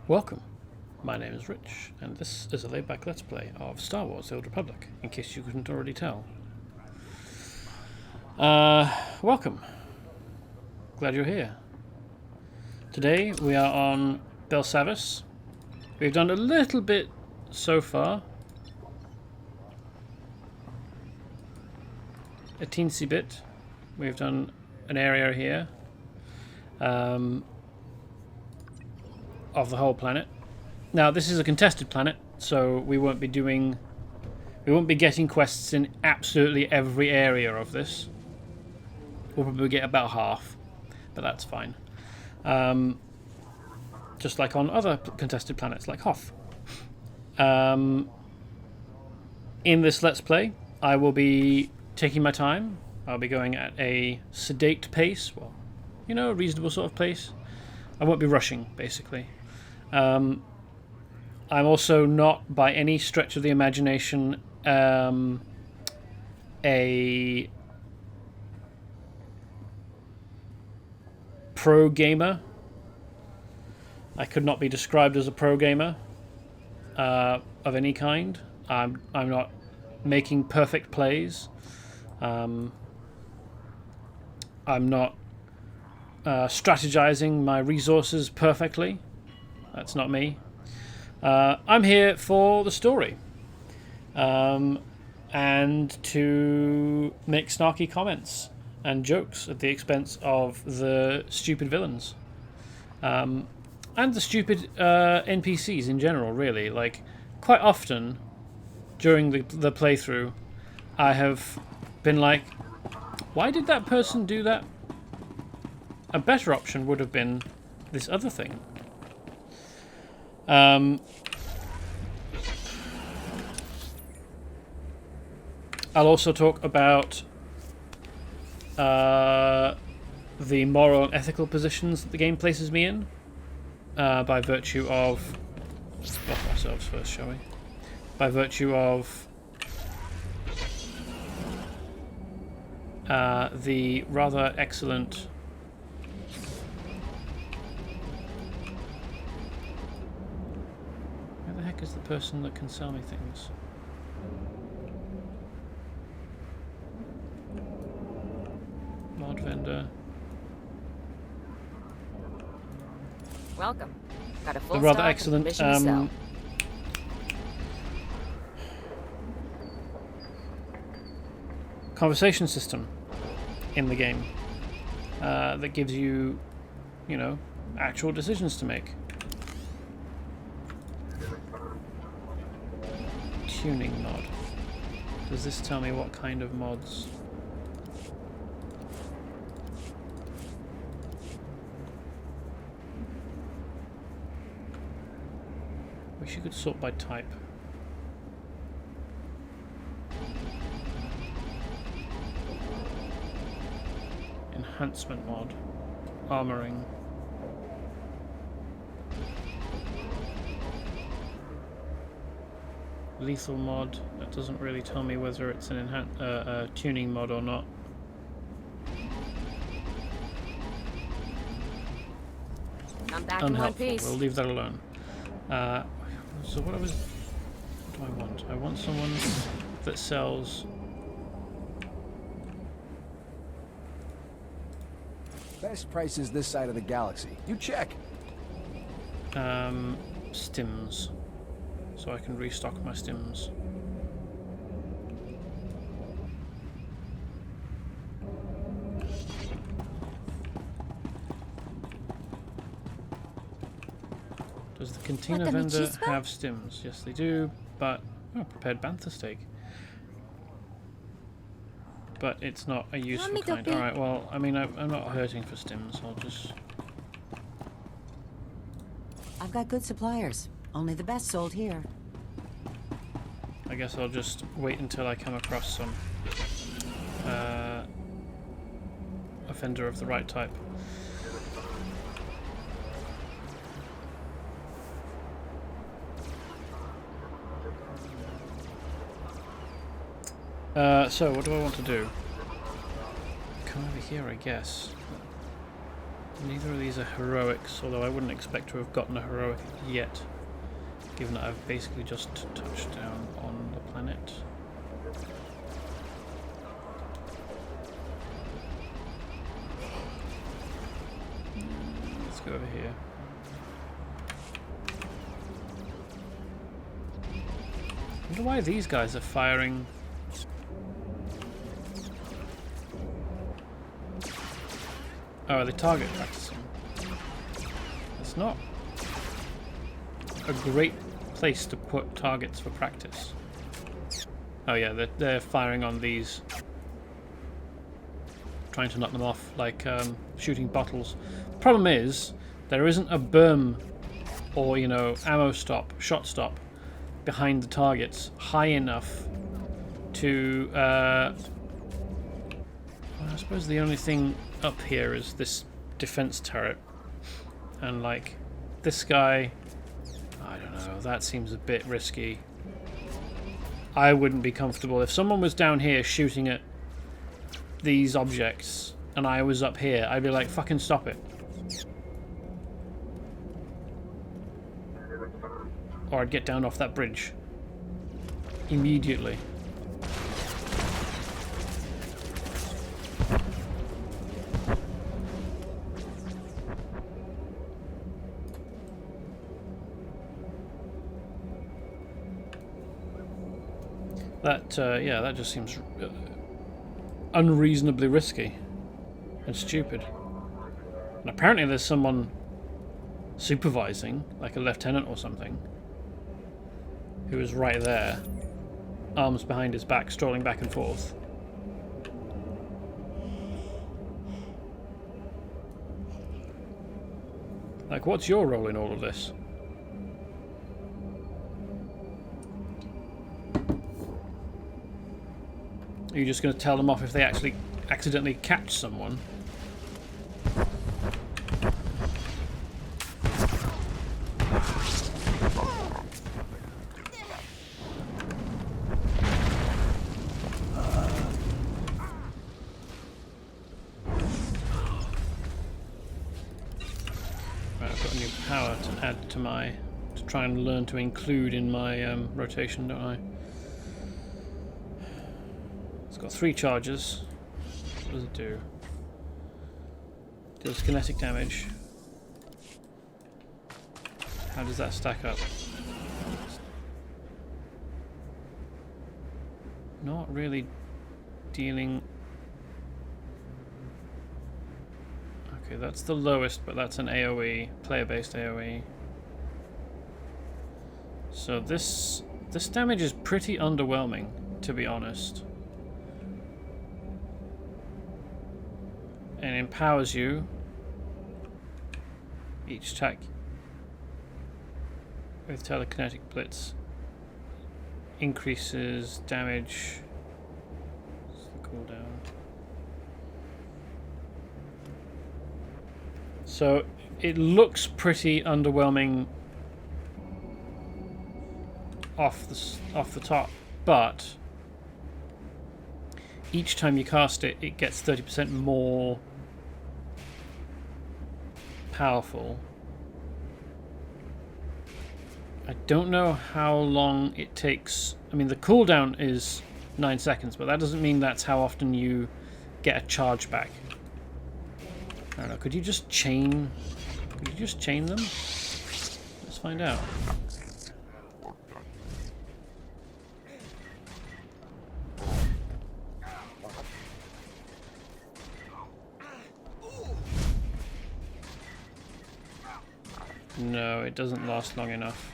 Welcome, my name is Rich, and this is a laid-back Let's Play of Star Wars The Old Republic, in case you couldn't already tell. Welcome. Glad you're here. Today we are on Belsavis. We've done a little bit so far. A teensy bit. We've done an area here. Of the whole planet. Now this is a contested planet, so we won't be getting quests in absolutely every area of this. We'll probably get about half, but that's fine. Just like on other contested planets like Hoth. In this Let's Play, I will be taking my time. I'll be going at a sedate pace, well, you know, a reasonable sort of pace. I won't be rushing, basically. I'm also not, by any stretch of the imagination, a pro gamer. I could not be described as a pro gamer of any kind. I'm not making perfect plays. I'm not strategizing my resources perfectly. That's not me. I'm here for the story and to make snarky comments and jokes at the expense of the stupid villains and the stupid NPCs in general, really. Like, quite often during the playthrough, I have been like, why did that person do that? A better option would have been this other thing. I'll also talk about the moral and ethical positions that the game places me in by virtue of... Off ourselves first, shall we? By virtue of the rather excellent... Where the heck is the person that can sell me things? Mod vendor. Welcome. Got a full The rather stock of excellent permission to sell. Conversation system in the game that gives you, you know, actual decisions to make. Tuning mod. Does this tell me what kind of mods? Wish you could sort by type. Enhancement mod. Armoring. Lethal mod. That doesn't really tell me whether it's an tuning mod or not. I'm back in one Unhelpful. piece. We'll leave that alone. So what do I want? I want someone that sells... Best prices this side of the galaxy. You check. Stims. So I can restock my stims. Does the cantina vendor have stims? Yes, they do, but... Oh, prepared bantha steak. But it's not a useful kind. Alright, well, I mean, I'm not hurting for stims. I'll just... I've got good suppliers. Only the best sold here. I guess I'll just wait until I come across some offender of the right type. So what do I want to do? Come over here, I guess. Neither of these are heroics, although I wouldn't expect to have gotten a heroic yet, given that I've basically just touched down on the planet. Let's go over here. I wonder why these guys are firing. Oh, are they target practicing? It's not a great place to put targets for practice. Oh yeah, they're firing on these, trying to knock them off, like shooting bottles. Problem is, there isn't a berm or, you know, ammo stop, shot stop behind the targets high enough to I suppose the only thing up here is this defense turret, and like this guy, I don't know, that seems a bit risky. I wouldn't be comfortable if someone was down here shooting at these objects and I was up here. I'd be like, fucking stop it. Or I'd get down off that bridge immediately. That, yeah, that just seems unreasonably risky and stupid. And apparently there's someone supervising, like a lieutenant or something, who is right there, arms behind his back, strolling back and forth. Like, what's your role in all of this? Are you just going to tell them off if they actually accidentally catch someone? Right, I've got a new power to add to my... to try and learn to include in my rotation, don't I? It's got 3 charges. What does it do? Deals kinetic damage. How does that stack up? Not really dealing... Okay, that's the lowest, but that's an AoE, player-based AoE. So this damage is pretty underwhelming, to be honest. And empowers you. Each attack with Telekinetic Blitz increases damage. What's the cooldown? So it looks pretty underwhelming off the top, but each time you cast it, it gets 30% more powerful. I don't know how long it takes. I mean, the cooldown is 9 seconds, but that doesn't mean that's how often you get a charge back. I don't know. Could you just chain? Could you just chain them? Let's find out. No, it doesn't last long enough.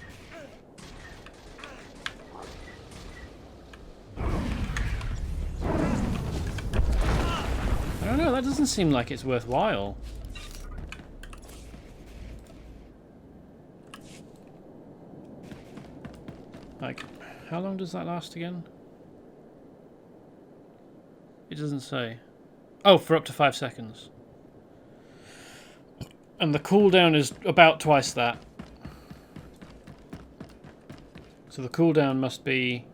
I don't know, that doesn't seem like it's worthwhile. Like, how long does that last again? It doesn't say. Oh, for up to 5 seconds. And the cooldown is about twice that. So the cooldown must be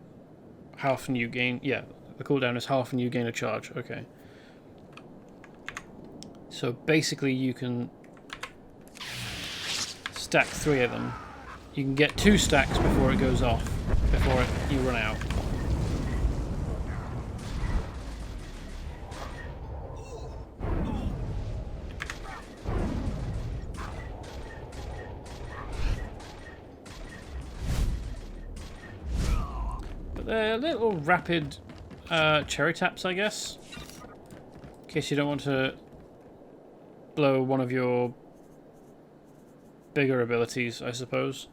how often you gain... Yeah, the cooldown is how often you gain a charge. Okay. So basically you can stack 3 of them. You can get 2 stacks before it goes off, before you run out. But they're little rapid cherry taps, I guess. In case you don't want to blow one of your bigger abilities, I suppose.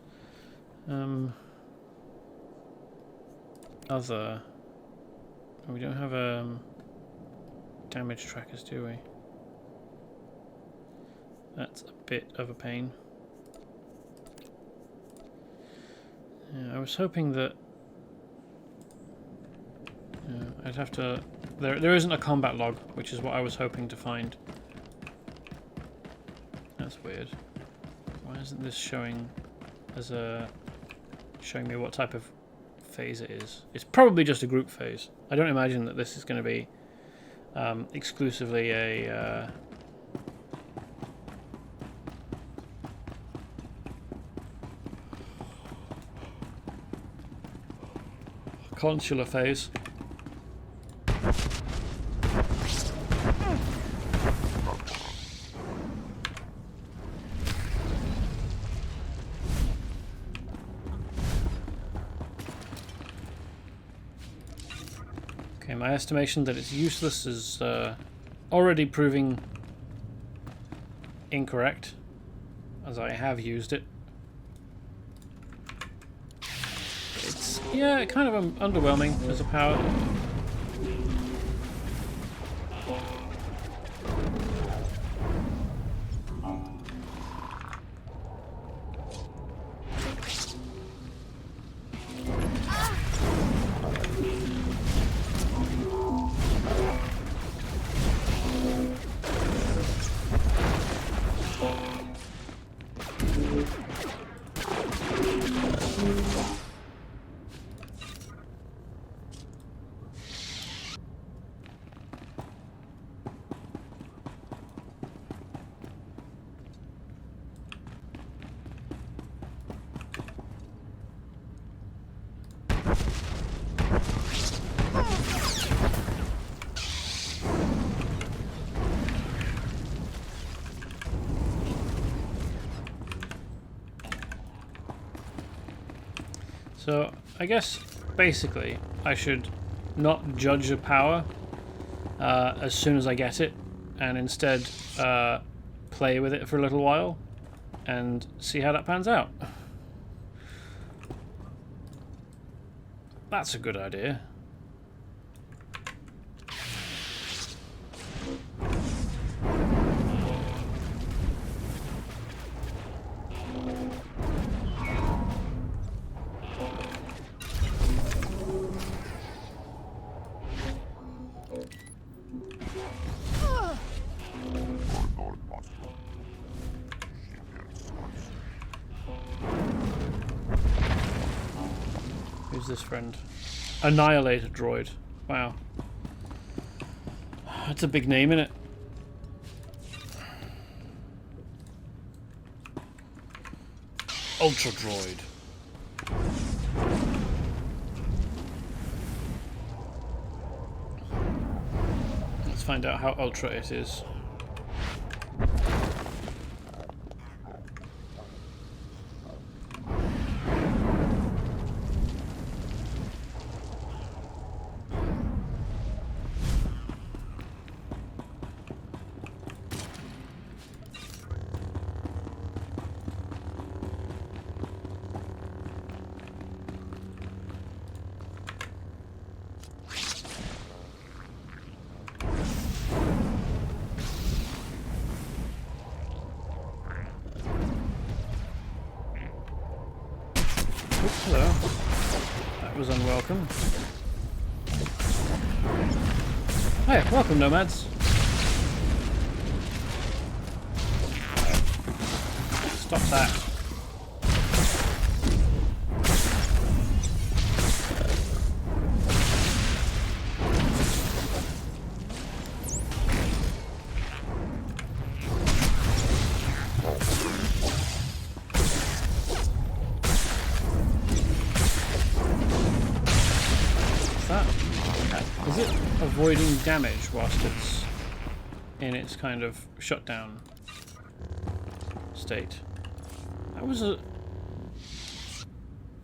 Other... We don't have damage trackers, do we? That's a bit of a pain. Yeah, I was hoping that... I'd have to... There isn't a combat log, which is what I was hoping to find. That's weird. Why isn't this showing as a... showing me what type of phase it is? It's probably just a group phase. I don't imagine that this is going to be exclusively a... consular phase. Okay, my estimation that it's useless is already proving incorrect, as I have used it. It's, yeah, kind of underwhelming as a power. So, I guess, basically, I should not judge a power as soon as I get it, and instead play with it for a little while and see how that pans out. That's a good idea. Who's this friend? Annihilator Droid. Wow. That's a big name, innit? Ultra Droid. Let's find out how ultra it is. Hello. That was unwelcome. Hey, welcome, nomads. Stop that. avoiding damage whilst it's in its kind of shutdown state. That was an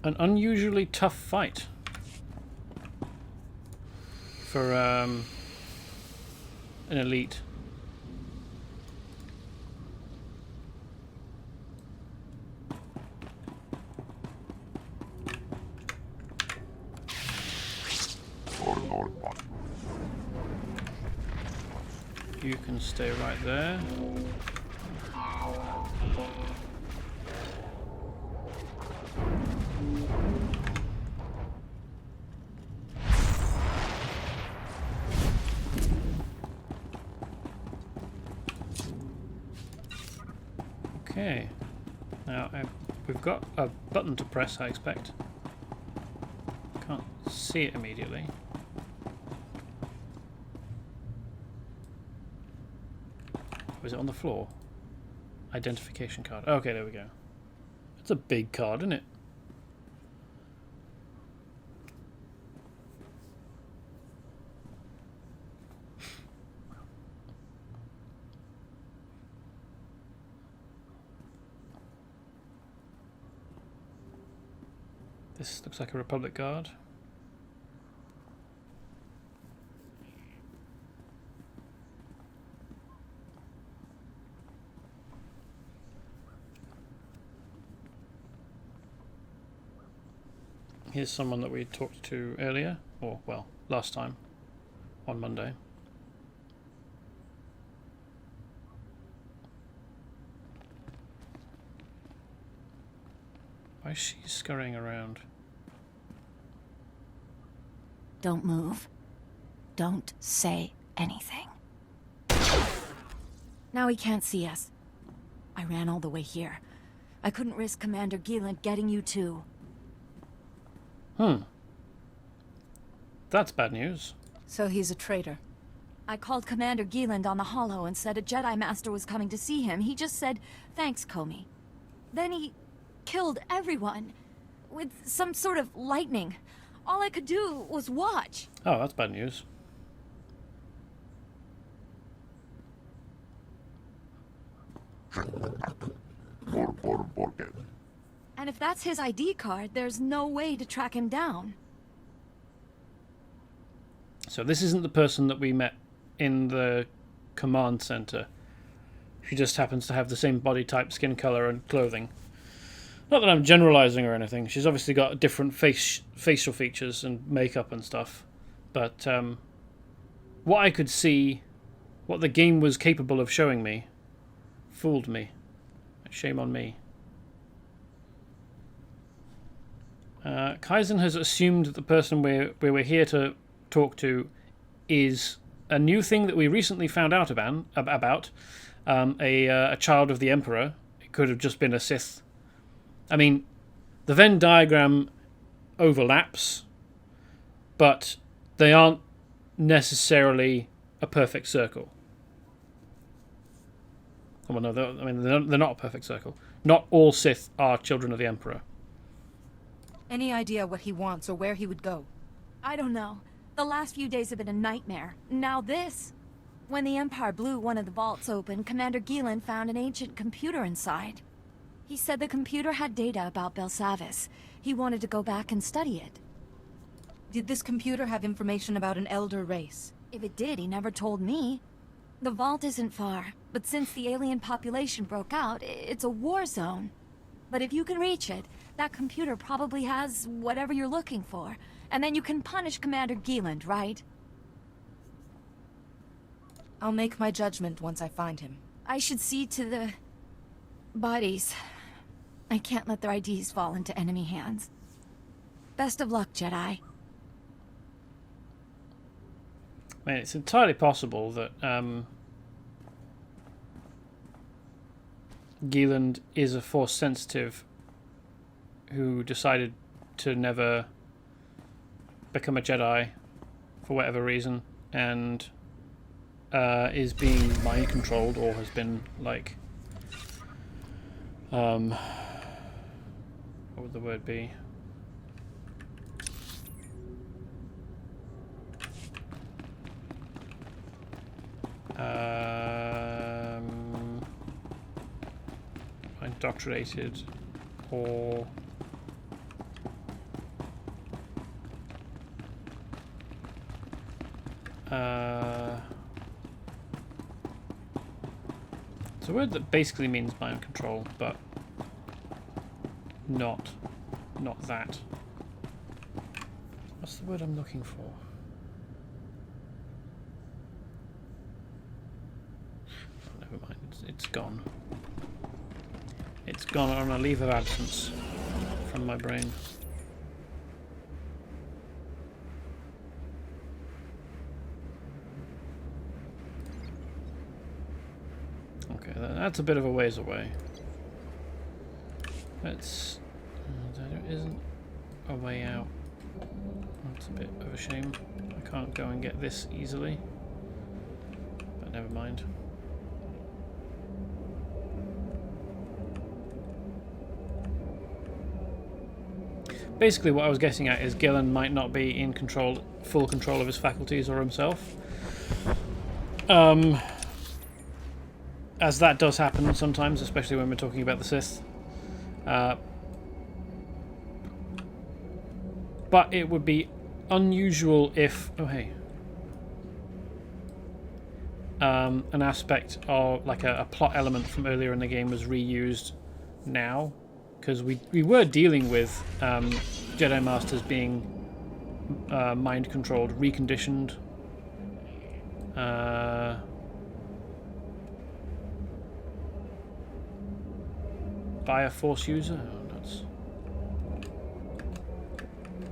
unusually tough fight for an elite. You can stay right there. Okay. Now we've got a button to press, I expect. Can't see it immediately. Was it on the floor? Identification card. Okay, there we go. It's a big card, isn't it? This looks like a Republic guard. Here's someone that we talked to earlier, or well, last time, on Monday. Why is she scurrying around? Don't move. Don't say anything. Now he can't see us. I ran all the way here. I couldn't risk Commander Gieland getting you too. That's bad news. So he's a traitor. I called Commander Gieland on the holo and said a Jedi Master was coming to see him. He just said, "Thanks, Comey." Then he killed everyone with some sort of lightning. All I could do was watch. Oh, that's bad news. And if that's his ID card, there's no way to track him down. So this isn't the person that we met in the command center. She just happens to have the same body type, skin color, and clothing. Not that I'm generalizing or anything. She's obviously got different facial features and makeup and stuff. But what I could see, what the game was capable of showing me, fooled me. Shame on me. Kaizen has assumed that the person we're here to talk to is a new thing that we recently found out about. A child of the Emperor. It could have just been a Sith. I mean, the Venn diagram overlaps, but they aren't necessarily a perfect circle. Well, no, they're not a perfect circle. Not all Sith are children of the Emperor. Any idea what he wants or where he would go? I don't know. The last few days have been a nightmare. Now this. When the Empire blew one of the vaults open, Commander Gieland found an ancient computer inside. He said the computer had data about Belsavis. He wanted to go back and study it. Did this computer have information about an elder race? If it did, he never told me. The vault isn't far, but since the alien population broke out, it's a war zone. But if you can reach it, that computer probably has whatever you're looking for. And then you can punish Commander Gieland, right? I'll make my judgment once I find him. I should see to the bodies. I can't let their IDs fall into enemy hands. Best of luck, Jedi. I mean, it's entirely possible that Gieland is a Force sensitive who decided to never become a Jedi for whatever reason, and is being mind controlled, or has been like, what would the word be? Indoctrinated or it's a word that basically means mind control, but not that. What's the word I'm looking for? Oh, never mind. It's gone. It's gone on a leave of absence from my brain. Okay, that's a bit of a ways away. Let's... there isn't a way out. That's a bit of a shame. I can't go and get this easily. But never mind. Basically what I was getting at is Gillen might not be in control, full control of his faculties or himself. As that does happen sometimes, especially when we're talking about the Sith. But it would be unusual if... oh, hey. An aspect of, like a plot element from earlier in the game was reused now. Because we were dealing with Jedi Masters being mind-controlled, reconditioned. By a Force user? Oh, nuts.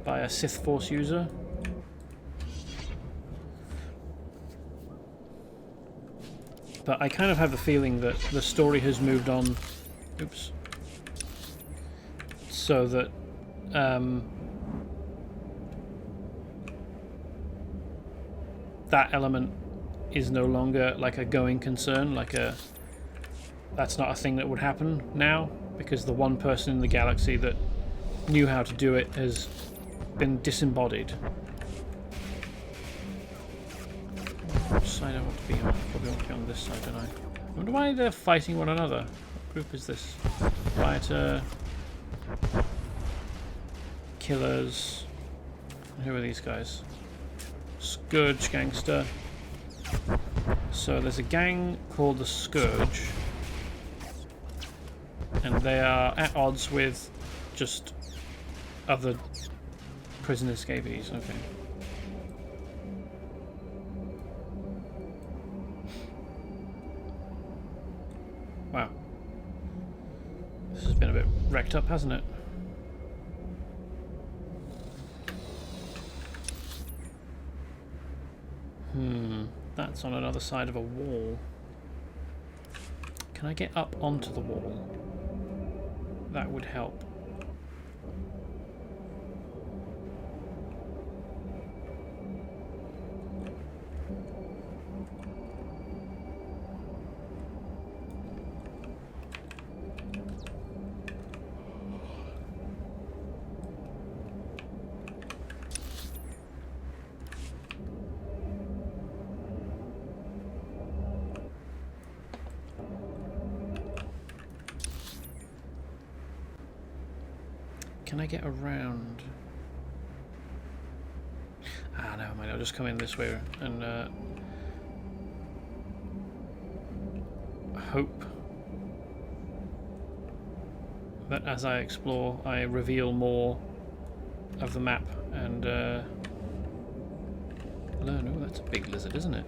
By a Sith Force user? But I kind of have the feeling that the story has moved on. Oops. So that that element is no longer like a going concern, that's not a thing that would happen now, because the one person in the galaxy that knew how to do it has been disembodied. Which side I want to be on? I probably want to be on this side, don't I? I wonder why they're fighting one another. What group is this? Rioter... Killers. Who are these guys? Scourge gangster. So there's a gang called the Scourge, and they are at odds with just other prison escapees. Okay. Wow. This has been a bit wrecked up, hasn't it? That's on another side of a wall. Can I get up onto the wall? That would help. Can I get around? Ah, never mind. I'll just come in this way and hope that as I explore, I reveal more of the map and learn. Oh, that's a big lizard, isn't it?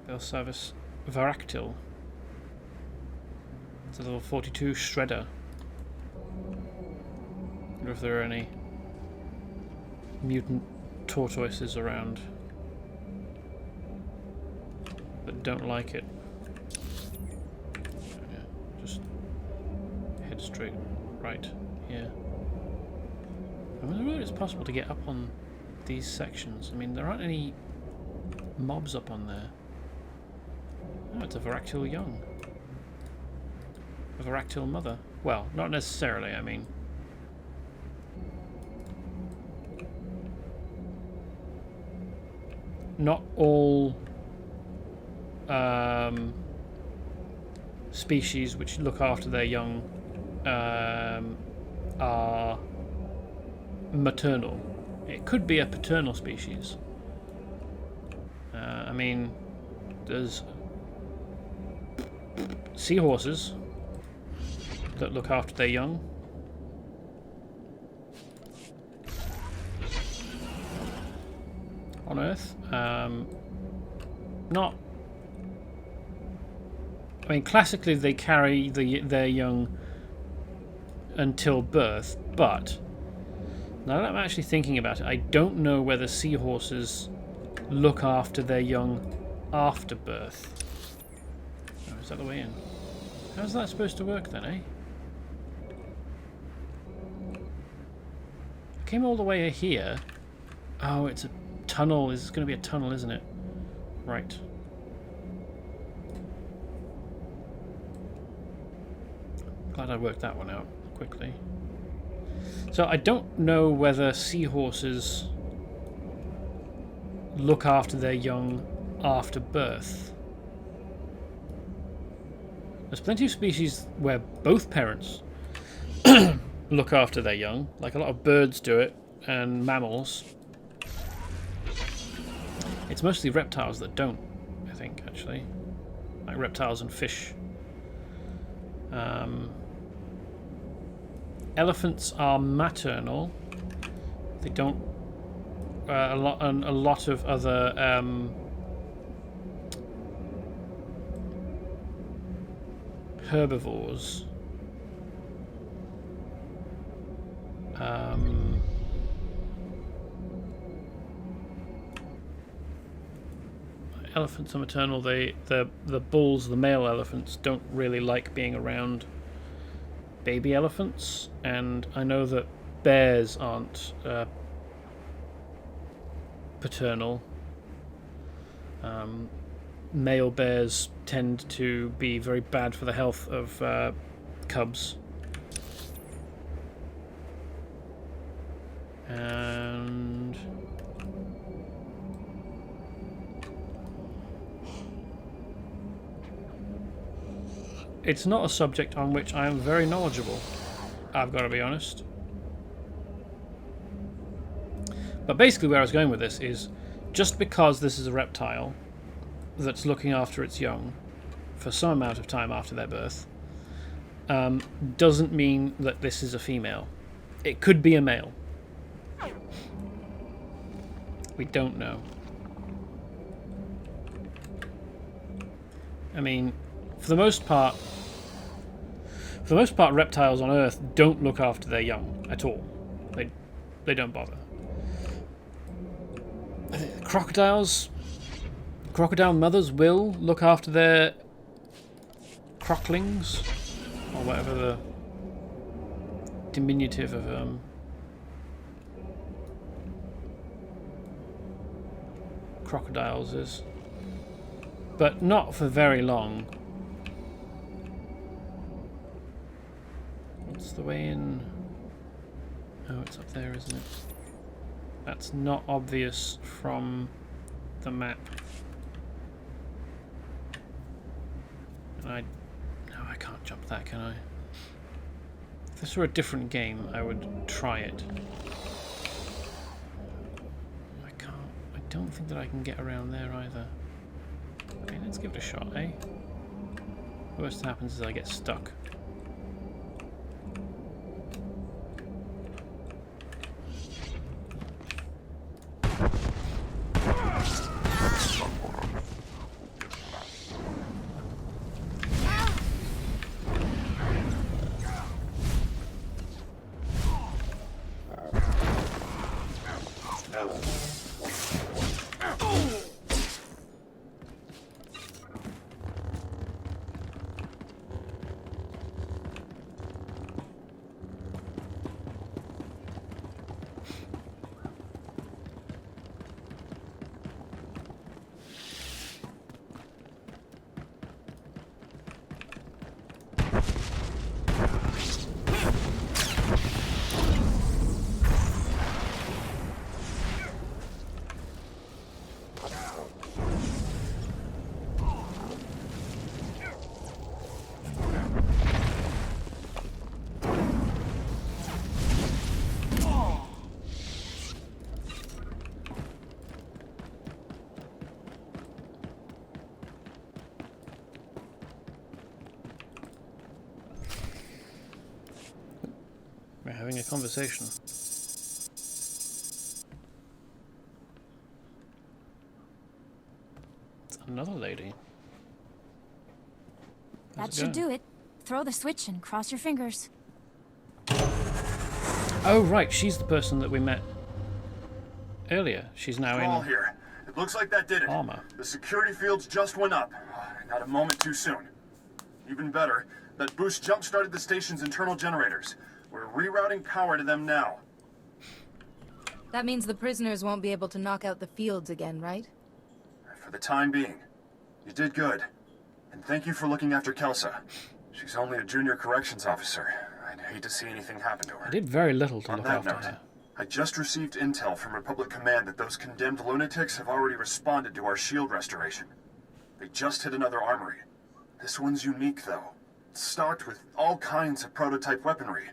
Belsavis Varactyl. It's a level 42 shredder. I wonder if there are any mutant tortoises around that don't like it. Yeah, just head straight right here. I wonder whether it's possible to get up on these sections. I mean, there aren't any mobs up on there. Oh, it's a Varactyl young. A Varactyl mother. Well, not necessarily, I mean. not all species which look after their young are maternal. It could be a paternal species. I mean, there's seahorses that look after their young. On Earth. Not... I mean, classically they carry their young until birth, but now that I'm actually thinking about it, I don't know whether seahorses look after their young after birth. Oh, is that the way in? How's that supposed to work then, eh? I came all the way here. Oh, it's a tunnel. It's going to be a tunnel, isn't it? Right. Glad I worked that one out quickly. So I don't know whether seahorses look after their young after birth. There's plenty of species where both parents look after their young, like a lot of birds do it, and mammals. It's mostly reptiles that don't, I think, actually. Like reptiles and fish. Elephants are maternal. They don't. A lot of other herbivores. Elephants are maternal. The bulls, the male elephants, don't really like being around baby elephants, and I know that bears aren't paternal. Male bears tend to be very bad for the health of cubs. And it's not a subject on which I am very knowledgeable, I've got to be honest. But basically where I was going with this is, just because this is a reptile that's looking after its young for some amount of time after their birth, doesn't mean that this is a female. It could be a male. We don't know. I mean, for the most part, reptiles on Earth don't look after their young at all. They don't bother. Crocodile mothers will look after their crocklings, or whatever the diminutive of crocodiles is, but not for very long. What's the way in? Oh, it's up there, isn't it? That's not obvious from the map. No, I can't jump that, can I? If this were a different game, I would try it. I can't. I don't think that I can get around there either. Okay, let's give it a shot, eh? Worst happens is I get stuck. having a conversation. It's another lady. That should do it. Throw the switch and cross your fingers. Oh, right. She's the person that we met earlier. She's now All in here. It looks like that did it. armor. The security fields just went up. Not a moment too soon. Even better, that boost jump-started the station's internal generators. We're rerouting power to them now. That means the prisoners won't be able to knock out the fields again, right? For the time being. You did good. And thank you for looking after Kelsa. She's only a junior corrections officer. I'd hate to see anything happen to her. I did very little to On look that after note, her. I just received intel from Republic Command that those condemned lunatics have already responded to our shield restoration. They just hit another armory. This one's unique, though. It's stocked with all kinds of prototype weaponry,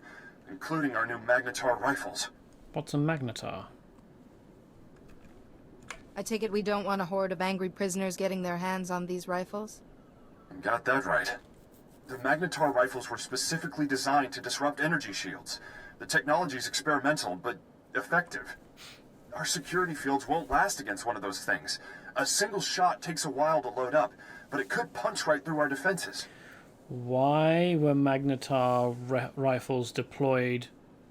including our new Magnetar rifles. What's a magnetar? I take it we don't want a horde of angry prisoners getting their hands on these rifles? You got that right. The Magnetar rifles were specifically designed to disrupt energy shields. The technology's experimental, but effective. Our security fields won't last against one of those things. A single shot takes a while to load up, but it could punch right through our defenses. Why were magnetar rifles deployed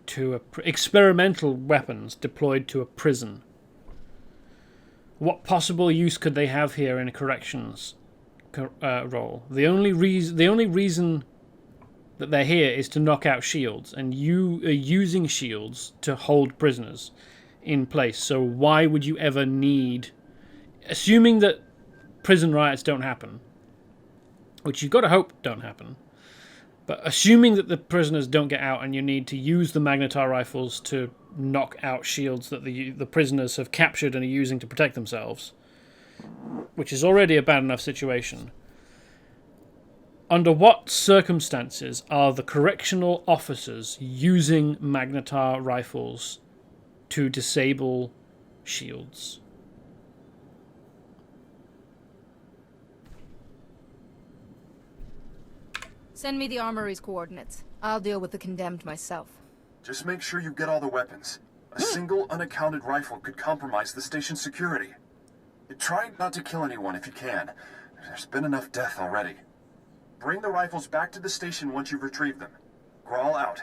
to experimental weapons deployed to a prison? What possible use could they have here in a corrections role? The only reason that they're here is to knock out shields, and you are using shields to hold prisoners in place. So why would you ever need, assuming that prison riots don't happen, which you've got to hope don't happen, but assuming that the prisoners don't get out and you need to use the magnetar rifles to knock out shields that the prisoners have captured and are using to protect themselves, which is already a bad enough situation, under what circumstances are the correctional officers using magnetar rifles to disable shields? Send me the armory's coordinates. I'll deal with the condemned myself. Just make sure you get all the weapons. A single unaccounted rifle could compromise the station's security. Try not to kill anyone if you can. There's been enough death already. Bring the rifles back to the station once you've retrieved them. Crawl out.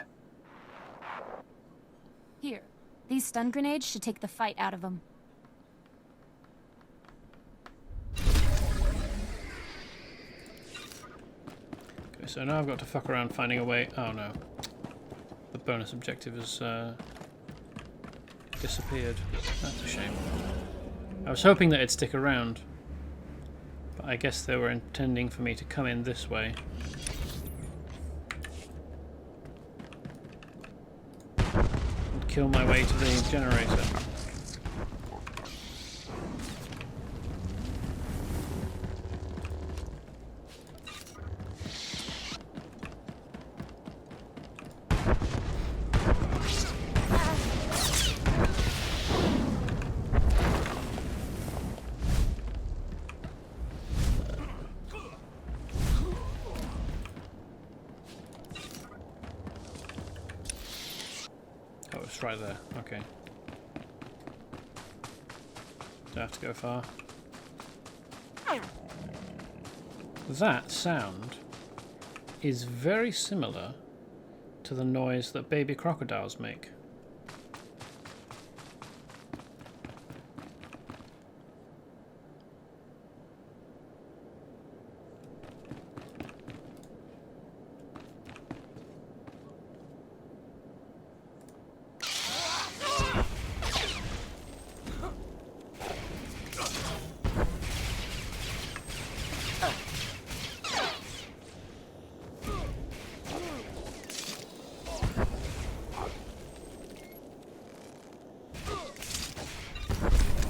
Here. These stun grenades should take the fight out of them. Okay, so now I've got to fuck around finding a way. Oh no. The bonus objective has disappeared. That's a shame. I was hoping that it'd stick around, but I guess they were intending for me to come in this way. And kill my way to the generator. Oh, it's right there. Okay. Do I have to go far? That sound is very similar to the noise that baby crocodiles make.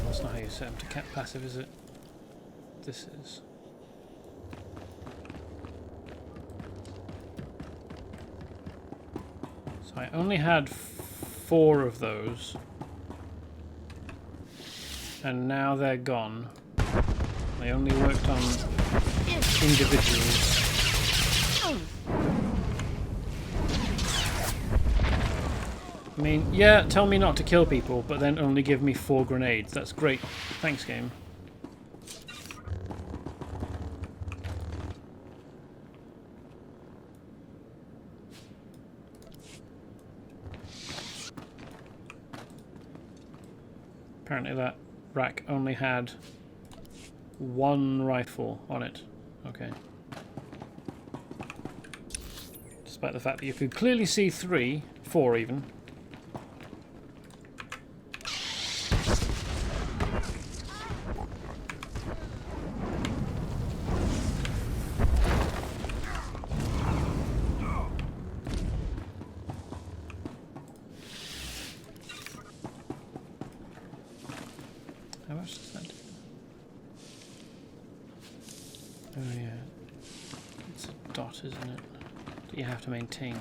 That's not how you set them to cat passive, is it? This is. So I only had 4 of those, and now they're gone. They only worked on individuals. I mean, yeah, tell me not to kill people, but then only give me 4 grenades. That's great. Thanks, game. Apparently that rack only had 1 rifle on it. Okay. Despite the fact that you could clearly see 3, 4 even. How much does that do? Oh yeah. It's a dot, isn't it? That you have to maintain.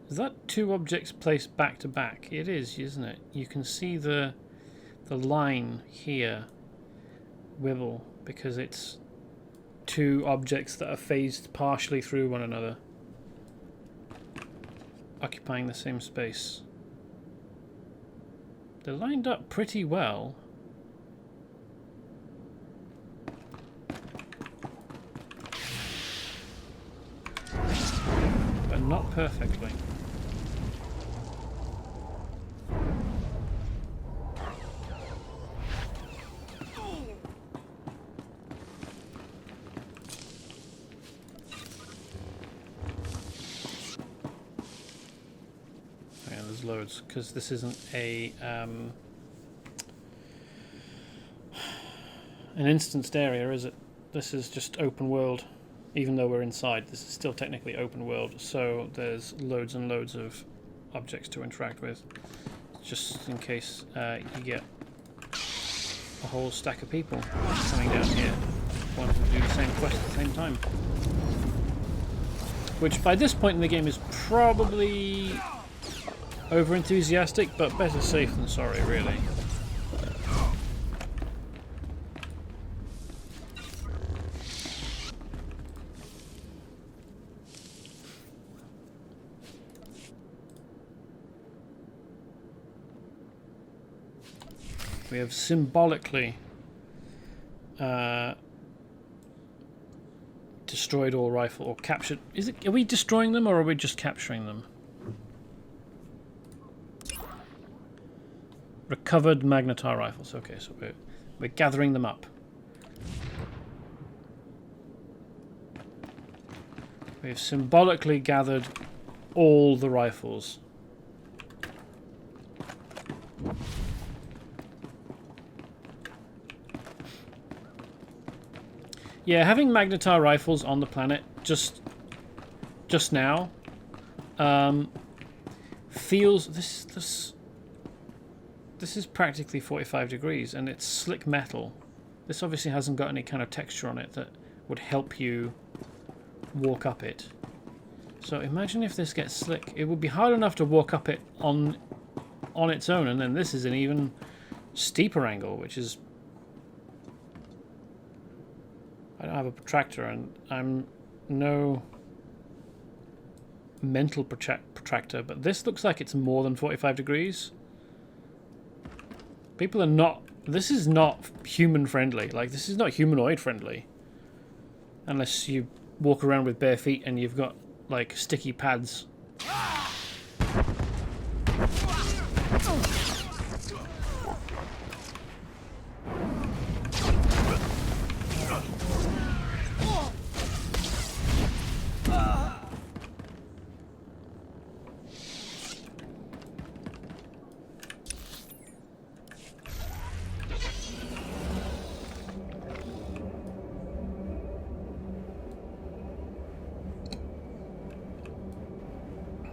Is that 2 objects placed back to back? It is, isn't it? You can see the line here wibble because it's 2 objects that are phased partially through one another, occupying the same space. They're lined up pretty well. But not perfectly. Loads, because this isn't a an instanced area, is it? This is just open world. Even though we're inside, this is still technically open world, so there's loads and loads of objects to interact with, just in case you get a whole stack of people coming down here wanting to do the same quest at the same time, which by this point in the game is probably over enthusiastic, but better safe than sorry, really. We have symbolically destroyed all rifle or captured. Are we destroying them or are we just capturing them? Recovered magnetar rifles. Okay, so we're gathering them up. We've symbolically gathered all the rifles. Yeah, having magnetar rifles on the planet just now feels this is practically 45 degrees and it's slick metal. This obviously hasn't got any kind of texture on it that would help you walk up it. So imagine if this gets slick. It would be hard enough to walk up it on its own, and then this is an even steeper angle, which is... I don't have a protractor and I'm no mental protractor, but this looks like it's more than 45 degrees. People are not... This is not human friendly. Like, this is not humanoid friendly. Unless you walk around with bare feet and you've got, like, sticky pads.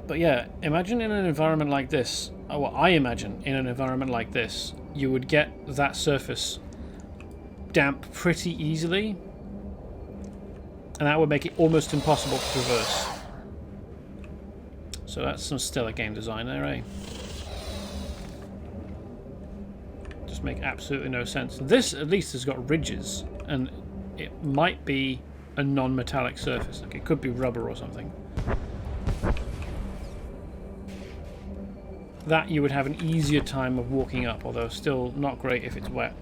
But yeah, imagine in an environment like this, well, I imagine in an environment like this, you would get that surface damp pretty easily, and that would make it almost impossible to traverse. So that's some stellar game design there, eh? Just make absolutely no sense. This at least has got ridges, and it might be a non-metallic surface. Like it could be rubber or something. That you would have an easier time of walking up, although still not great if it's wet.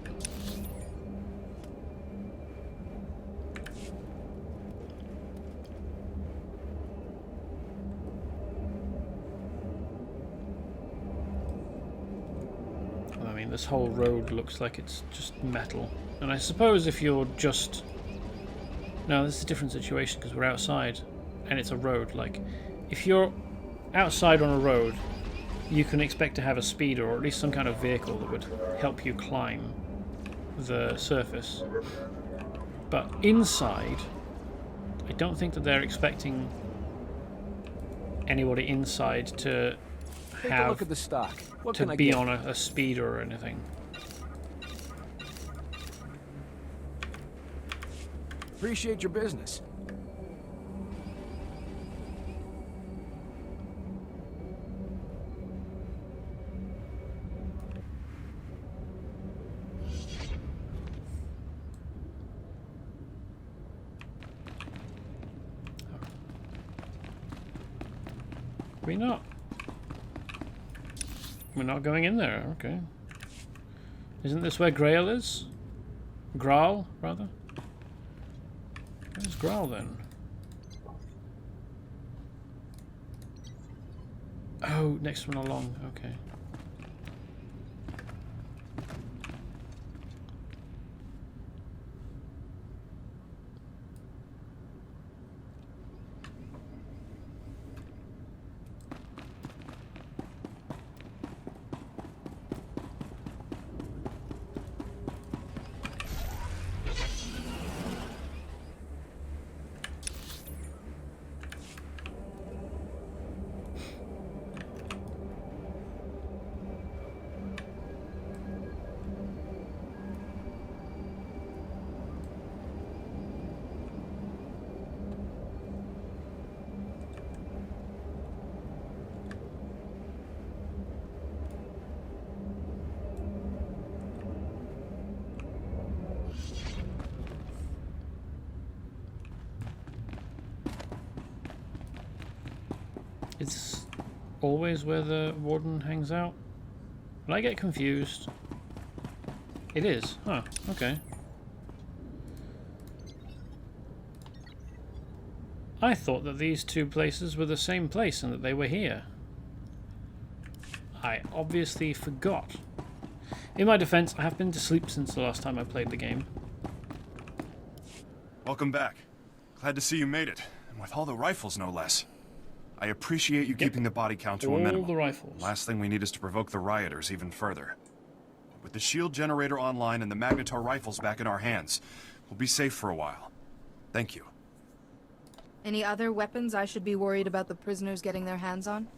I mean, this whole road looks like it's just metal. And I suppose if you're just... No, this is a different situation because we're outside and it's a road. Like, if you're outside on a road, you can expect to have a speeder or at least some kind of vehicle that would help you climb the surface. But inside, I don't think that they're expecting anybody inside to Take a look at the stock. What to can I be get? on a speeder or anything. Appreciate your business. We're not going in there, okay. Isn't this where Grail is? Graal, rather? Where's Graal then? Oh, next one along, okay. It's always where the warden hangs out? Will I get confused? It is. Huh, okay. I thought that these two places were the same place and that they were here. I obviously forgot. In my defense, I have been to sleep since the last time I played the game. Welcome back. Glad to see you made it, and with all the rifles, no less. I appreciate you keeping the body count to a minimum. All the rifles. Last thing we need is to provoke the rioters even further. With the shield generator online and the Magnetar rifles back in our hands, we'll be safe for a while. Thank you. Any other weapons I should be worried about the prisoners getting their hands on?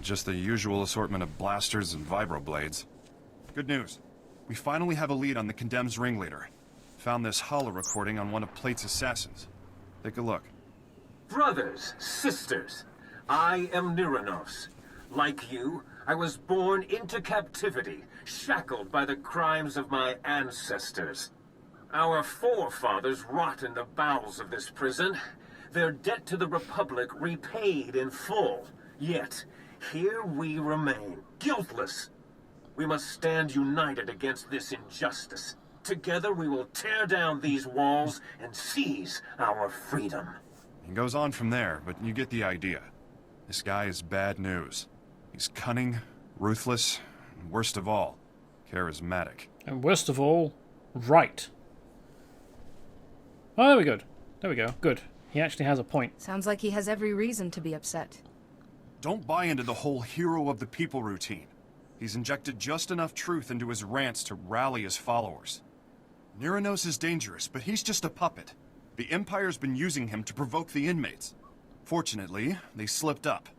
Just the usual assortment of blasters and vibroblades. Good news. We finally have a lead on the Condemned's ringleader. Found this holo recording on one of Plate's assassins. Take a look. Brothers, sisters, I am Niranos. Like you, I was born into captivity, shackled by the crimes of my ancestors. Our forefathers rot in the bowels of this prison, their debt to the Republic repaid in full. Yet, here we remain, guiltless. We must stand united against this injustice. Together we will tear down these walls and seize our freedom. It goes on from there, but you get the idea. This guy is bad news. He's cunning, ruthless, and worst of all, charismatic. And worst of all, right. Oh, there we go. There we go. Good. He actually has a point. Sounds like he has every reason to be upset. Don't buy into the whole hero of the people routine. He's injected just enough truth into his rants to rally his followers. Niranos is dangerous, but he's just a puppet. The Empire's been using him to provoke the inmates. Fortunately, they slipped up.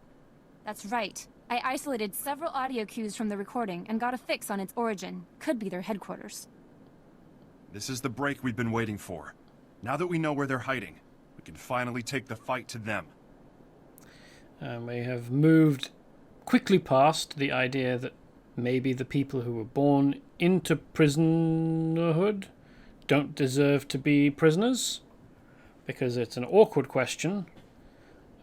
That's right. I isolated several audio cues from the recording and got a fix on its origin. Could be their headquarters. This is the break we've been waiting for. Now that we know where they're hiding, we can finally take the fight to them. We have moved quickly past the idea that maybe the people who were born into prisonerhood don't deserve to be prisoners? Because it's an awkward question.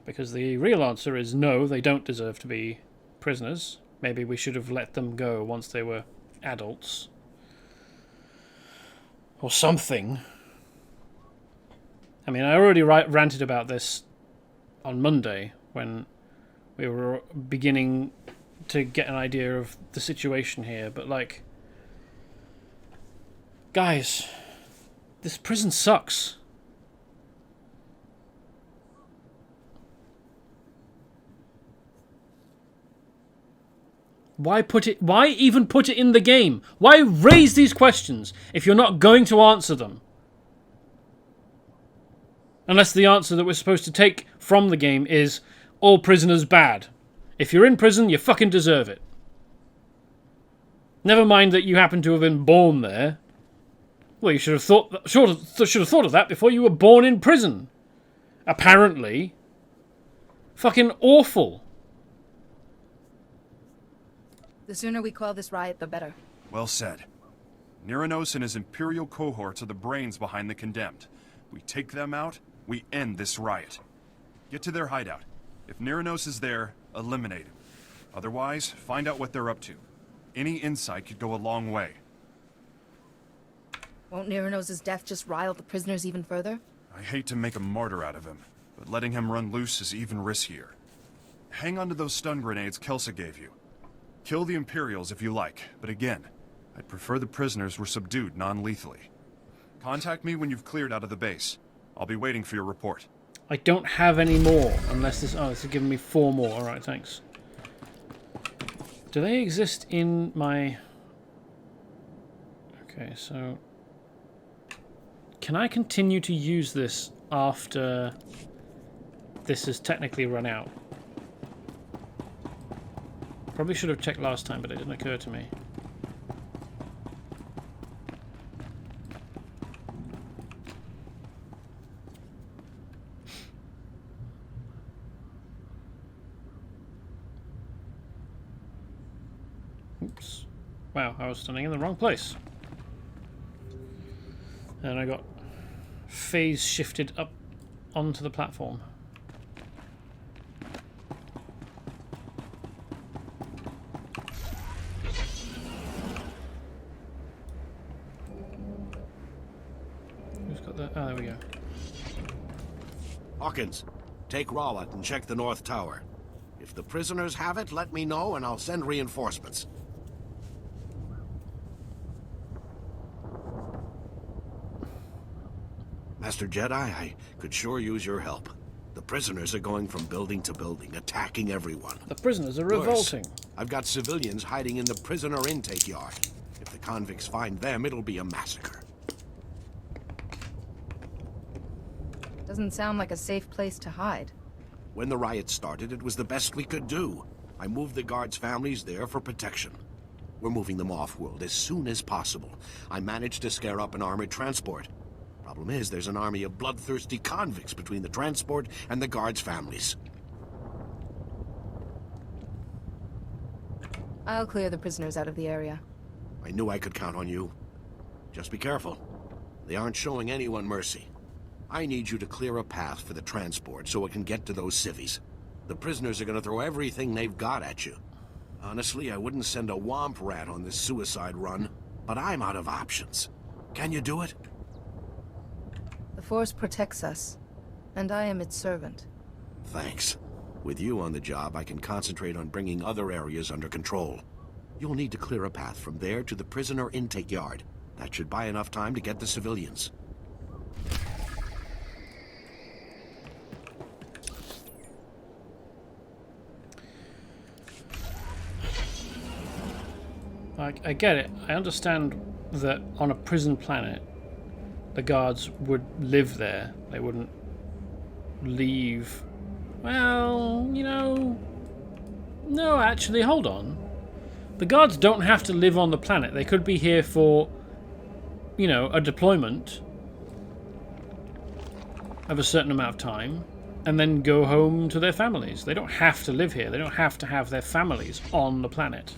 Because the real answer is no, they don't deserve to be prisoners. Maybe we should have let them go once they were adults. Or something. I mean, I already ranted about this on Monday when we were beginning to get an idea of the situation here, but like, guys, this prison sucks. Why even put it in the game? Why raise these questions if you're not going to answer them? Unless the answer that we're supposed to take from the game is all prisoners bad. If you're in prison, you fucking deserve it. Never mind that you happen to have been born there. Well, you should have thought of that before you were born in prison. Apparently. Fucking awful. The sooner we quell this riot, the better. Well said. Niranos and his Imperial cohorts are the brains behind the Condemned. We take them out, we end this riot. Get to their hideout. If Niranos is there, eliminate him. Otherwise, find out what they're up to. Any insight could go a long way. Won't Niranos' death just rile the prisoners even further? I hate to make a martyr out of him, but letting him run loose is even riskier. Hang on to those stun grenades Kelsa gave you. Kill the Imperials if you like, but again, I'd prefer the prisoners were subdued non-lethally. Contact me when you've cleared out of the base. I'll be waiting for your report. I don't have any more, unless this... Oh, this is giving me 4 more. Alright, thanks. Do they exist in my... Okay, so... Can I continue to use this after this has technically run out? Probably should have checked last time, but it didn't occur to me. Oops. Wow, I was standing in the wrong place. And I got phase shifted up onto the platform. Who's got that? Oh, there we go. Hawkins, take Rawat and check the North Tower. If the prisoners have it, let me know and I'll send reinforcements. Master Jedi, I could sure use your help. The prisoners are going from building to building, attacking everyone. The prisoners are Worse, revolting. I've got civilians hiding in the prisoner intake yard. If the convicts find them, it'll be a massacre. Doesn't sound like a safe place to hide. When the riot started, it was the best we could do. I moved the guards' families there for protection. We're moving them off-world as soon as possible. I managed to scare up an armored transport. Problem is, there's an army of bloodthirsty convicts between the transport and the guards' families. I'll clear the prisoners out of the area. I knew I could count on you. Just be careful. They aren't showing anyone mercy. I need you to clear a path for the transport so it can get to those civvies. The prisoners are going to throw everything they've got at you. Honestly, I wouldn't send a womp rat on this suicide run, but I'm out of options. Can you do it? The Force protects us, and I am its servant. Thanks. With you on the job, I can concentrate on bringing other areas under control. You'll need to clear a path from there to the prisoner intake yard. That should buy enough time to get the civilians. I get it. I understand that on a prison planet, the guards would live there. They wouldn't leave. Well, you know... No, actually, hold on. The guards don't have to live on the planet. They could be here for, you know, a deployment of a certain amount of time and then go home to their families. They don't have to live here. They don't have to have their families on the planet.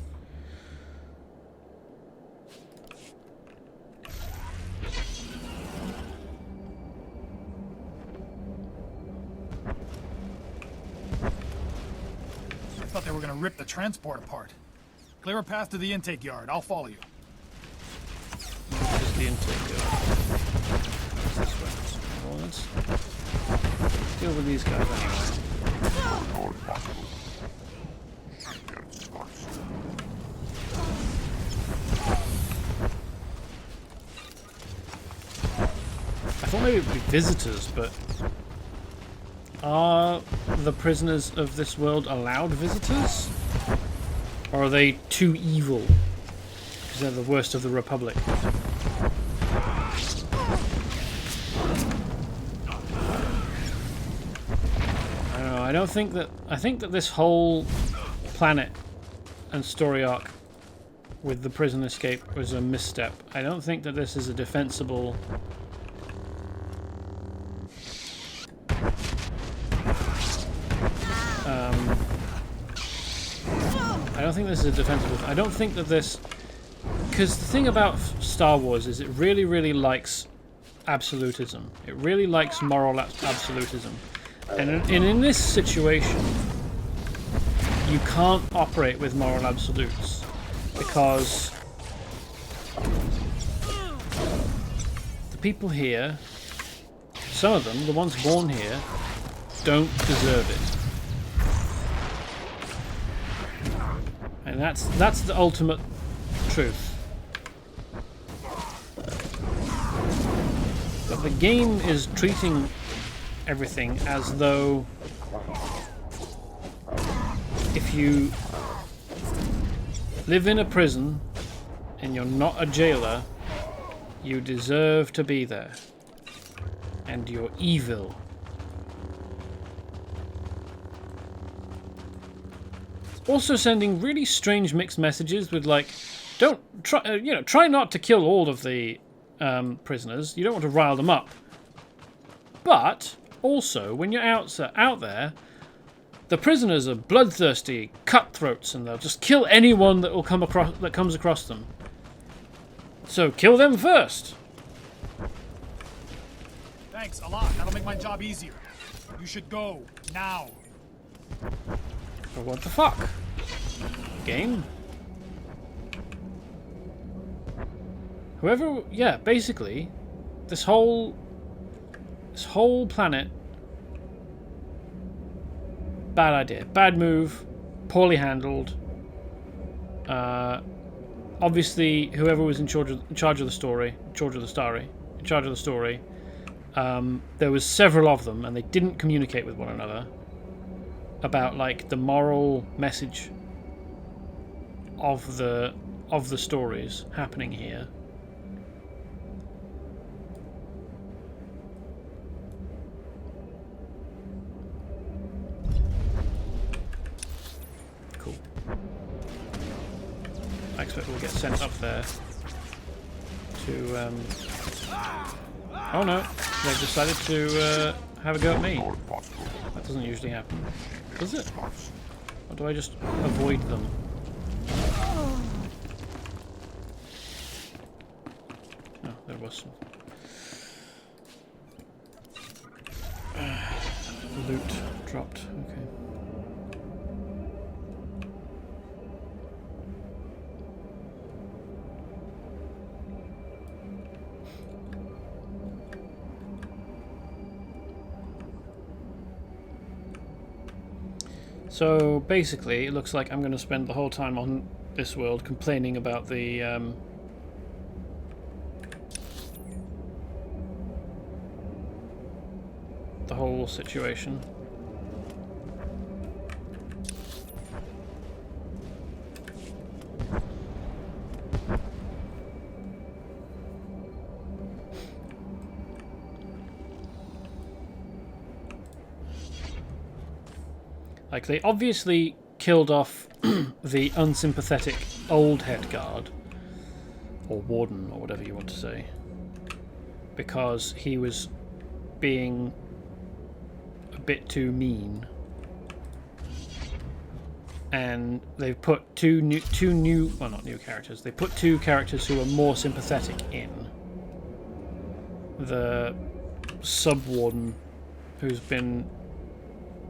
thought they were gonna rip the transport apart. Clear a path to the intake yard. I'll follow you. Just the intake yard. This way. Well, let's deal with these guys anyway. I thought maybe it would be visitors, but are the prisoners of this world allowed visitors? Or are they too evil? Because they're the worst of the Republic. I don't know, I think that this whole planet and story arc with the prison escape was a misstep. I don't think that this is a defensible I don't think this is a defensible. I don't think that this, because the thing about Star Wars is it really, really likes absolutism. It really likes moral absolutism, and in this situation, you can't operate with moral absolutes because the people here, some of them, the ones born here, don't deserve it. And that's the ultimate truth. But the game is treating everything as though if you live in a prison and you're not a jailer, you deserve to be there. And you're evil. Also sending really strange mixed messages with like, don't try, try not to kill all of the prisoners. You don't want to rile them up. But also, when you're out there, the prisoners are bloodthirsty cutthroats, and they'll just kill anyone that comes across them. So kill them first. Thanks a lot. That'll make my job easier. You should go now. What the fuck? Game? Whoever, yeah, basically, this whole planet, bad idea, bad move, poorly handled. Obviously, whoever was in charge of the story, there was several of them, and they didn't communicate with one another about like the moral message of the stories happening here. Cool. I expect we'll get sent up there to oh no, they've decided to have a go at me. That doesn't usually happen. Does it? Or do I just avoid them? Oh, there was some. Loot dropped. Okay. So basically, it looks like I'm going to spend the whole time on this world complaining about the whole situation. Like, they obviously killed off the unsympathetic old head guard, or warden, or whatever you want to say, because he was being a bit too mean. And they've put two new, well, not new characters, they put two characters who are more sympathetic in. The sub-warden, who's been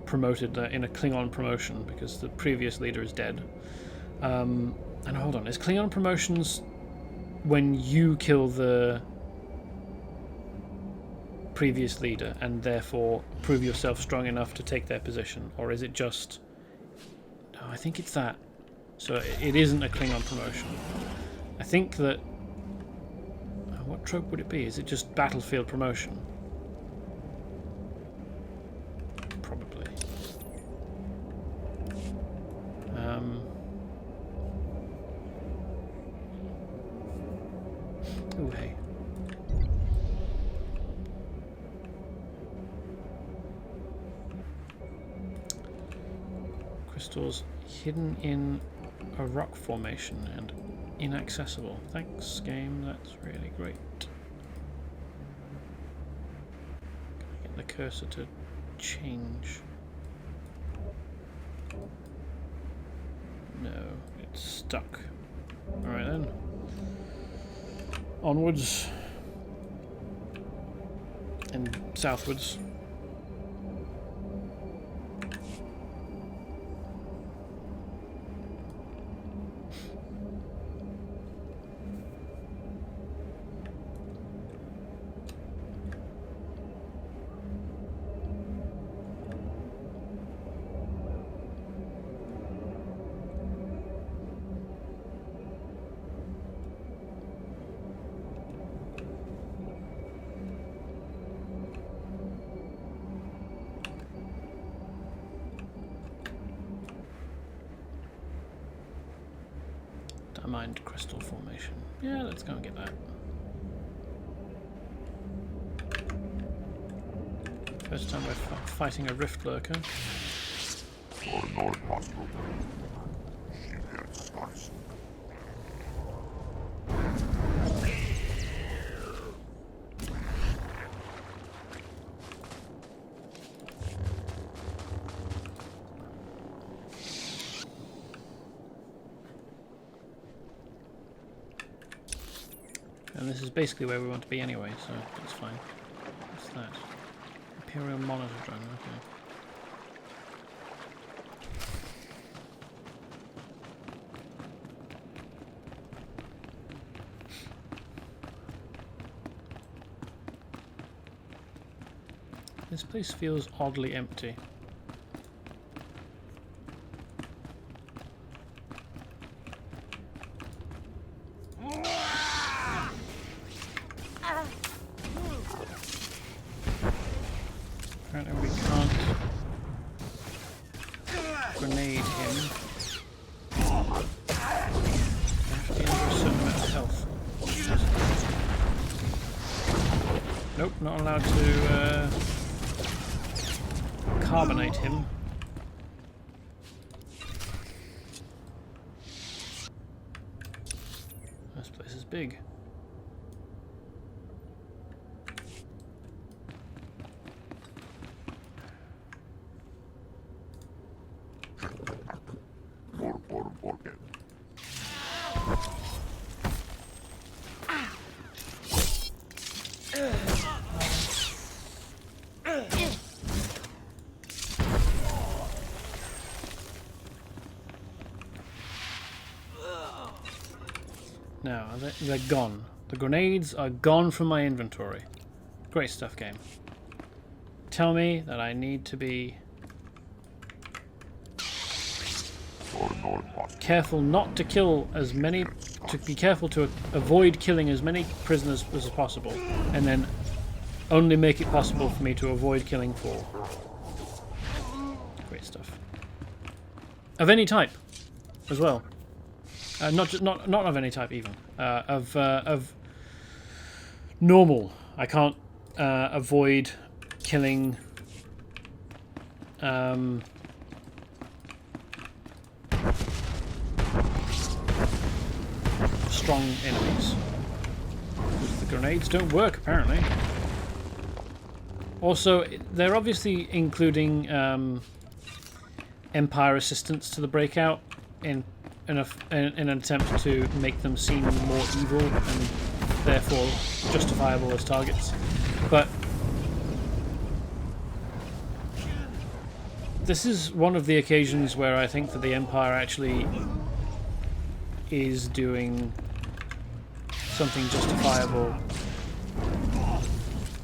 promoted in a Klingon promotion because the previous leader is dead. And hold on, is Klingon promotions when you kill the previous leader and therefore prove yourself strong enough to take their position, or is it just... Oh, I think it's that. So it isn't a Klingon promotion. I think that... what trope would it be? Is it just battlefield promotion? Probably. Oh, hey. Crystals hidden in a rock formation and inaccessible. Thanks, game. That's really great. Can I get the cursor to change? No, it's stuck. Alright then. Onwards. And southwards. Diamond crystal formation. Yeah, let's go and get that. First time we're fighting a rift lurker. And this is basically where we want to be anyway, so that's fine. What's that? Imperial monitor drone, okay. This place feels oddly empty. Apparently we can't grenade him. We have to be under a certain amount of health. Nope, not allowed to carbonate him. This place is big. Now, they're gone. The grenades are gone from my inventory. Great stuff, game. Tell me that I need to be careful not to kill as many, to be careful to avoid killing as many prisoners as possible, and then only make it possible for me to avoid killing 4. Great stuff. Of any type, as well. Not of any type even. Of normal. I can't avoid killing strong enemies. The grenades don't work apparently. Also, they're obviously including Empire assistance to the breakout in an attempt to make them seem more evil and therefore justifiable as targets. But this is one of the occasions where I think that the Empire actually is doing something justifiable.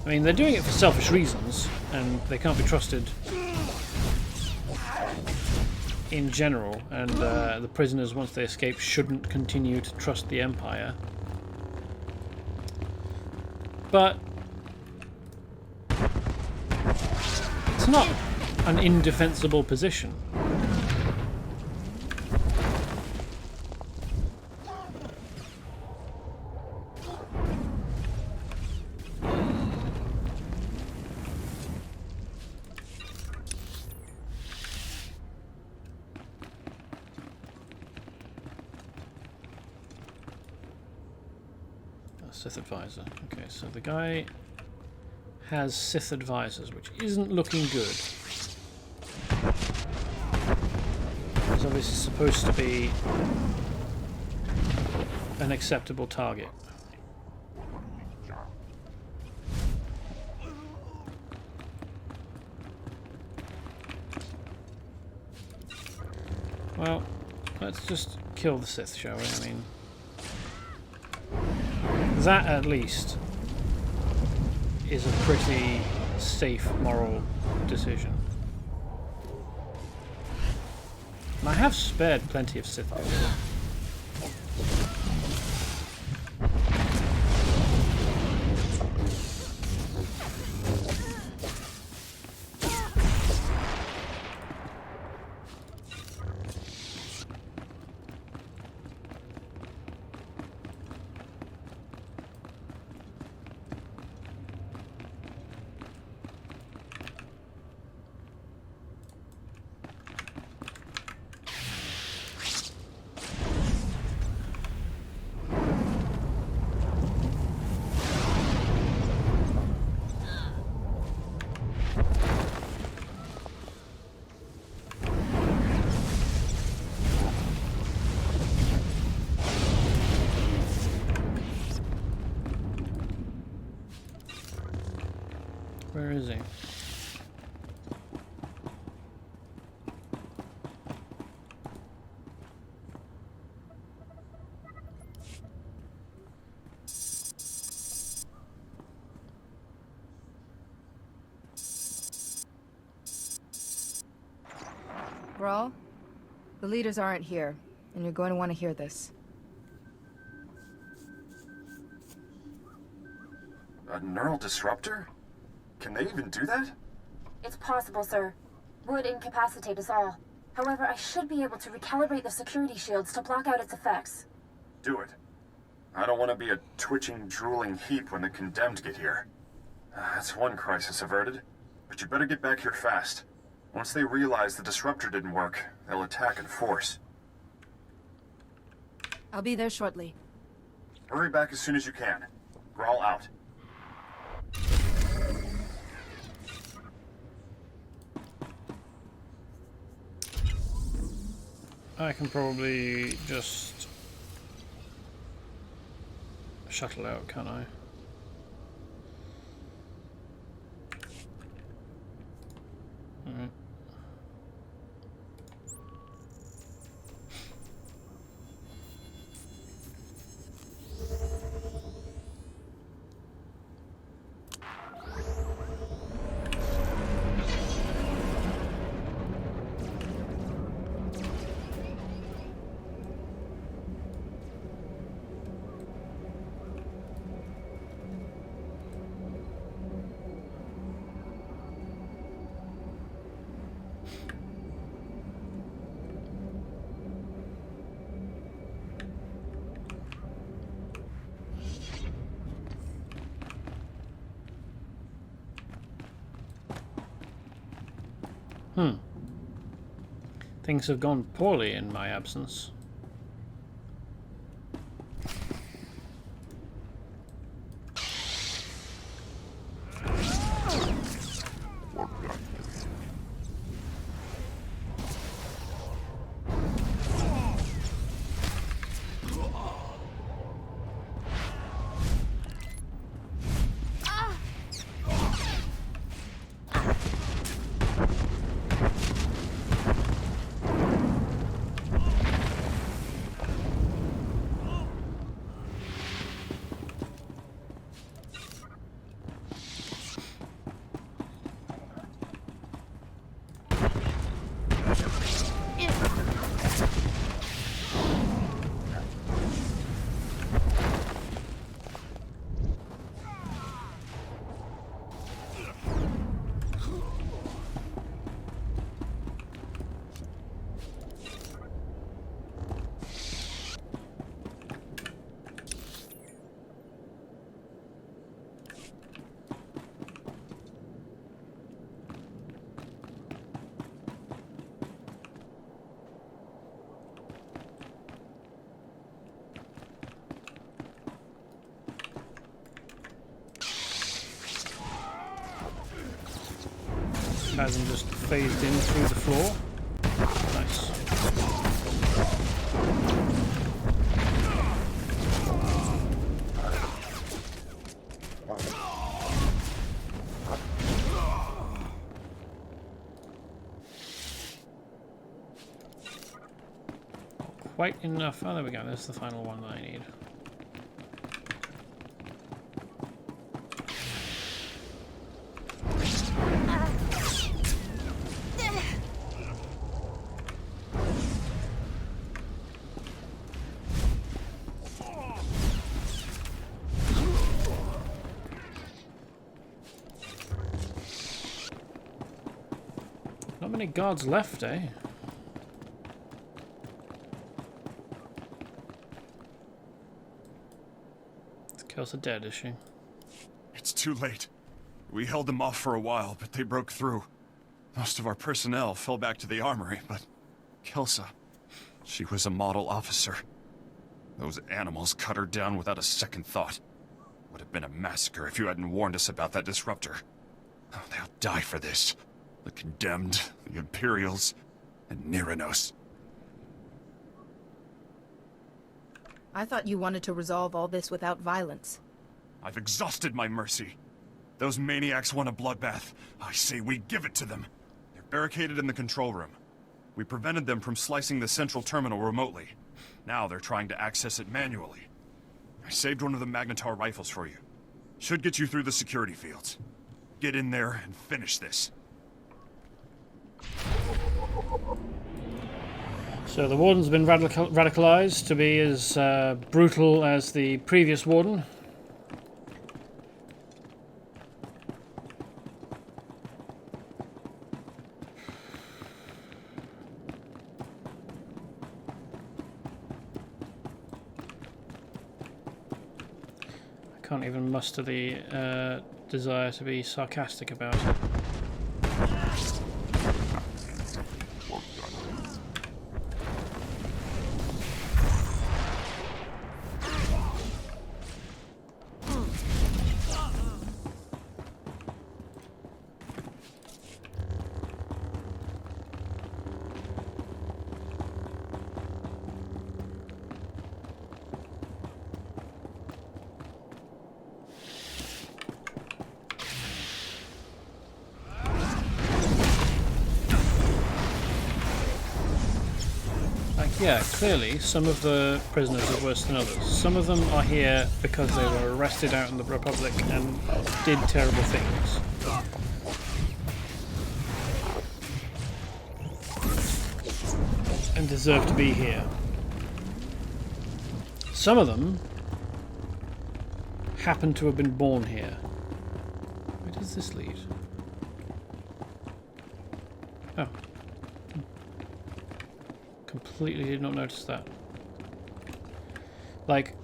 I mean, they're doing it for selfish reasons, and they can't be trusted in general, and the prisoners, once they escape, shouldn't continue to trust the Empire. But it's not an indefensible position. Seth Advisor. Okay, so the guy has Sith Advisors, which isn't looking good. He's obviously supposed to be an acceptable target. Well, let's just kill the Sith, shall we? I mean, that at least is a pretty safe moral decision. And I have spared plenty of Sith books. Where is he? Brawl, the leaders aren't here, and you're going to want to hear this. A neural disruptor? Can they even do that? It's possible, sir. Would incapacitate us all. However, I should be able to recalibrate the security shields to block out its effects. Do it. I don't want to be a twitching, drooling heap when the condemned get here. That's one crisis averted. But you better get back here fast. Once they realize the disruptor didn't work, they'll attack in force. I'll be there shortly. Hurry back as soon as you can. Grawl out. I can probably just shuttle out, can't I? Alright. Things have gone poorly in my absence. phantasm just phased in through the floor. Nice. Quite enough. Oh, there we go. There's the final one that I need. Not many guards left, eh? Kelsa dead, is she? It's too late. We held them off for a while, but they broke through. Most of our personnel fell back to the armory, but Kelsa, she was a model officer. Those animals cut her down without a second thought. Would have been a massacre if you hadn't warned us about that disruptor. Oh, they'll die for this. The Condemned, the Imperials, and Niranos. I thought you wanted to resolve all this without violence. I've exhausted my mercy. Those maniacs want a bloodbath. I say we give it to them. They're barricaded in the control room. We prevented them from slicing the central terminal remotely. Now they're trying to access it manually. I saved one of the Magnetar rifles for you. Should get you through the security fields. Get in there and finish this. So the warden's been radicalized to be as brutal as the previous warden. I can't even muster the desire to be sarcastic about it. Yeah, clearly some of the prisoners are worse than others. Some of them are here because they were arrested out in the Republic and did terrible things. And deserve to be here. Some of them happen to have been born here. Where does this lead? Oh. Completely did not notice that. Like,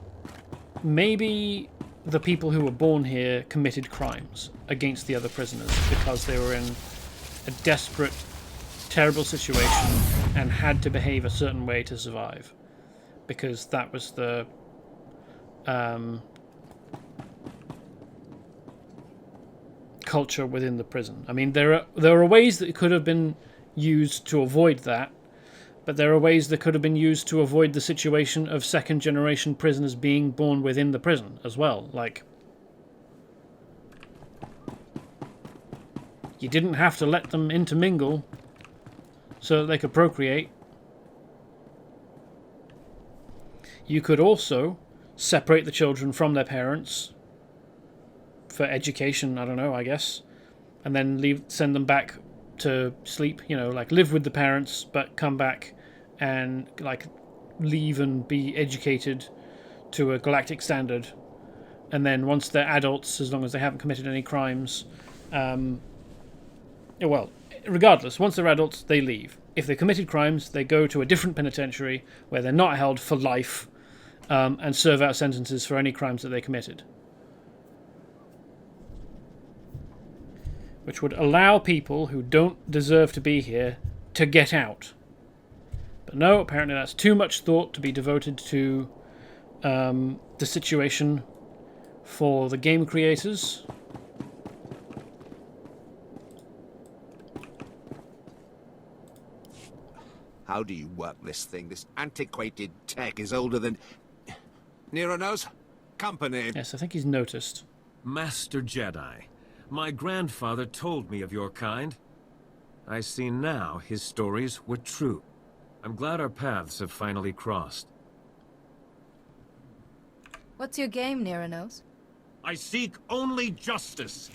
maybe the people who were born here committed crimes against the other prisoners because they were in a desperate, terrible situation and had to behave a certain way to survive. Because that was the culture within the prison. I mean, there are ways that could have been used to avoid that. But there are ways that could have been used to avoid the situation of second-generation prisoners being born within the prison as well. Like, you didn't have to let them intermingle so that they could procreate. You could also separate the children from their parents for education, I don't know, I guess, and then send them back to sleep, you know, like live with the parents but come back and like leave and be educated to a galactic standard, and then once they're adults, as long as they haven't committed any crimes, well, regardless, once they're adults they leave. If they committed crimes, they go to a different penitentiary where they're not held for life, and serve out sentences for any crimes that they committed, which would allow people who don't deserve to be here to get out. But no, apparently that's too much thought to be devoted to the situation for the game creators. How do you work this thing? This antiquated tech is older than... Nero knows? Company. Yes, I think he's noticed. Master Jedi, my grandfather told me of your kind. I see now his stories were true. I'm glad our paths have finally crossed. What's your game, Neranos? I seek only justice.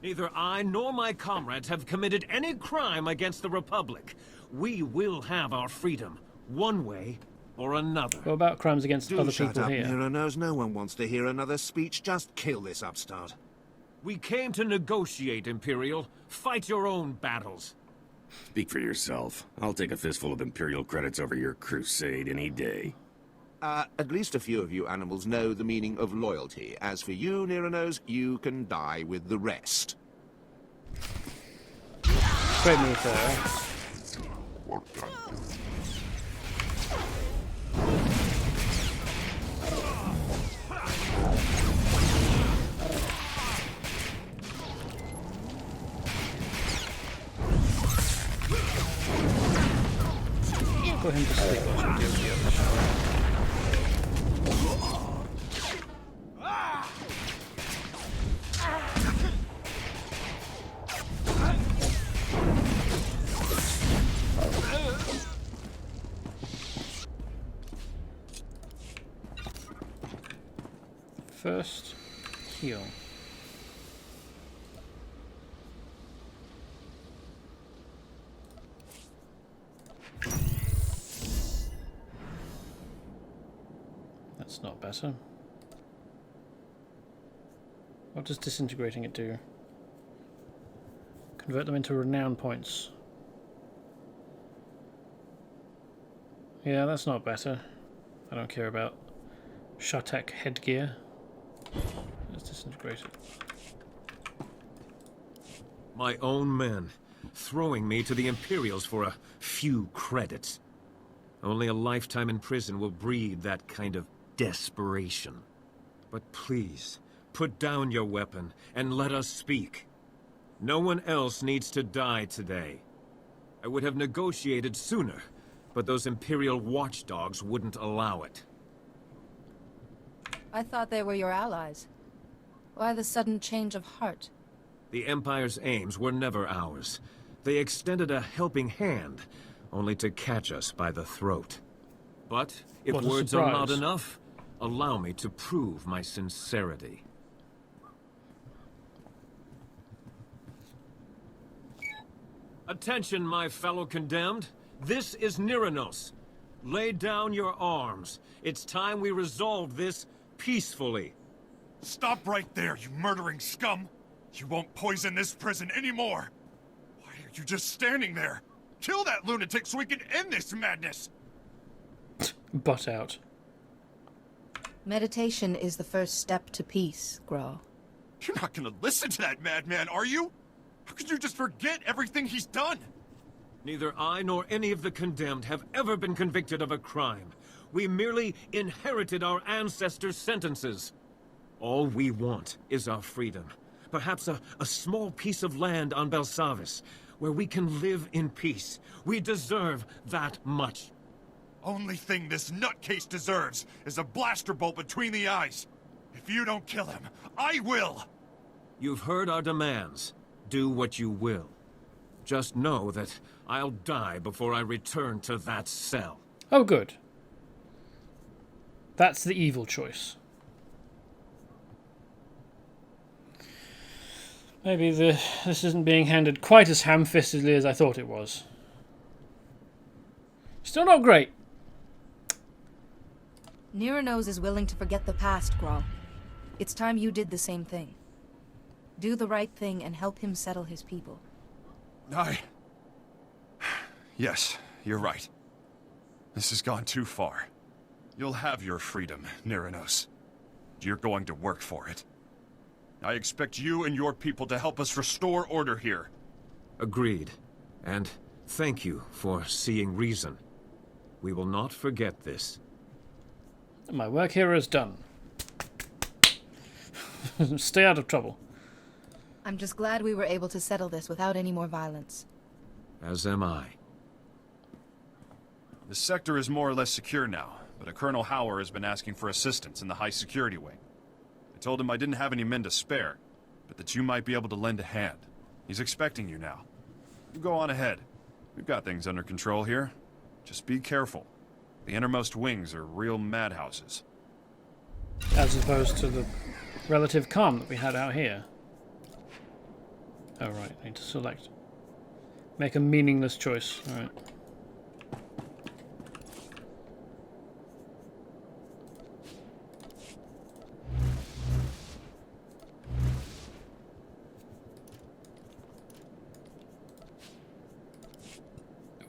Neither I nor my comrades have committed any crime against the Republic. We will have our freedom, one way or another. What about crimes against other shut people up, here? Nero knows. No one wants to hear another speech. Just kill this upstart. We came to negotiate, Imperial. Fight your own battles. Speak for yourself. I'll take a fistful of Imperial credits over your crusade any day. At least a few of you animals know the meaning of loyalty. As for you, Neranos, you can die with the rest. Great move there. Put him to sleep while she deals with the other shot. First, heal. That's not better. What does disintegrating it do? Convert them into renown points. Yeah, that's not better. I don't care about Shatek headgear. Let's disintegrate it. My own men, throwing me to the Imperials for a few credits. Only a lifetime in prison will breed that kind of desperation. But please, put down your weapon and let us speak. No one else needs to die today. I would have negotiated sooner, but those Imperial watchdogs wouldn't allow it. I thought they were your allies. Why the sudden change of heart? The Empire's aims were never ours. They extended a helping hand, only to catch us by the throat. But if What a words are not surprise. enough, allow me to prove my sincerity. Attention, my fellow condemned. This is Neranos. Lay down your arms. It's time we resolve this peacefully. Stop right there, you murdering scum! You won't poison this prison anymore! Why are you just standing there? Kill that lunatic so we can end this madness! Butt out. Meditation is the first step to peace, Graw. You're not gonna listen to that madman, are you? How could you just forget everything he's done? Neither I nor any of the condemned have ever been convicted of a crime. We merely inherited our ancestors' sentences. All we want is our freedom. Perhaps a small piece of land on Belsavis, where we can live in peace. We deserve that much. Only thing this nutcase deserves is a blaster bolt between the eyes. If you don't kill him, I will! You've heard our demands. Do what you will. Just know that I'll die before I return to that cell. Oh, good. That's the evil choice. Maybe this isn't being handled quite as ham-fistedly as I thought it was. Still not great. Neranos is willing to forget the past, Graw. It's time you did the same thing. Do the right thing and help him settle his people. Yes, you're right. This has gone too far. You'll have your freedom, Neranos. You're going to work for it. I expect you and your people to help us restore order here. Agreed. And thank you for seeing reason. We will not forget this. My work here is done. Stay out of trouble. I'm just glad we were able to settle this without any more violence. As am I. The sector is more or less secure now, but a Colonel Hauer has been asking for assistance in the high security wing. I told him I didn't have any men to spare, but that you might be able to lend a hand. He's expecting you now. You go on ahead. We've got things under control here. Just be careful. The innermost wings are real madhouses. As opposed to the relative calm that we had out here. Oh right, I need to select. Make a meaningless choice. Alright.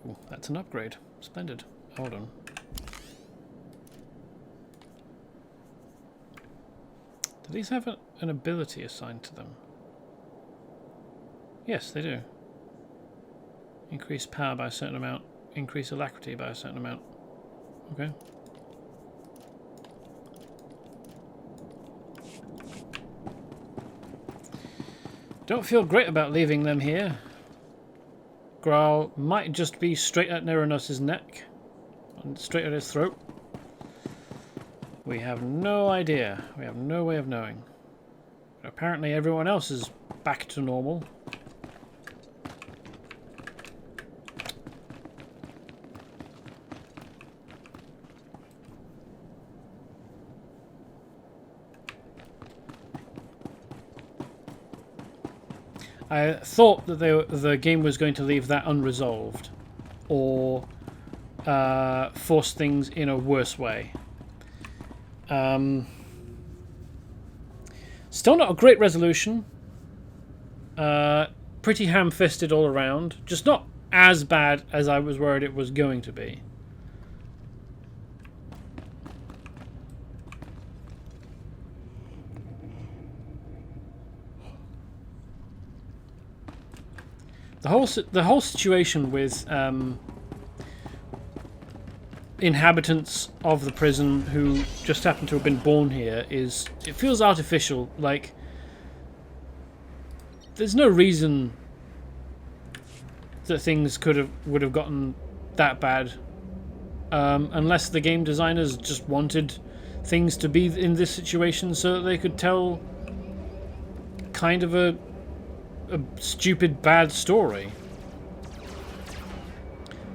Ooh, that's an upgrade. Splendid. Hold on. Do these have an ability assigned to them? Yes, they do. Increase power by a certain amount. Increase alacrity by a certain amount. Okay. Don't feel great about leaving them here. Growl might just be straight at Neranos' neck. And straight at his throat. We have no idea. We have no way of knowing. But apparently everyone else is back to normal. I thought that the game was going to leave that unresolved, or force things in a worse way. Still not a great resolution. Pretty ham-fisted all around. Just not as bad as I was worried it was going to be. The whole situation with inhabitants of the prison who just happen to have been born here it feels artificial. Like there's no reason that things would have gotten that bad unless the game designers just wanted things to be in this situation so that they could tell kind of a stupid bad story.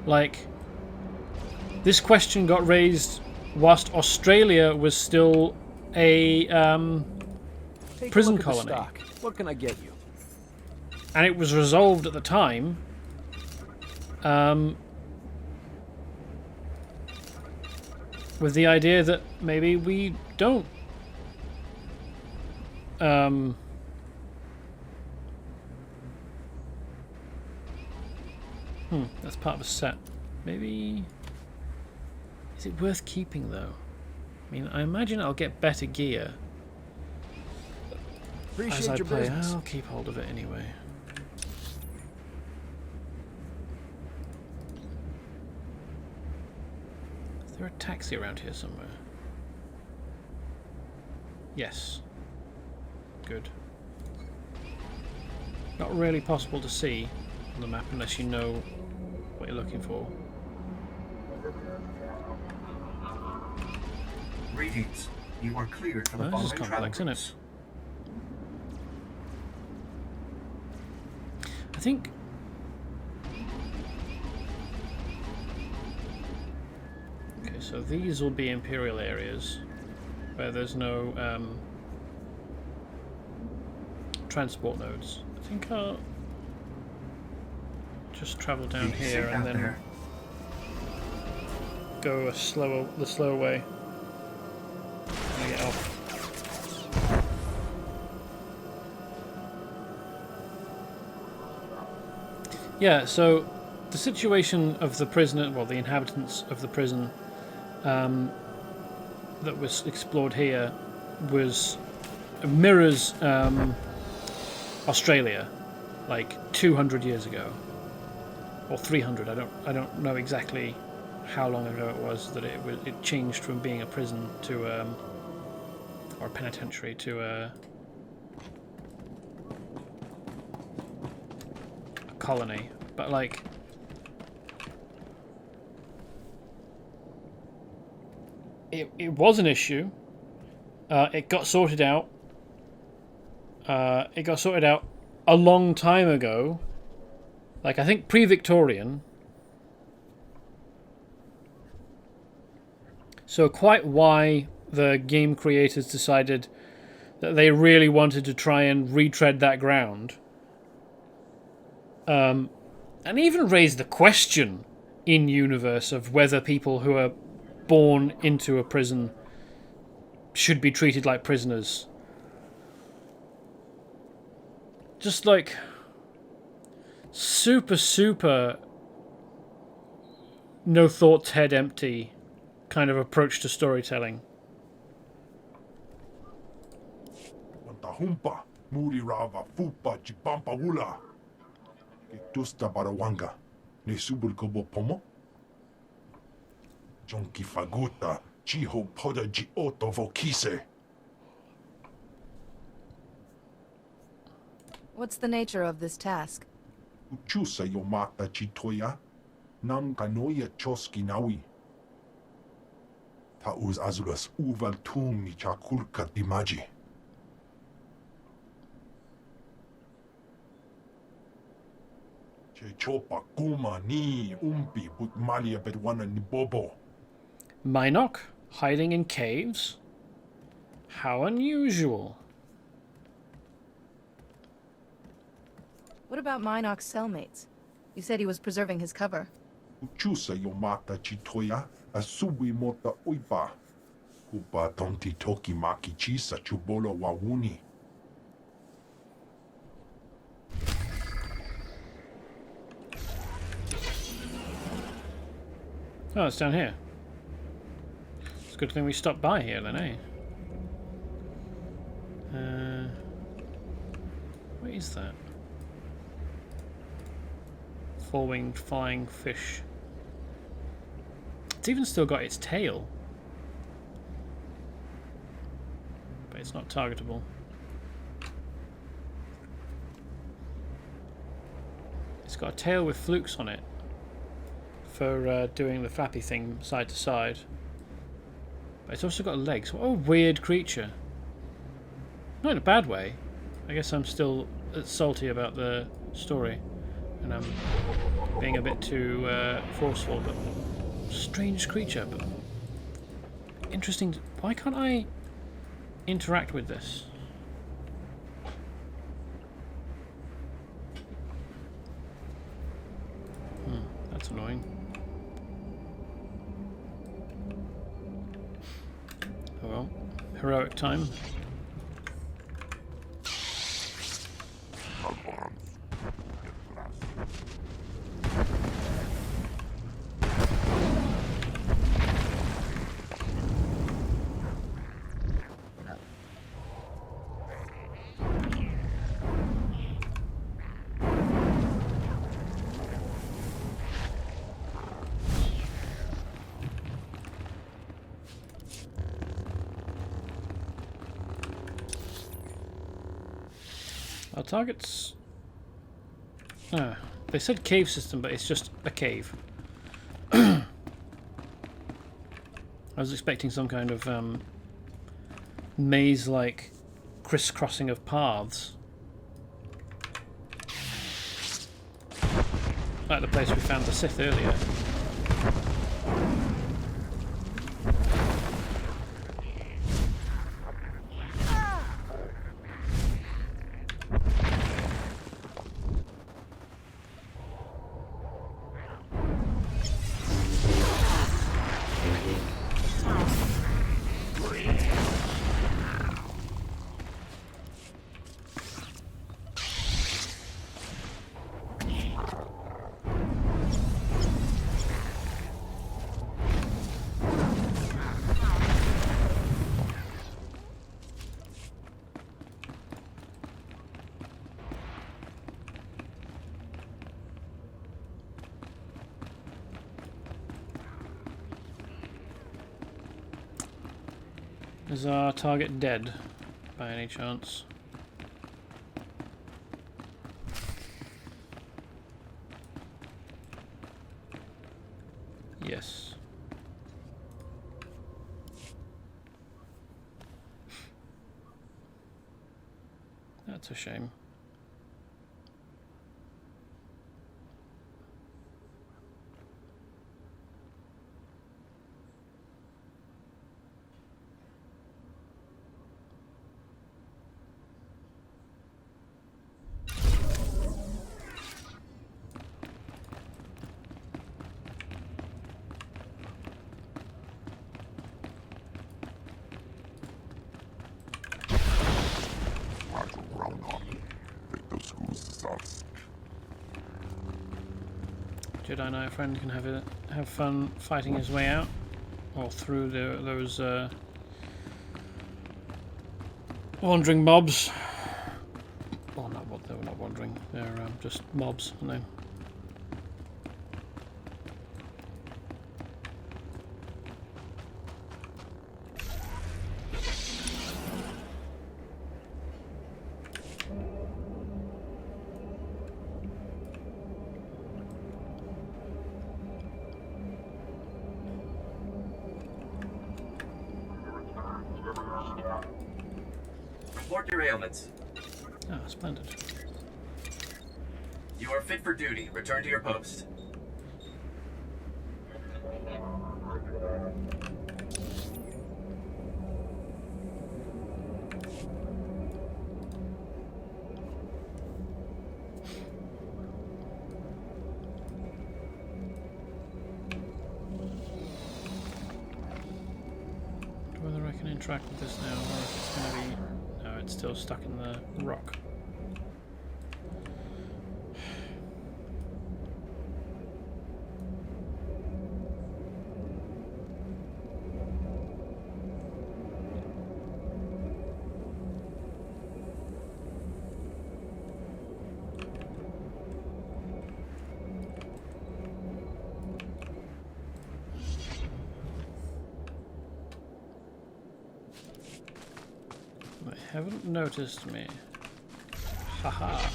Like, this question got raised whilst Australia was still a prison colony. What can I get you? And it was resolved at the time with the idea that maybe we don't that's part of a set. Maybe... Is it worth keeping, though? I mean, I imagine I'll get better gear as I play. I'll keep hold of it anyway. Is there a taxi around here somewhere? Yes. Good. Not really possible to see on the map unless you know what you're looking for. Greetings. You are cleared for the This is following complex, isn't travelers. it? I think... Okay, so these will be Imperial areas where there's no transport nodes. I think I'll just travel down here and then go the slower way. And get off. Yeah, so the situation of the prisoner, well, the inhabitants of the prison that was explored here mirrors Australia, like 200 years ago, or 300. I don't know exactly how long ago it was that it changed from being a prison to or a penitentiary to a colony. But like, it was an issue. It got sorted out. It got sorted out a long time ago. Like, I think pre-Victorian. So quite why the game creators decided that they really wanted to try and retread that ground. And even raise the question in universe of whether people who are born into a prison should be treated like prisoners. Just like super no thoughts, head empty kind of approach to storytelling. Humpa, muri rava fupa chipampa wula. Tusta barawanga, ne subul kobo pomo. Jonki faguta, chiho poda ji oto vokise. What's the nature of this task? Uchusa yomata chitoya, nam kanoya choski nawi. Tauz azulas uval tumi chakulka dimaji. Chopa kuma ni umpi but malia bedwana ni bobo. Minok hiding in caves? How unusual. What about Minok's cellmates? You said he was preserving his cover. Uchusa yomata chitoya, asubi mota uipa. Kupa tonti toki maki chisa chubolo wawuni. Oh, it's down here. It's a good thing we stopped by here then, eh? What is that? Four-winged flying fish. It's even still got its tail. But it's not targetable. It's got a tail with flukes on it for doing the flappy thing side to side. But it's also got legs. What a weird creature. Not in a bad way. I guess I'm still salty about the story. And I'm being a bit too forceful, but strange creature. But interesting. Why can't I interact with this? That's annoying. Oh well. Heroic time. Our targets... they said cave system, but it's just a cave. I was expecting some kind of maze-like crisscrossing of paths. Like the place we found the Sith earlier. Is our target dead, by any chance? Yes. That's a shame. Jedi Knight friend can have fun fighting his way out, or through those wandering mobs. Well, they were not wandering. They're just mobs, aren't they? Report your ailments. Ah, splendid. You are fit for duty. Return to your post. Whether I can interact with this now, or if it's going to be... No, it's still stuck in the rock. They haven't noticed me. Haha.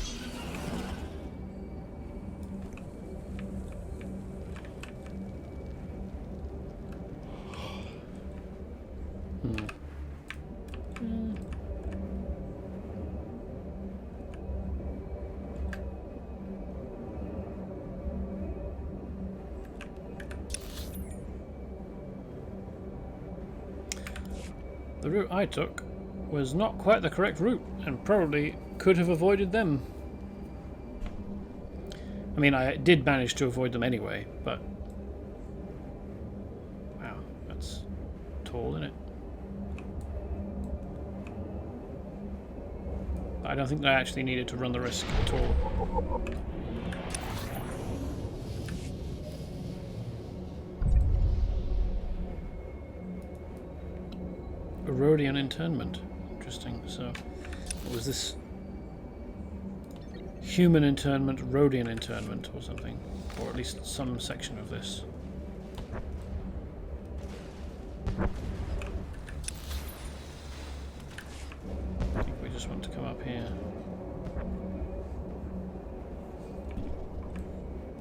The route I took was not quite the correct route, and probably could have avoided them. I mean, I did manage to avoid them anyway, but... Wow, that's tall, isn't it? I don't think that I actually needed to run the risk at all. Rhodian internment. Interesting. So, what was this? Human internment, Rhodian internment, or something, or at least some section of this. I think we just want to come up here.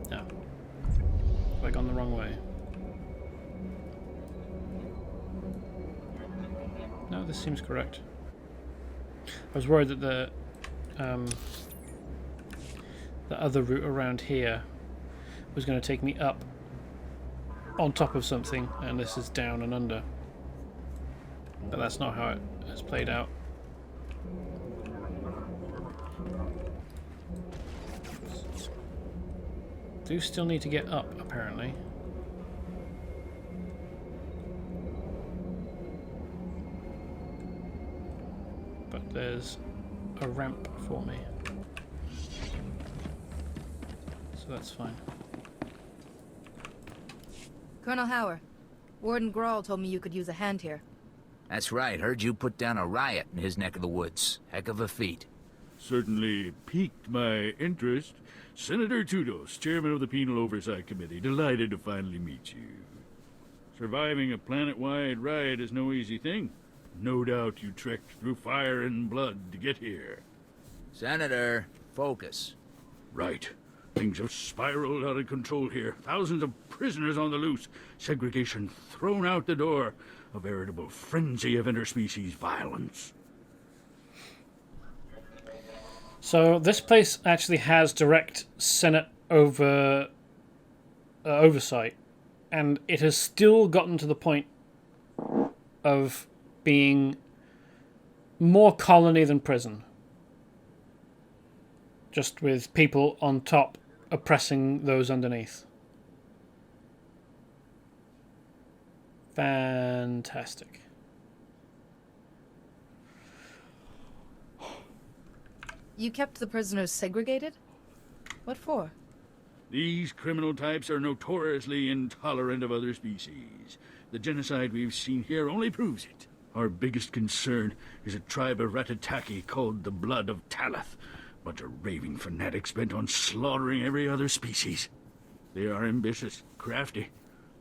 No. Have I gone the wrong way? No, this seems correct. I was worried that the other route around here was going to take me up on top of something, and this is down and under. But that's not how it has played out. Do still need to get up, apparently. But there's a ramp for me. So that's fine. Colonel Hauer, Warden Grawl told me you could use a hand here. That's right. Heard you put down a riot in his neck of the woods. Heck of a feat. Certainly piqued my interest. Senator Tudos, chairman of the Penal Oversight Committee. Delighted to finally meet you. Surviving a planet-wide riot is no easy thing. No doubt you trekked through fire and blood to get here. Senator, focus. Right. Things have spiraled out of control here. Thousands of prisoners on the loose. Segregation thrown out the door. A veritable frenzy of interspecies violence. So this place actually has direct Senate oversight, and it has still gotten to the point of being more colony than prison. Just with people on top oppressing those underneath. Fantastic. You kept the prisoners segregated? What for? These criminal types are notoriously intolerant of other species. The genocide we've seen here only proves it. Our biggest concern is a tribe of Ratataki called the Blood of Talath. Bunch of raving fanatics bent on slaughtering every other species. They are ambitious, crafty.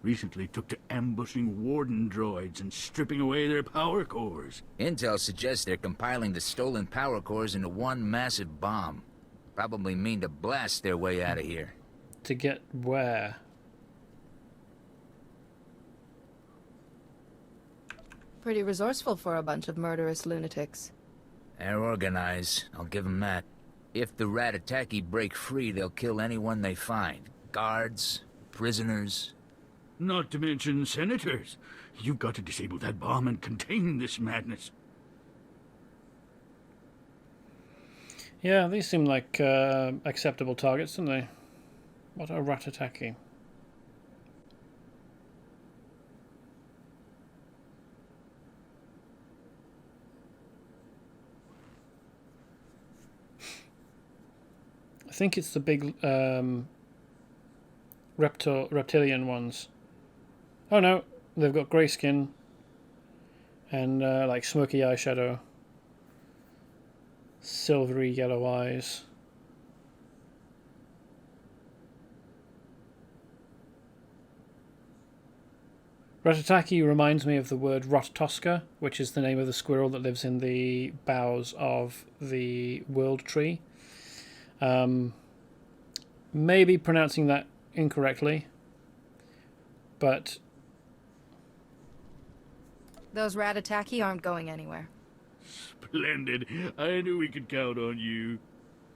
Recently took to ambushing warden droids and stripping away their power cores. Intel suggests they're compiling the stolen power cores into one massive bomb. Probably mean to blast their way out of here. To get where? Pretty resourceful for a bunch of murderous lunatics. They're organized, I'll give them that. If the Ratataki break free, they'll kill anyone they find. Guards, prisoners. Not to mention senators. You've got to disable that bomb and contain this madness. Yeah, these seem like acceptable targets, don't they? What a Ratataki. I think it's the big reptilian ones. Oh no, they've got grey skin and like smoky eyeshadow, silvery yellow eyes. Ratataki reminds me of the word Rottoska, which is the name of the squirrel that lives in the boughs of the world tree. Maybe pronouncing that incorrectly, but Those Ratataki aren't going anywhere. Splendid. I knew we could count on you.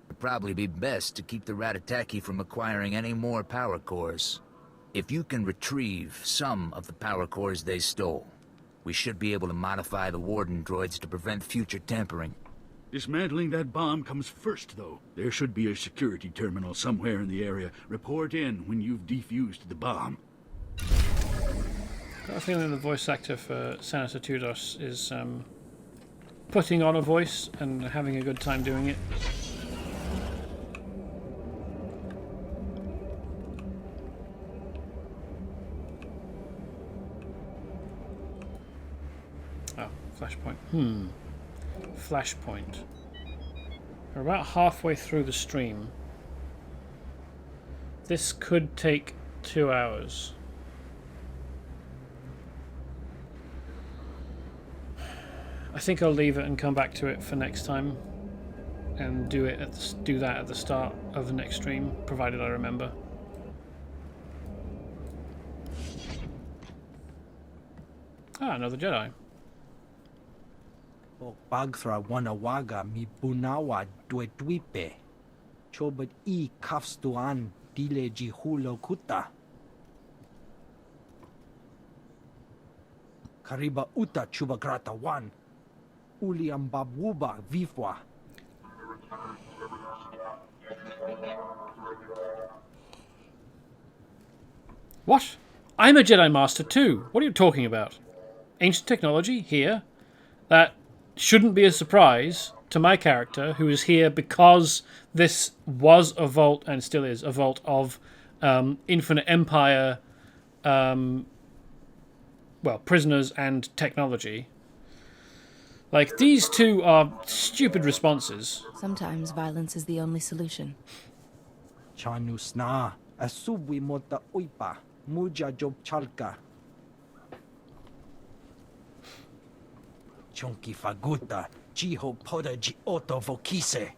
It'd probably be best to keep the Ratataki from acquiring any more power cores. If you can retrieve some of the power cores they stole, we should be able to modify the warden droids to prevent future tampering. Dismantling that bomb comes first, though. There should be a security terminal somewhere in the area. Report in when you've defused the bomb. I've got a feeling the voice actor for Senator Tudos is putting on a voice and having a good time doing it. Oh, flashpoint. Flashpoint. We're about halfway through the stream. This could take 2 hours. I think I'll leave it and come back to it for next time, and do that at the start of the next stream, provided I remember. Ah, another Jedi. O Bagthra Wanawaga mi Bunawa Dwepe. Chobat E Kafstuan Dile Jihulo Kuta. Kariba Uta Chubagrata 1. Uliambabwuba Vifwa. What? I'm a Jedi Master too. What are you talking about? Ancient technology here? That shouldn't be a surprise to my character, who is here because this was a vault, and still is, a vault of Infinite Empire, prisoners and technology. Like, these two are stupid responses. Sometimes violence is the only solution. Chanusna Asubi Mota Uipa Muja Job Chalka. Chonki Faguta Jiho Poda Ji Oto Vokise.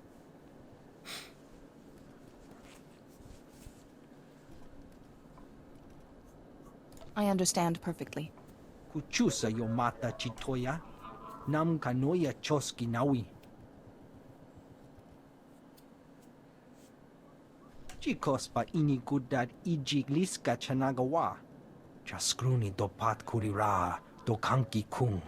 I understand perfectly. Kuchusa Yomata Chitoya. Nam Kanoya Choski Nawi. Chikos pa inigudad ijigliska chanagawa. Chaskruni dopat kurira dokanki kung.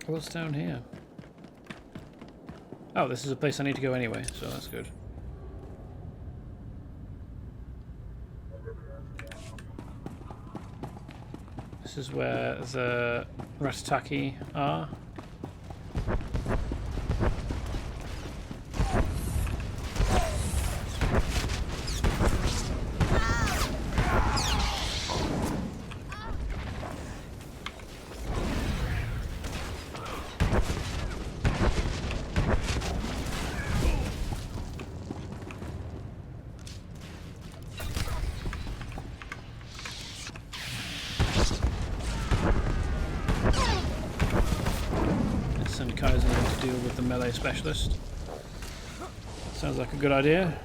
What's down here? Oh, this is a place I need to go anyway, so that's good. This is where the Ratataki are. Melee specialist. Sounds like a good idea.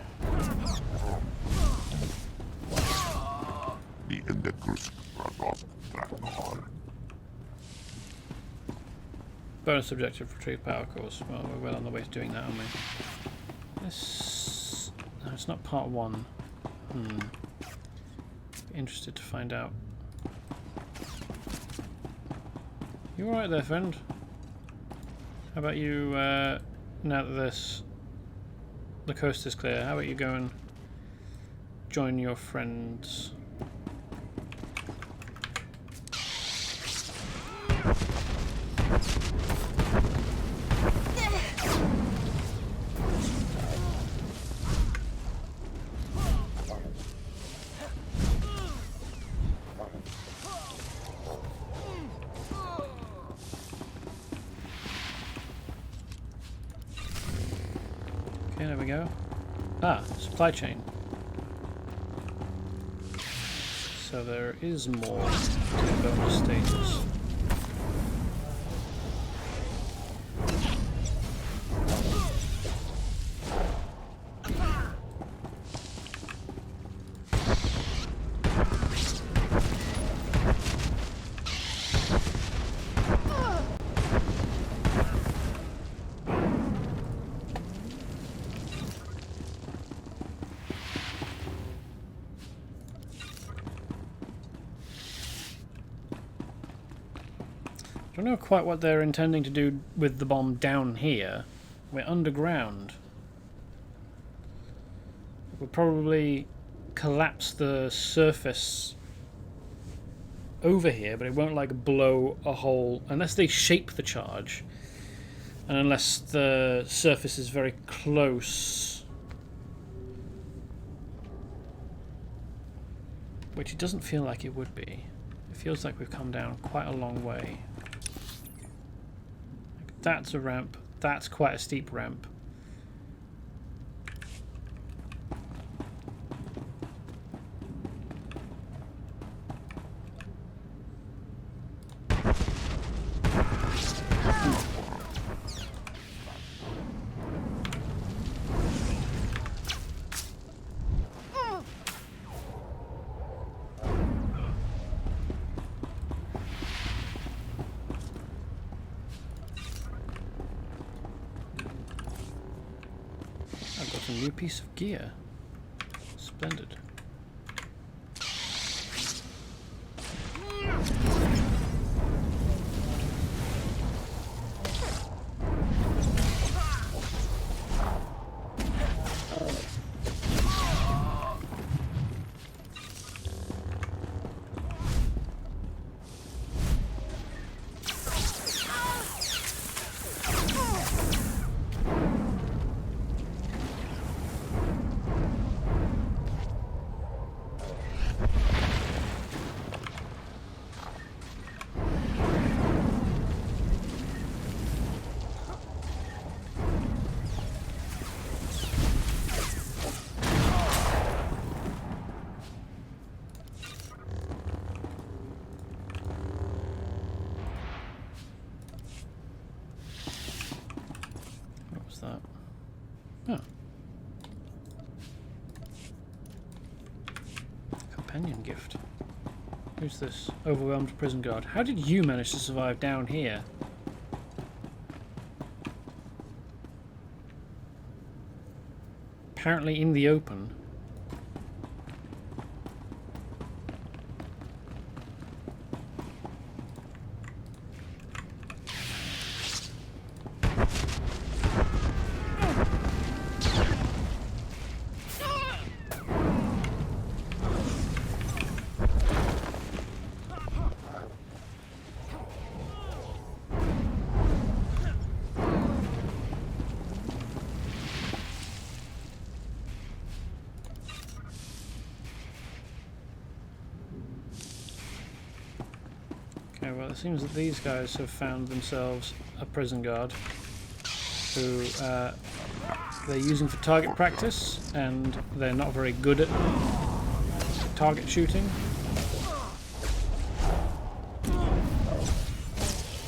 Bonus objective, retrieve power cores. Well, we're well on the way to doing that, aren't we? This... No, it's not part 1. Interested to find out. You alright there, friend? How about you, now that the coast is clear, how about you go and join your friends? There we go. Ah, supply chain. So there is more to the bonus status. I don't know quite what they're intending to do with the bomb down here. We're underground. We'll probably collapse the surface over here, but it won't like blow a hole unless they shape the charge, and unless the surface is very close, which it doesn't feel like it would be. It feels like we've come down quite a long way. That's a ramp. That's quite a steep ramp. A new piece of gear. Splendid. That? Oh. Companion gift. Who's this? Overwhelmed prison guard. How did you manage to survive down here? Apparently in the open. Okay, well it seems that these guys have found themselves a prison guard who they're using for target practice, and they're not very good at target shooting.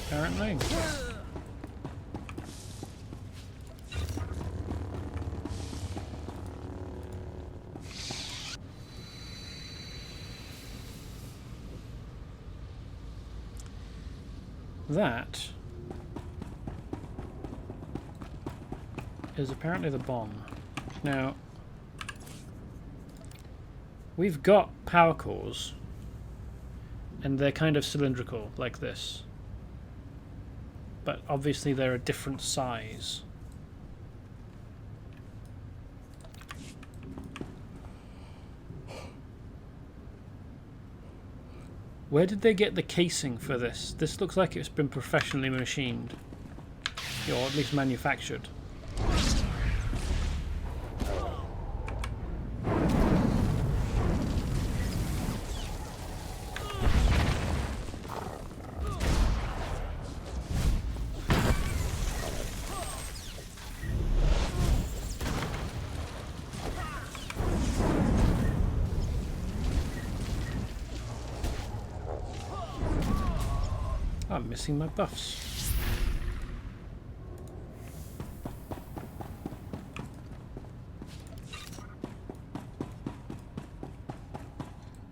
Apparently. That is apparently the bomb. Now, we've got power cores, and they're kind of cylindrical, like this. But obviously they're a different size. Where did they get the casing for this? This looks like it's been professionally machined. Or at least manufactured. I'm missing my buffs.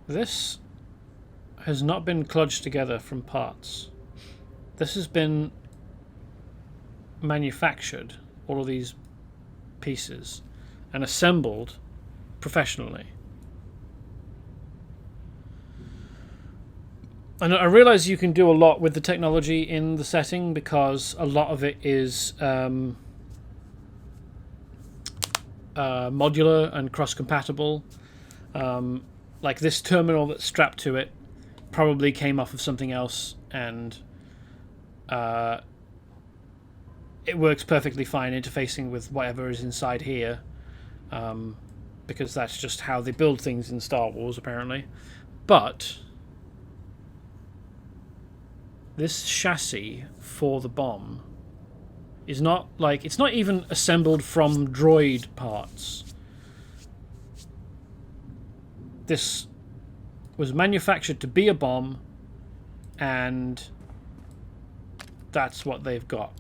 This has not been kludged together from parts. This has been manufactured, all of these pieces, and assembled professionally. And I realise you can do a lot with the technology in the setting, because a lot of it is modular and cross-compatible. Like this terminal that's strapped to it probably came off of something else, and it works perfectly fine interfacing with whatever is inside here, because that's just how they build things in Star Wars, apparently. But this chassis for the bomb is not like, it's not even assembled from droid parts. This was manufactured to be a bomb, and that's what they've got.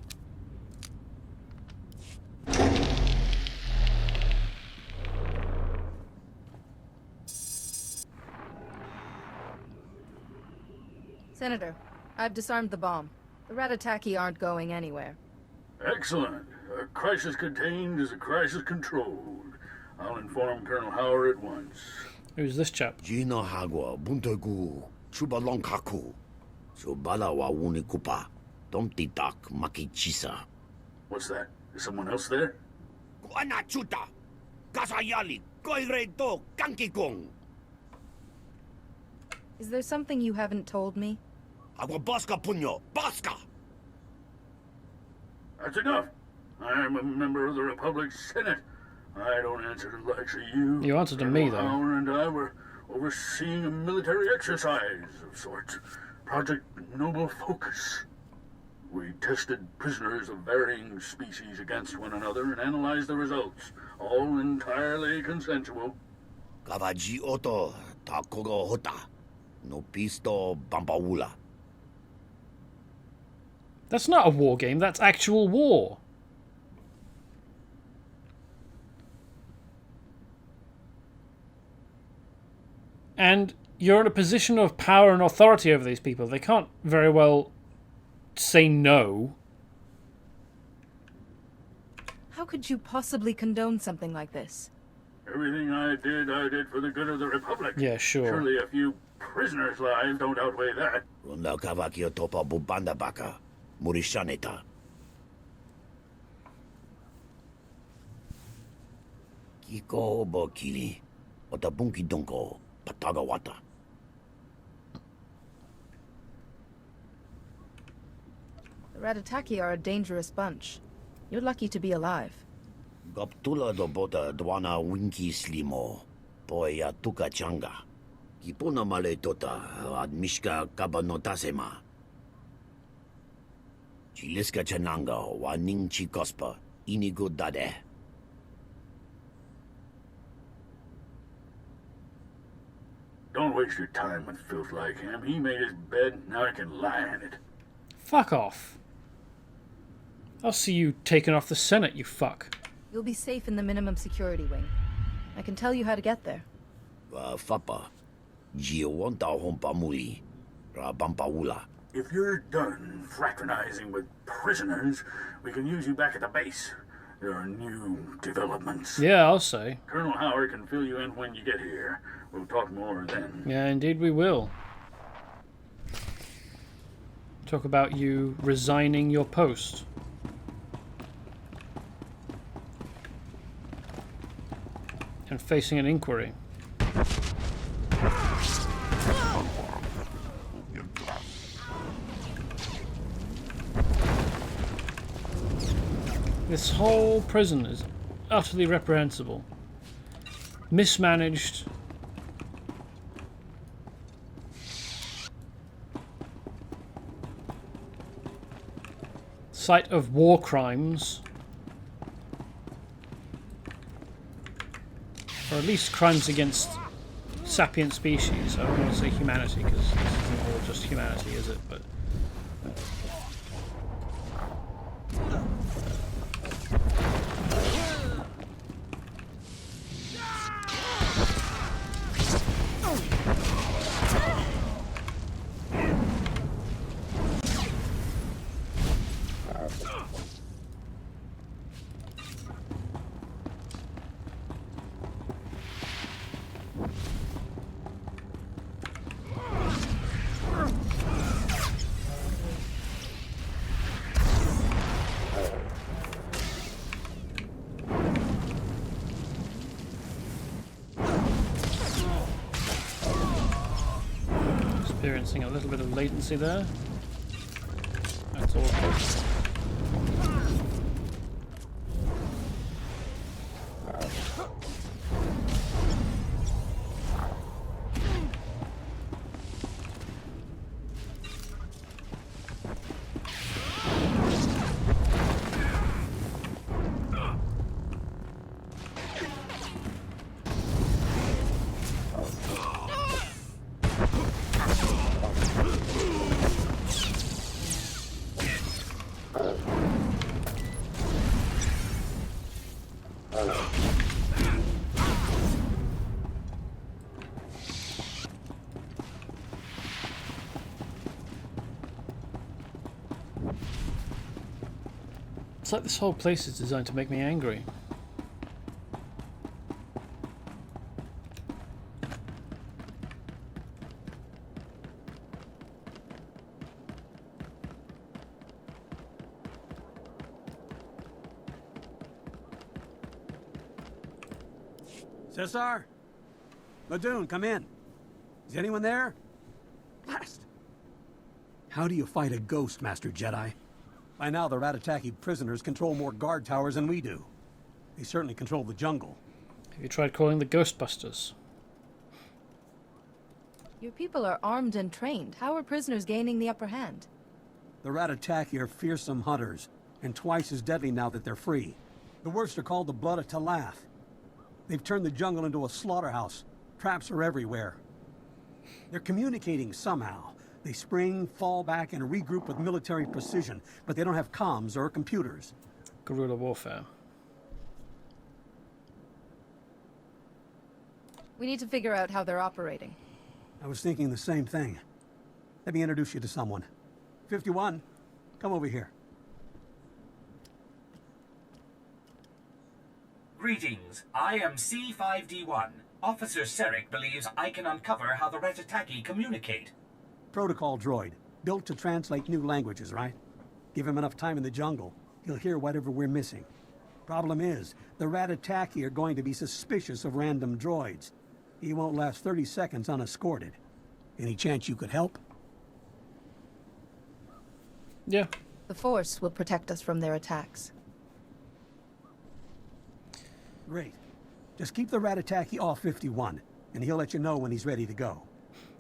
Senator, I've disarmed the bomb. The Ratataki aren't going anywhere. Excellent. A crisis contained is a crisis controlled. I'll inform Colonel Howard at once. Who's this chap? Gina Hagwa, Buntagu, Chubalonkaku, Subala wa Unikupa, Domtitak Makichisa. What's that? Is someone else there? Guanachuta, Kasayali, Koireto, Kankikong. Is there something you haven't told me? Agua Bosca Punyo, Bosca! That's enough. I am a member of the Republic's Senate. I don't answer to the likes of you. You answer to me, though. Howard and I were overseeing a military exercise of sorts. Project Noble Focus. We tested prisoners of varying species against one another and analyzed the results. All entirely consensual. Kavaji Oto, Takogo Hota, No Pisto Bampaula. That's not a war game, that's actual war. And you're in a position of power and authority over these people. They can't very well say no. How could you possibly condone something like this? Everything I did for the good of the Republic. Yeah, sure. Surely a few prisoners' lives don't outweigh that. Runda kavakio topa bubanda baka. Murishaneta. Kiko obo kili. Otabunki donko. Patagawata. The Ratataki are a dangerous bunch. You're lucky to be alive. Gaptula do bota dwana winki slimo. Poya tuka changa. Kipona male tota admishka kabanotasema. Chiliska chananga waning chikospa. Inigo dade. Don't waste your time with filth like him. He made his bed, now he can lie in it. Fuck off. I'll see you taken off the Senate, you fuck. You'll be safe in the minimum security wing. I can tell you how to get there. Fapa. Giowanta hompa muli. Rabampaula. If you're done fraternizing with prisoners, we can use you back at the base. There are new developments. Yeah, I'll say. Colonel Howard can fill you in when you get here. We'll talk more then. Yeah, indeed we will. Talk about you resigning your post. And facing an inquiry. This whole prison is utterly reprehensible. Mismanaged. Site of war crimes. Or at least crimes against sapient species. I don't want to say humanity, because this isn't all just humanity, is it? But experiencing a little bit of latency there. That's awful. It's like this whole place is designed to make me angry. Cesar? Ladoon, come in. Is anyone there? Blast! How do you fight a ghost, Master Jedi? By now, the Ratataki prisoners control more guard towers than we do. They certainly control the jungle. Have you tried calling the Ghostbusters? Your people are armed and trained. How are prisoners gaining the upper hand? The Ratataki are fearsome hunters, and twice as deadly now that they're free. The worst are called the Blood of Talath. They've turned the jungle into a slaughterhouse. Traps are everywhere. They're communicating somehow. They spring, fall back, and regroup with military precision, but they don't have comms or computers. Guerrilla warfare. We need to figure out how they're operating. I was thinking the same thing. Let me introduce you to someone. 51, come over here. Greetings. I am C5D1. Officer Serek believes I can uncover how the Ratataki communicate. Protocol droid, built to translate new languages, right? Give him enough time in the jungle, he'll hear whatever we're missing. Problem is, the Ratataki are going to be suspicious of random droids. He won't last 30 seconds unescorted. Any chance you could help? Yeah. The Force will protect us from their attacks. Great. Just keep the Ratataki off 51, and he'll let you know when he's ready to go.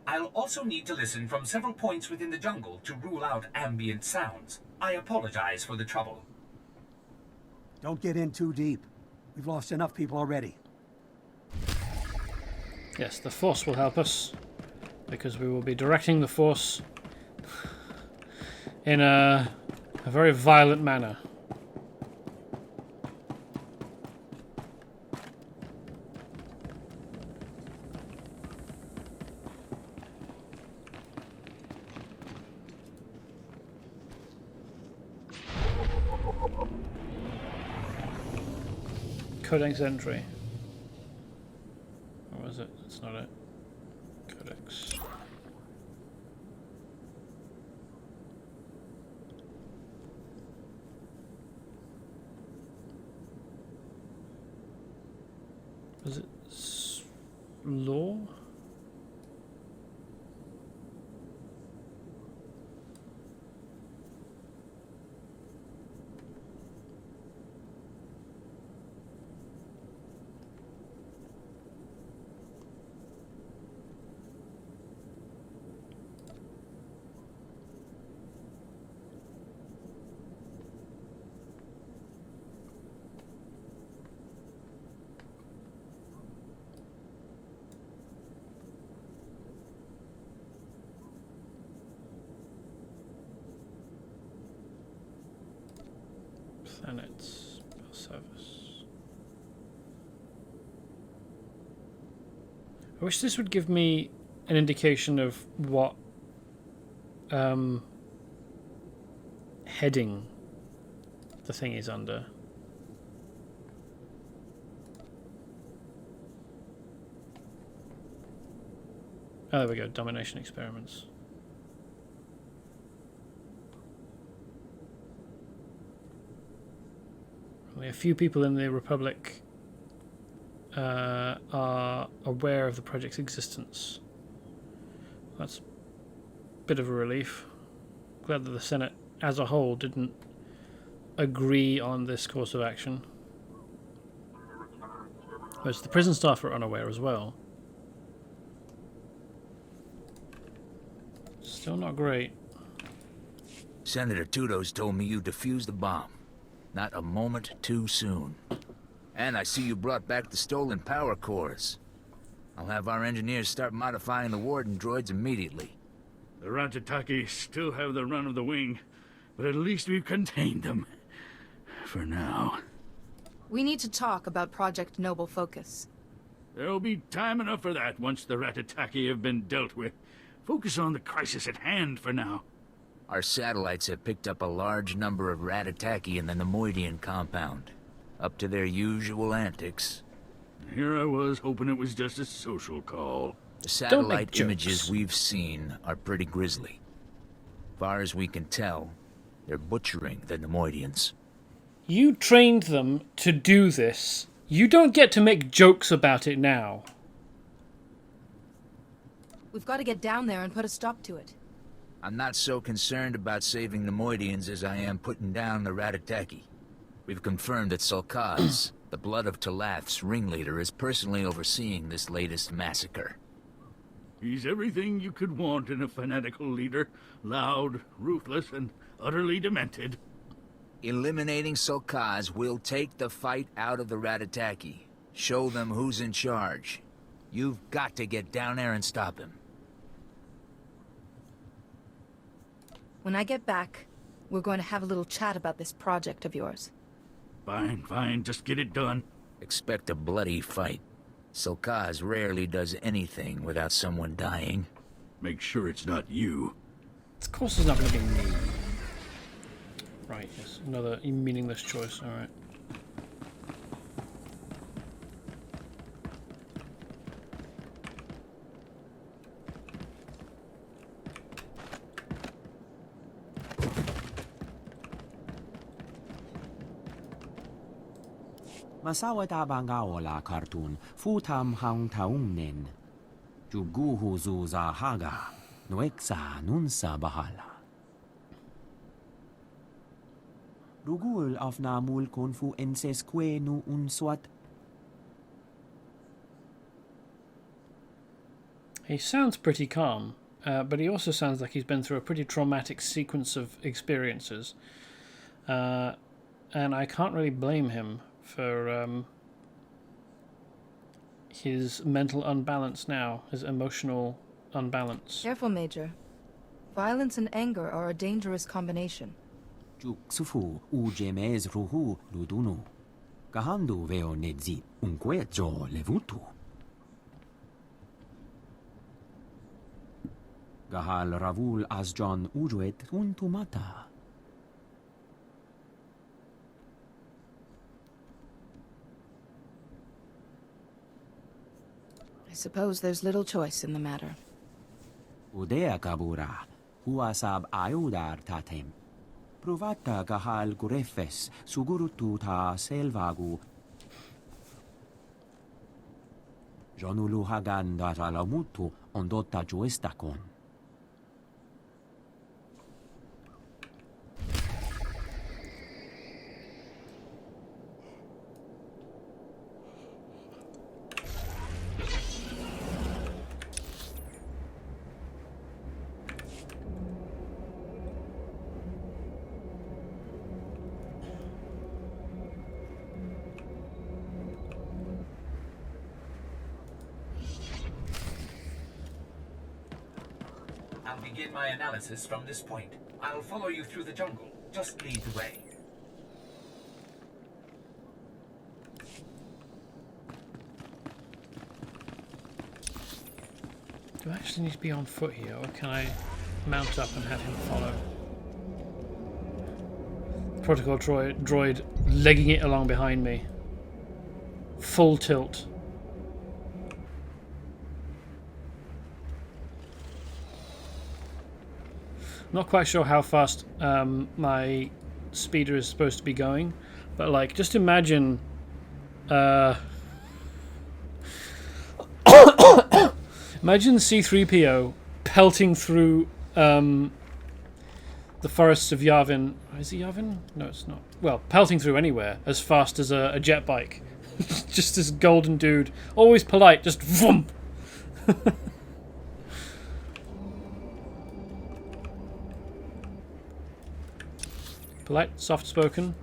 I'll also need to listen from several points within the jungle to rule out ambient sounds. I apologize for the trouble. Don't get in too deep. We've lost enough people already. Yes, the Force will help us, because we will be directing the Force in a very violent manner. Codex entry. Or was it? That's not it. Codex. Was it law? Planets, Belsavis. I wish this would give me an indication of what heading the thing is under. Oh, there we go. Domination Experiments. Only a few people in the Republic are aware of the project's existence. That's a bit of a relief. Glad that the Senate as a whole didn't agree on this course of action. Whereas the prison staff are unaware as well. Still not great. Senator Tudos told me you defused the bomb. Not a moment too soon. And I see you brought back the stolen power cores. I'll have our engineers start modifying the Warden droids immediately. The Ratataki still have the run of the wing, but at least we've contained them. For now. We need to talk about Project Noble Focus. There'll be time enough for that once the Ratataki have been dealt with. Focus on the crisis at hand for now. Our satellites have picked up a large number of Ratataki in the Nemoidian compound. Up to their usual antics. Here I was, hoping it was just a social call. The satellite images we've seen are pretty grisly. Far as we can tell, they're butchering the Nemoidians. You trained them to do this. You don't get to make jokes about it now. We've got to get down there and put a stop to it. I'm not so concerned about saving Nemoidians as I am putting down the Ratataki. We've confirmed that Sulkaz, the Blood of Talath's ringleader, is personally overseeing this latest massacre. He's everything you could want in a fanatical leader. Loud, ruthless, and utterly demented. Eliminating Sulkaz will take the fight out of the Ratataki. Show them who's in charge. You've got to get down there and stop him. When I get back, we're going to have a little chat about this project of yours. Fine, fine, just get it done. Expect a bloody fight. Sulkaz rarely does anything without someone dying. Make sure it's not you. Of course it's not going to be me. Right, yes. Another meaningless choice, alright. Masawata bangaola cartoon futam hang taumnen. Juguhu zuza haga. Nueksa nunsa bahala. Rugul of namul konfu ensesque nu unswat. He sounds pretty calm, but he also sounds like he's been through a pretty traumatic sequence of experiences. And I can't really blame him for his mental unbalance now, his emotional unbalance. Careful, Major. Violence and anger are a dangerous combination. Juksufu ujemes ruhu ludunu. Gahandu veo nedzi unquejo levutu. Gahal ravul asjon ujuet untumata. I suppose there's little choice in the matter. Udea kabura, huasab ayudar tatem. Provata gahal gurefes, sugurutu ta selvagu. Jonulu hagan datalamutu ondota juestakon. I'll begin my analysis from this point. I'll follow you through the jungle. Just lead the way. Do I actually need to be on foot here, or can I mount up and have him follow? Protocol droid legging it along behind me. Full tilt. Not quite sure how fast my speeder is supposed to be going, but like, just imagine imagine C-3PO pelting through the forests of Yavin. Is it Yavin? No, it's not. Well, pelting through anywhere as fast as a jet bike. Just this golden dude, always polite, just vroom. Polite, soft-spoken,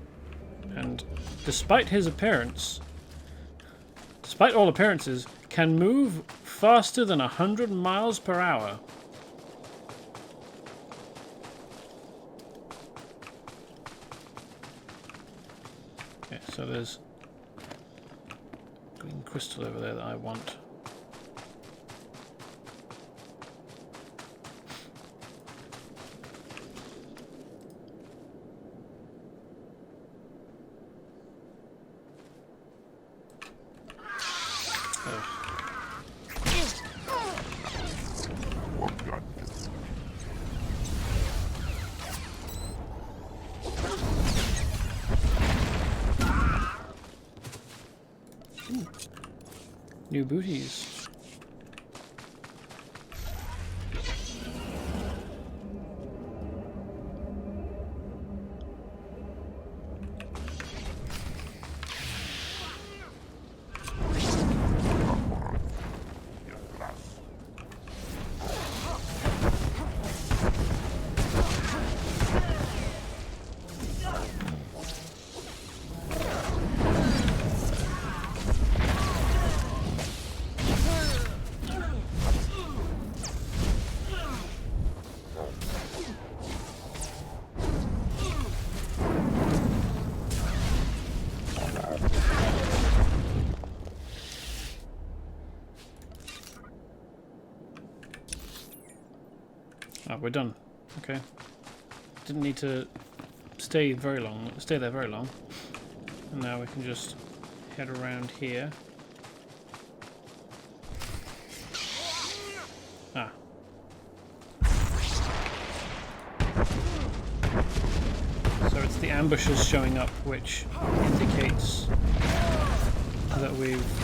and despite his appearance, despite all appearances, can move faster than 100 miles per hour. Okay, so there's green crystal over there that I want. New booties. Oh, we're done. Okay. Didn't need to stay there very long. And now we can just head around here. Ah. So it's the ambushes showing up which indicates that we've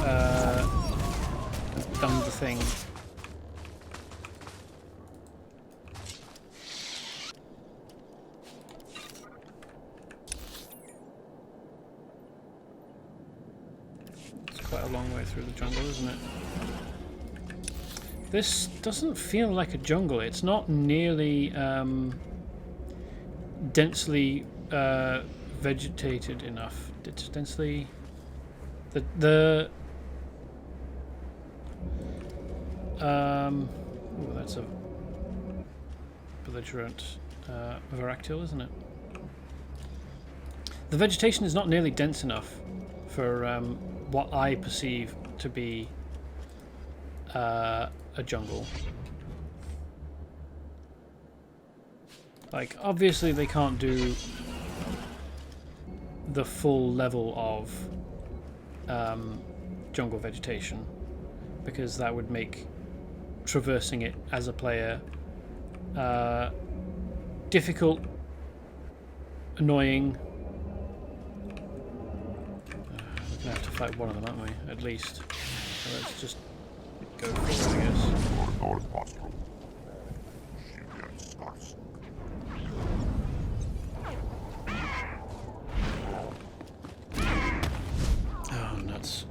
done the thing. It's quite a long way through the jungle, isn't it? This doesn't feel like a jungle. It's not nearly densely vegetated enough. It's densely... Oh, that's a belligerent Varactyl, isn't it? The vegetation is not nearly dense enough for what I perceive to be a jungle. Like, obviously they can't do the full level of jungle vegetation, because that would make traversing it as a player difficult, annoying. We're gonna have to fight one of them, aren't we? At least. So let's just go for it, I guess. Oh, nuts.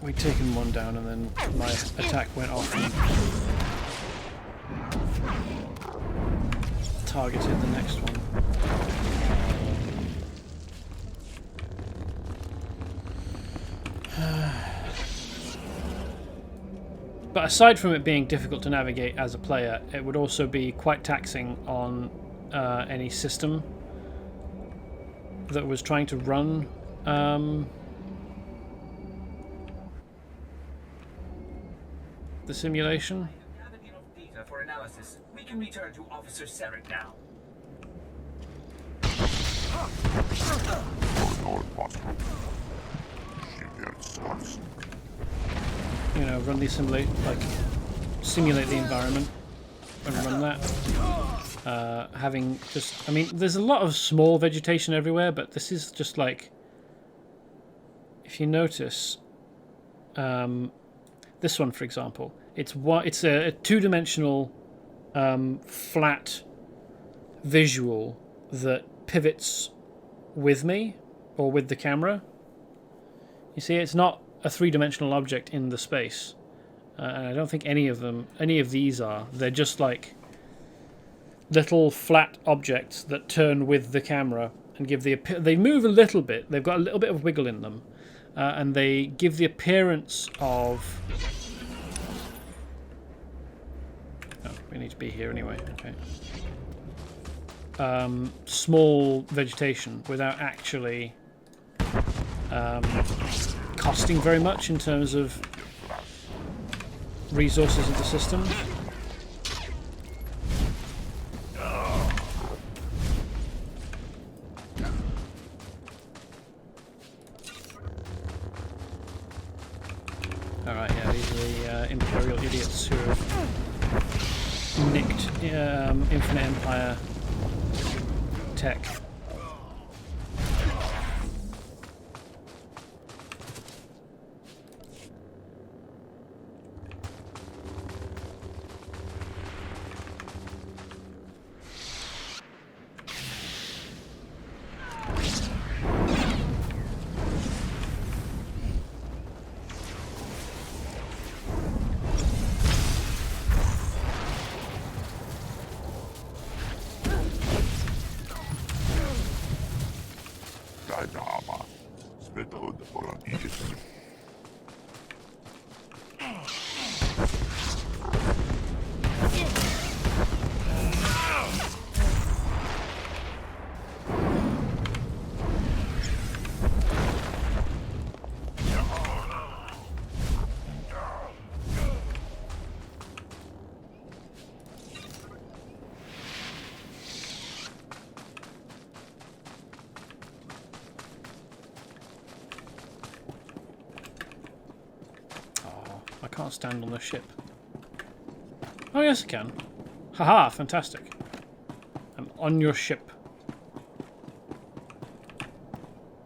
We'd taken one down and then my attack went off and targeted the next one. But aside from it being difficult to navigate as a player, it would also be quite taxing on any system that was trying to run the simulation. Gathered enough data for analysis. We can return to Officer Sarek now. You know, run the simulate the environment and run that. Having just, I mean, there's a lot of small vegetation everywhere, but this is just like, if you notice, this one, for example, it's a two-dimensional flat visual that pivots with me or with the camera. You see, it's not a three-dimensional object in the space, and I don't think any of these are. They're just like little flat objects that turn with the camera and give they move a little bit. They've got a little bit of wiggle in them, and they give the appearance of... Oh, we need to be here anyway. Okay. Small vegetation without actually costing very much in terms of resources of the system. Alright, yeah, these are the Imperial idiots who have nicked Infinite Empire tech. can't stand on the ship. Oh yes I can. Haha, fantastic. I'm on your ship.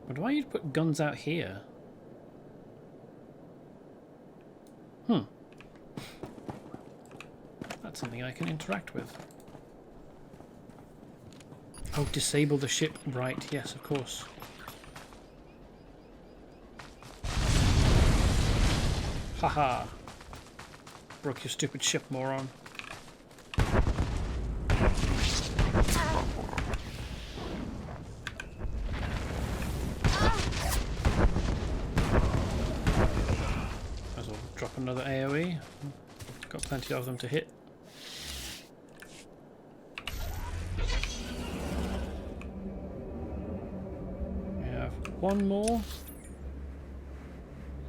Why do I need to put guns out here? That's something I can interact with. Oh, disable the ship. Right, yes, of course. Haha. Broke your stupid ship, moron. Might as well drop another AoE. Got plenty of them to hit. We have one more.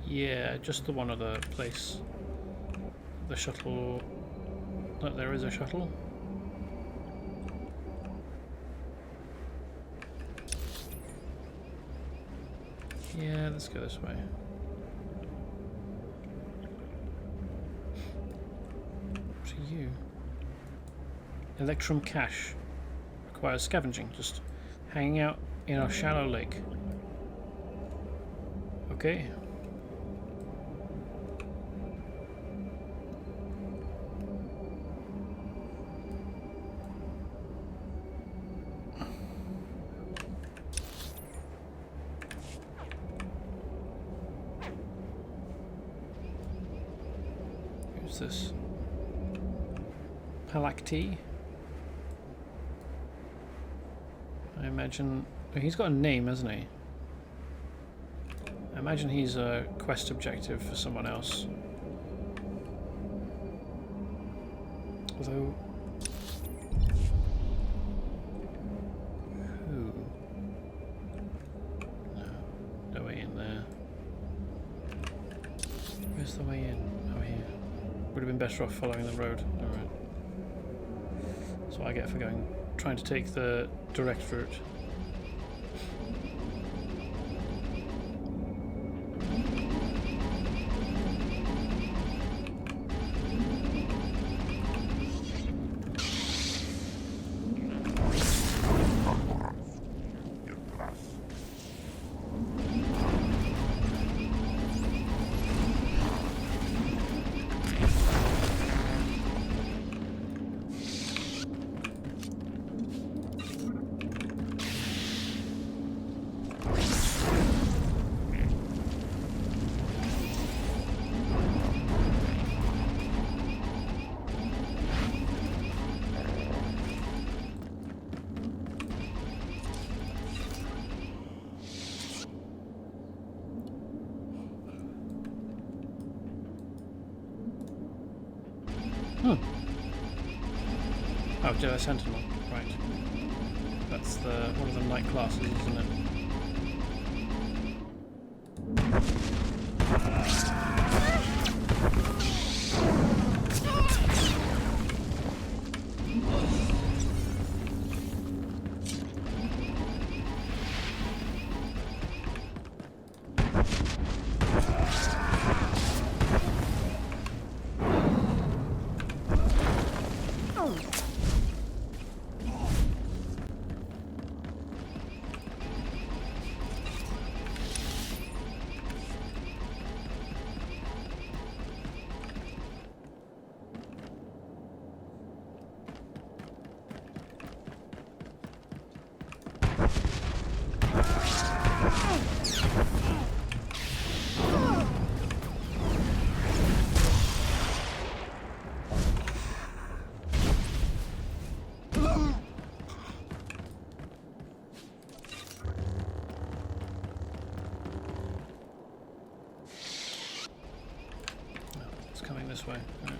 Yeah, just the one other place. The shuttle. No, there is a shuttle. Yeah, let's go this way. What are you? Electrum cache. Requires scavenging, just hanging out in our shallow lake. Okay. Who's this? Palacti? I imagine... oh, he's got a name, hasn't he? I imagine he's a quest objective for someone else. Although... who? No way in there. Where's the way in? Oh, here. Would have been better off following the road. Alright. That's what I get for trying to take the direct route. Oh, Jedi Sentinel, right. That's one of the night classes, isn't it? This way. Right.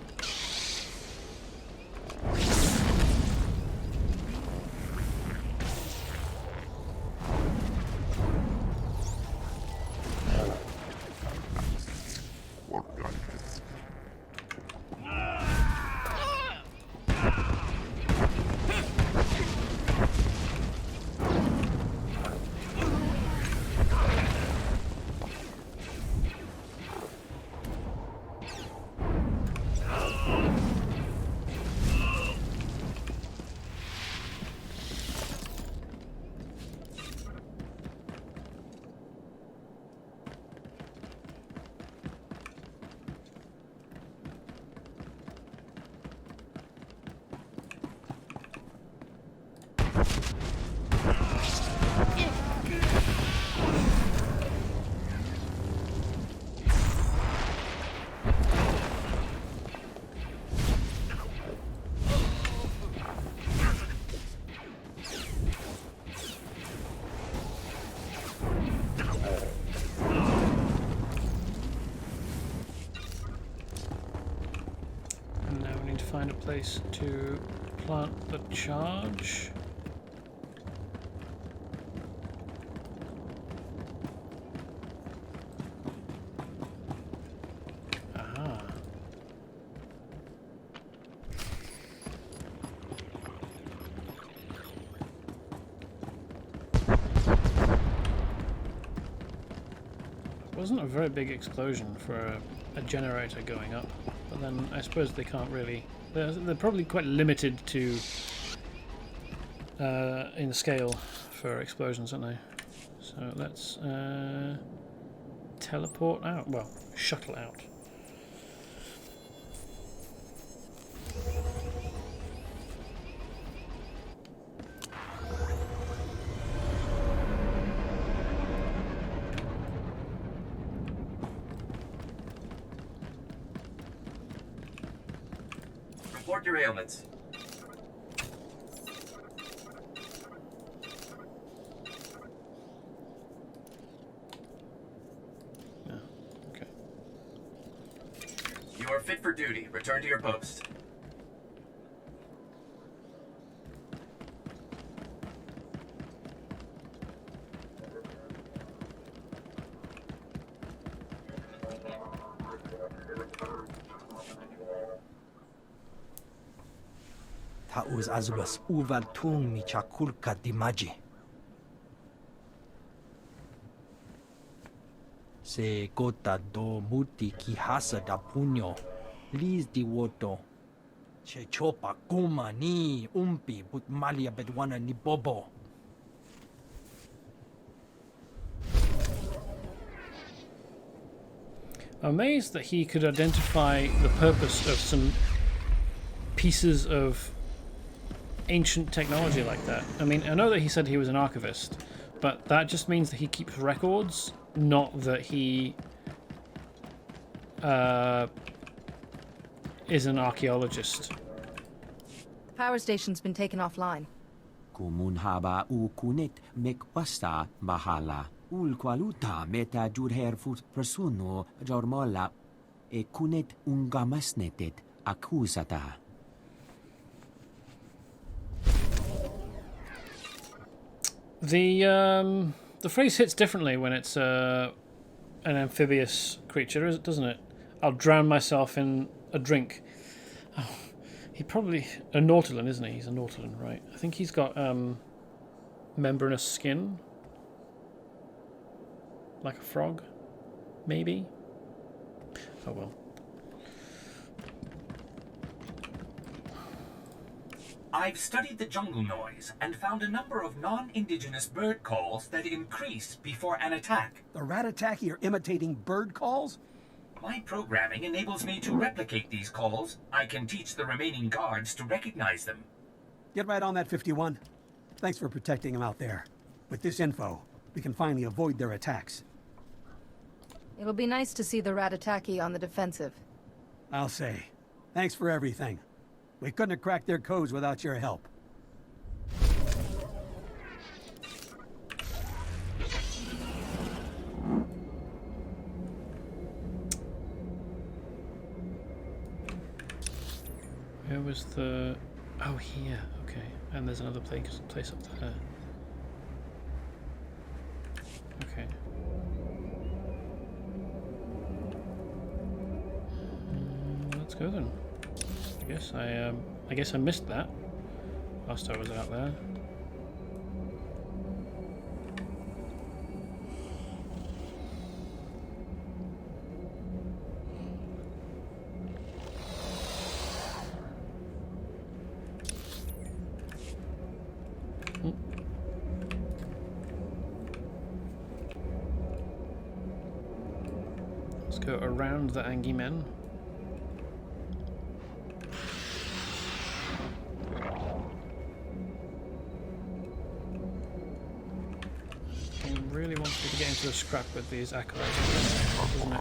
find a place to plant the charge. Aha. It wasn't a very big explosion for a generator going up, but then I suppose they can't really. They're probably quite limited to in scale for explosions, aren't they? So let's teleport out. Well, shuttle out. Report your ailments. Okay. You are fit for duty. Return to your post. Taus azwas uval tung mi chakulka dimaji. Se gota do muti ki hasa da puño, lis di woto. Che chopa kuma ni umpi but malia bedwana ni bobo. I'm amazed that he could identify the purpose of some pieces of ancient technology like that. I mean, I know that he said he was an archivist, but that just means that he keeps records, not that he is an archaeologist. The power station's been taken offline. Kumun haba u kunit mekwasta bahala. Ul qualuta meta jurherfut persono jormola e kunit ungamasnetet accusata. The phrase hits differently when it's an amphibious creature, doesn't it? I'll drown myself in a drink. Oh, he probably a Nautilin, isn't he? He's a Nautilin, right? I think he's got membranous skin, like a frog, maybe. Oh well. I've studied the jungle noise and found a number of non-indigenous bird calls that increase before an attack. The Ratataki are imitating bird calls? My programming enables me to replicate these calls. I can teach the remaining guards to recognize them. Get right on that, 51. Thanks for protecting them out there. With this info, we can finally avoid their attacks. It'll be nice to see the Ratataki on the defensive. I'll say. Thanks for everything. We couldn't have cracked their codes without your help. Where was the... Oh, here. Okay. And there's another place up there. Okay. Let's go then. I guess I missed that whilst I was out there. Let's go around the Angie men. Really wanted to get into a scrap with these acolytes, doesn't it?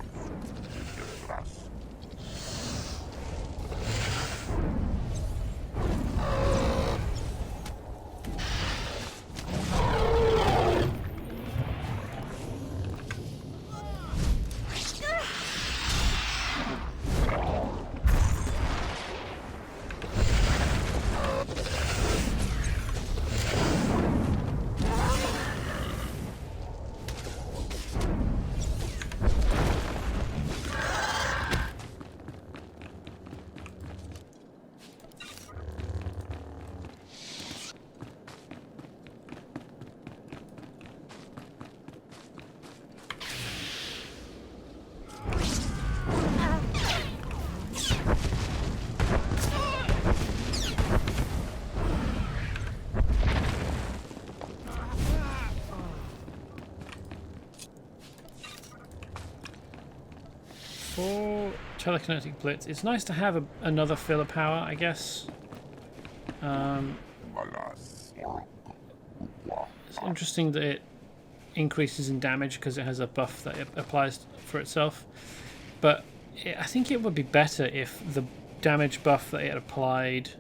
for Telekinetic Blitz, it's nice to have another filler power, I guess. It's interesting that it increases in damage because it has a buff that it applies for itself. But I think it would be better if the damage buff that it applied,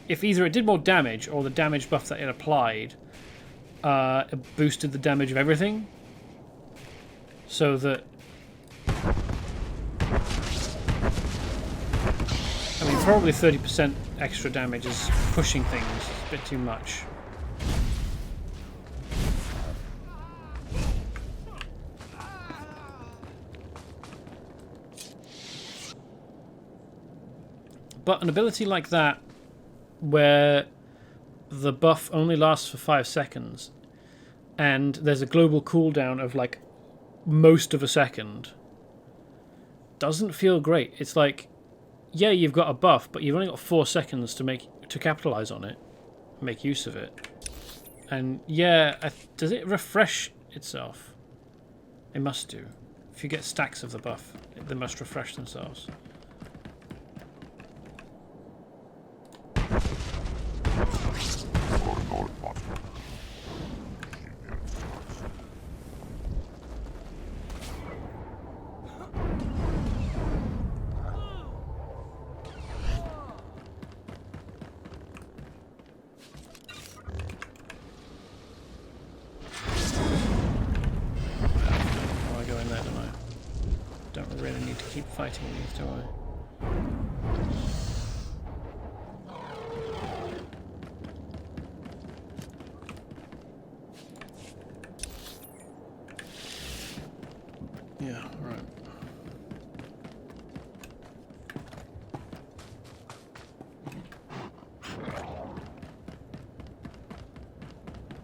if either it did more damage or the damage buff that it applied it boosted the damage of everything. So that, I mean, probably 30% extra damage is pushing things. It's a bit too much. But an ability like that, where the buff only lasts for 5 seconds, and there's a global cooldown of like most of a second, doesn't feel great. It's like, yeah, you've got a buff, but you've only got 4 seconds to capitalize on it, make use of it. And yeah, does it refresh itself? It must do. If you get stacks of the buff, they must refresh themselves. Fighting these, do I? Yeah, right.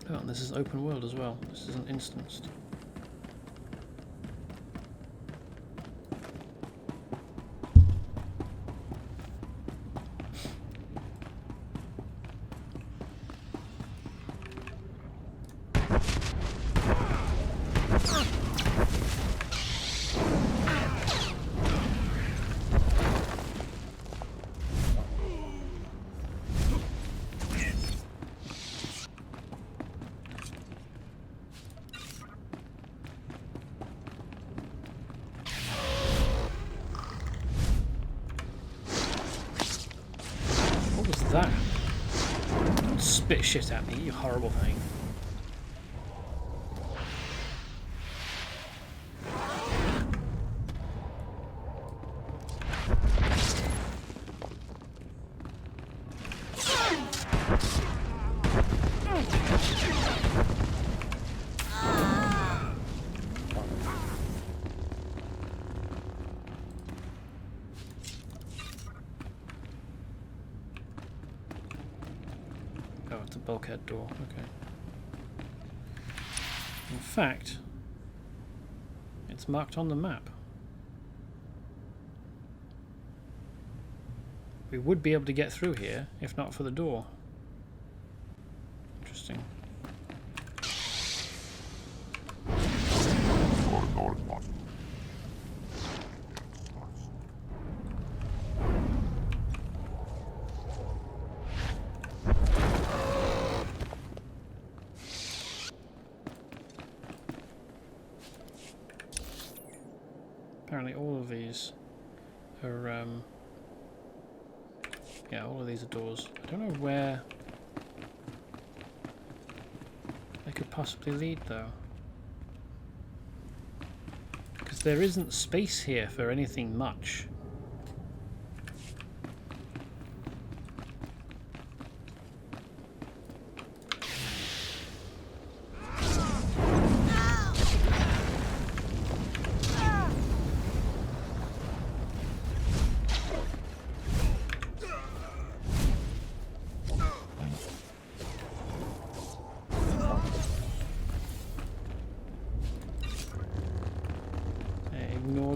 Oh, and this is open world as well. This isn't instanced. That? Don't spit shit at me, you horrible thing. Bulkhead door, okay. In fact, it's marked on the map. We would be able to get through here if not for the door. Interesting. Apparently all of these are, yeah, all of these are doors. I don't know where they could possibly lead though. Because there isn't space here for anything much.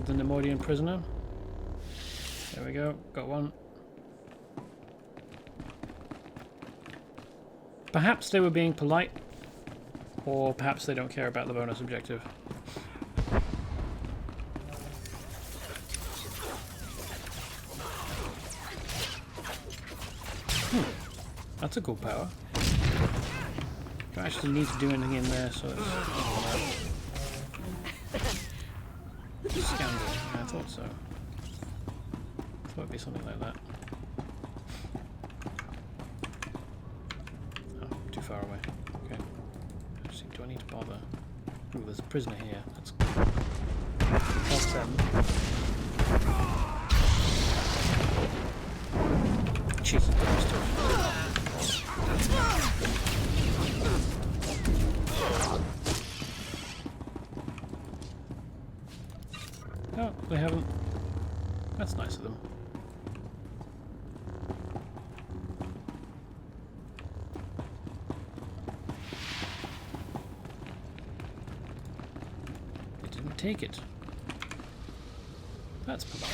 The Nemodian prisoner. There we go, got one. Perhaps they were being polite, or perhaps they don't care about the bonus objective. That's a cool power. Don't actually need to do anything in there, so it's scandal. Yeah, I thought so. Thought it'd be something like that. Oh, too far away. Okay. Actually, do I need to bother? Ooh, there's a prisoner here. Let's help them. Cheeky bastard. Oh, they haven't. That's nice of them. They didn't take it. That's polite.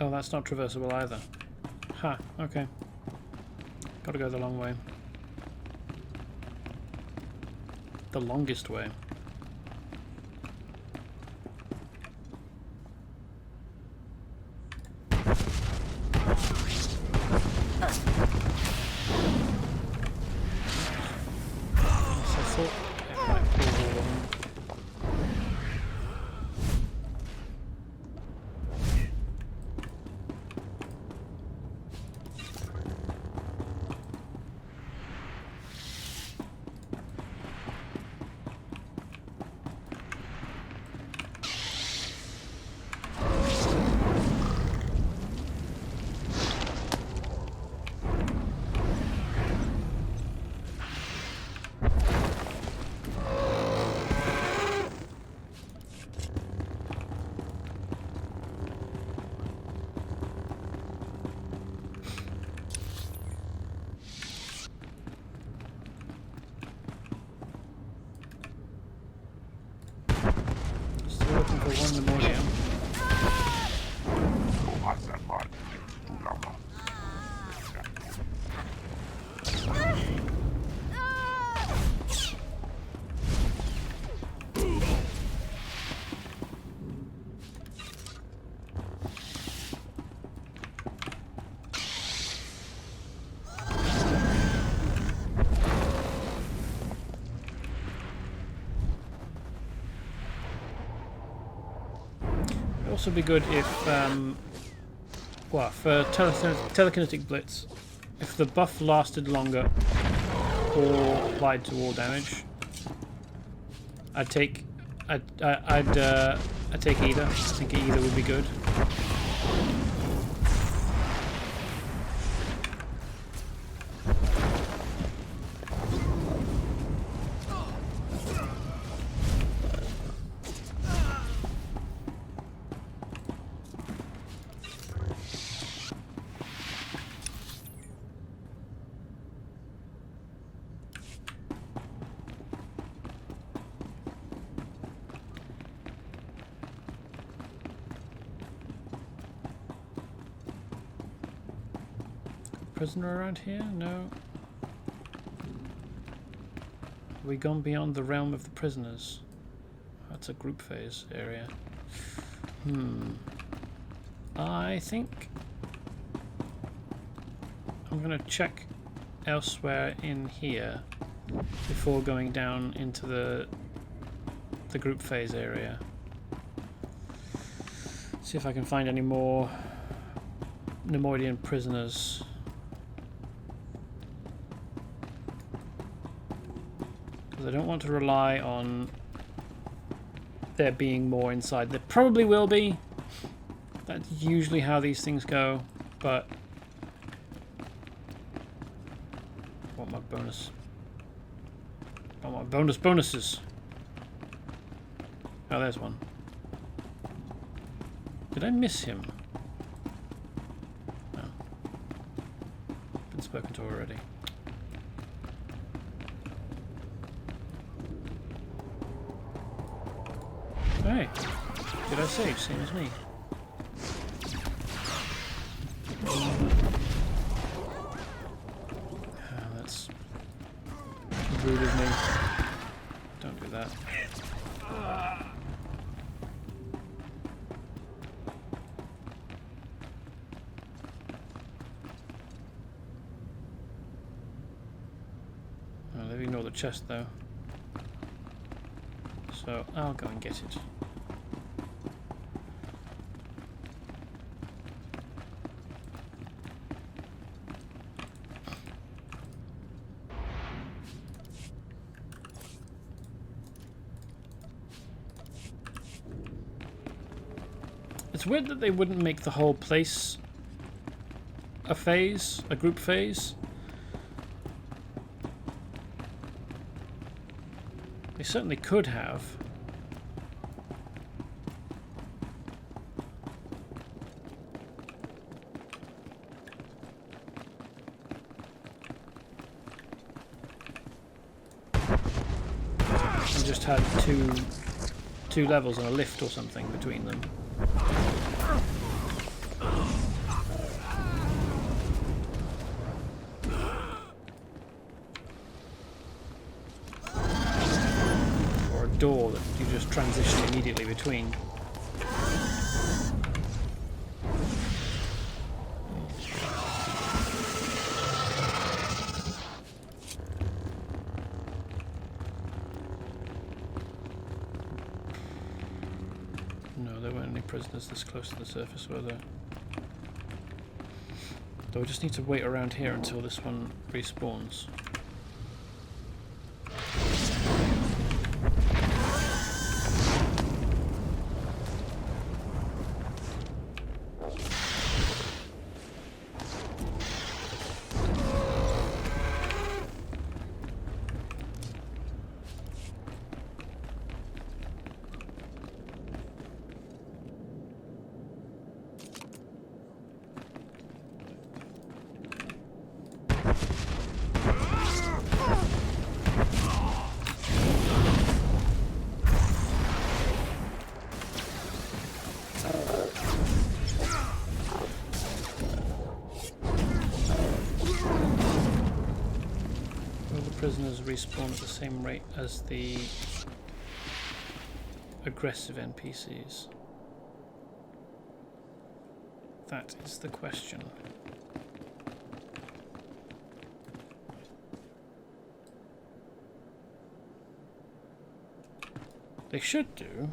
Oh, that's not traversable either. Ha, okay. Gotta go the long way. The longest way. Looking for one pneumonia. Also be good if, well, for Telekinetic Blitz, if the buff lasted longer or applied to all damage, I'd take either. I think either would be good. Prisoner around here? No. Have we gone beyond the realm of the prisoners? That's a group phase area. I think I'm gonna check elsewhere in here before going down into the group phase area. See if I can find any more Nemoidian prisoners. I don't want to rely on there being more inside. There probably will be. That's usually how these things go, but I want my bonus. I want my bonuses. Oh, there's one. Did I miss him? No. Been spoken to already. Hey, did I save? Same as me. That's rude of me. Don't do that. Oh, they've ignored the chest though. So I'll go and get it. It's weird that they wouldn't make the whole place a phase, a group phase. They certainly could have. And just had two levels and a lift or something between them. Door that you just transition immediately between. No, there weren't any prisoners this close to the surface, were there? Though we just need to wait around here until this one respawns. Prisoners respawn at the same rate as the aggressive NPCs? That is the question. They should do.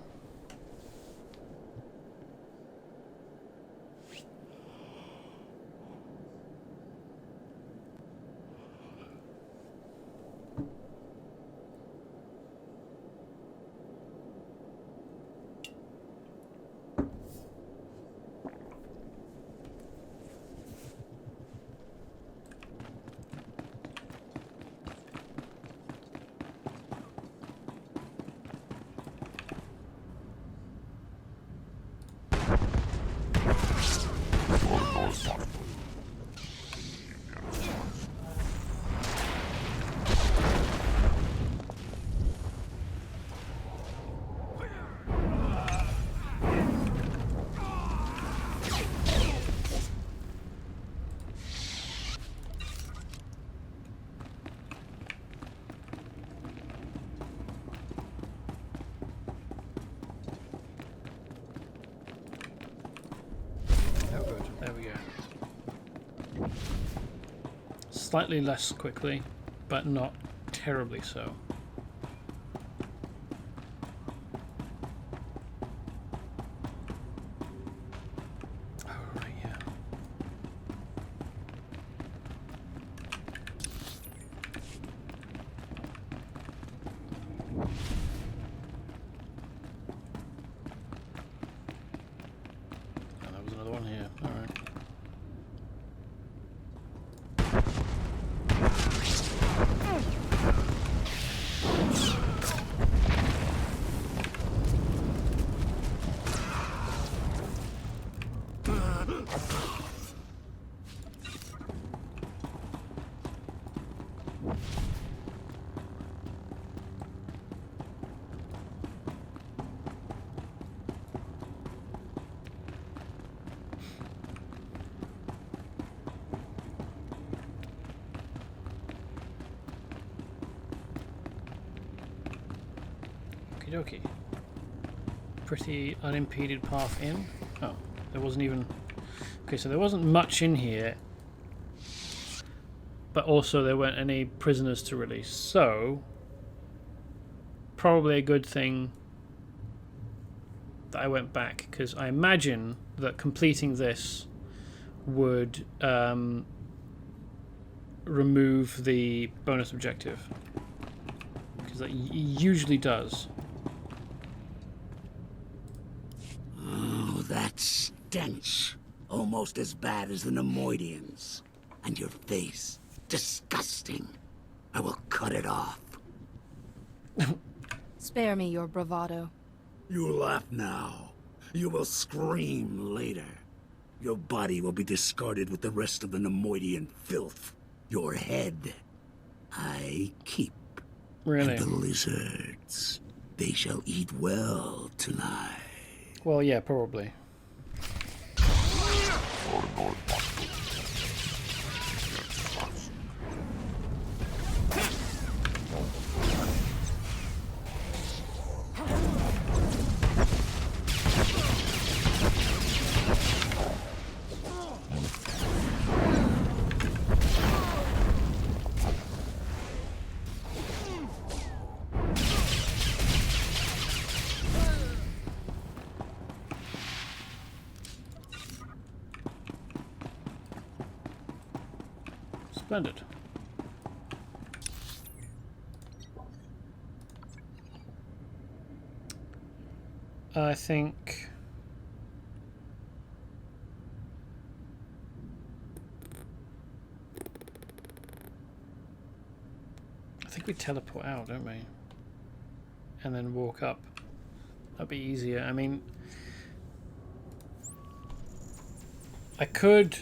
There we go. Slightly less quickly, but not terribly so. Oh, right, yeah. Okie dokie. Pretty unimpeded path in. Oh, there wasn't even... Okay, so there wasn't much in here. But also there weren't any prisoners to release. So, probably a good thing that I went back. Because I imagine that completing this would remove the bonus objective. Because that usually does. Oh, that stench. Almost as bad as the Nemoidians. And your face. Disgusting. I will cut it off. Spare me your bravado. You laugh now. You will scream later. Your body will be discarded with the rest of the Nemoidian filth. Your head, I keep. Really? And the lizards, they shall eat well tonight. Well, yeah, probably. Splendid. I think we teleport out, don't we? And then walk up. That'd be easier. I mean, I could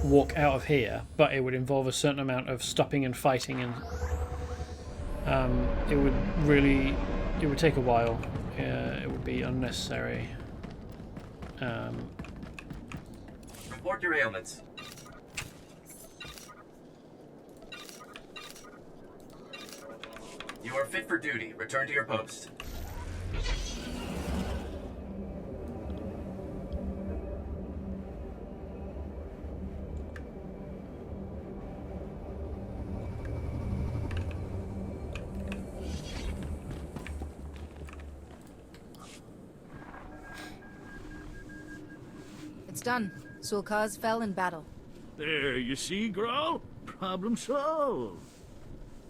walk out of here, but it would involve a certain amount of stopping and fighting, and it would take a while. It would be unnecessary. Report your ailments. You are fit for duty. Return to your post. It's done. Sulkaz fell in battle. There, you see, Grawl? Problem solved.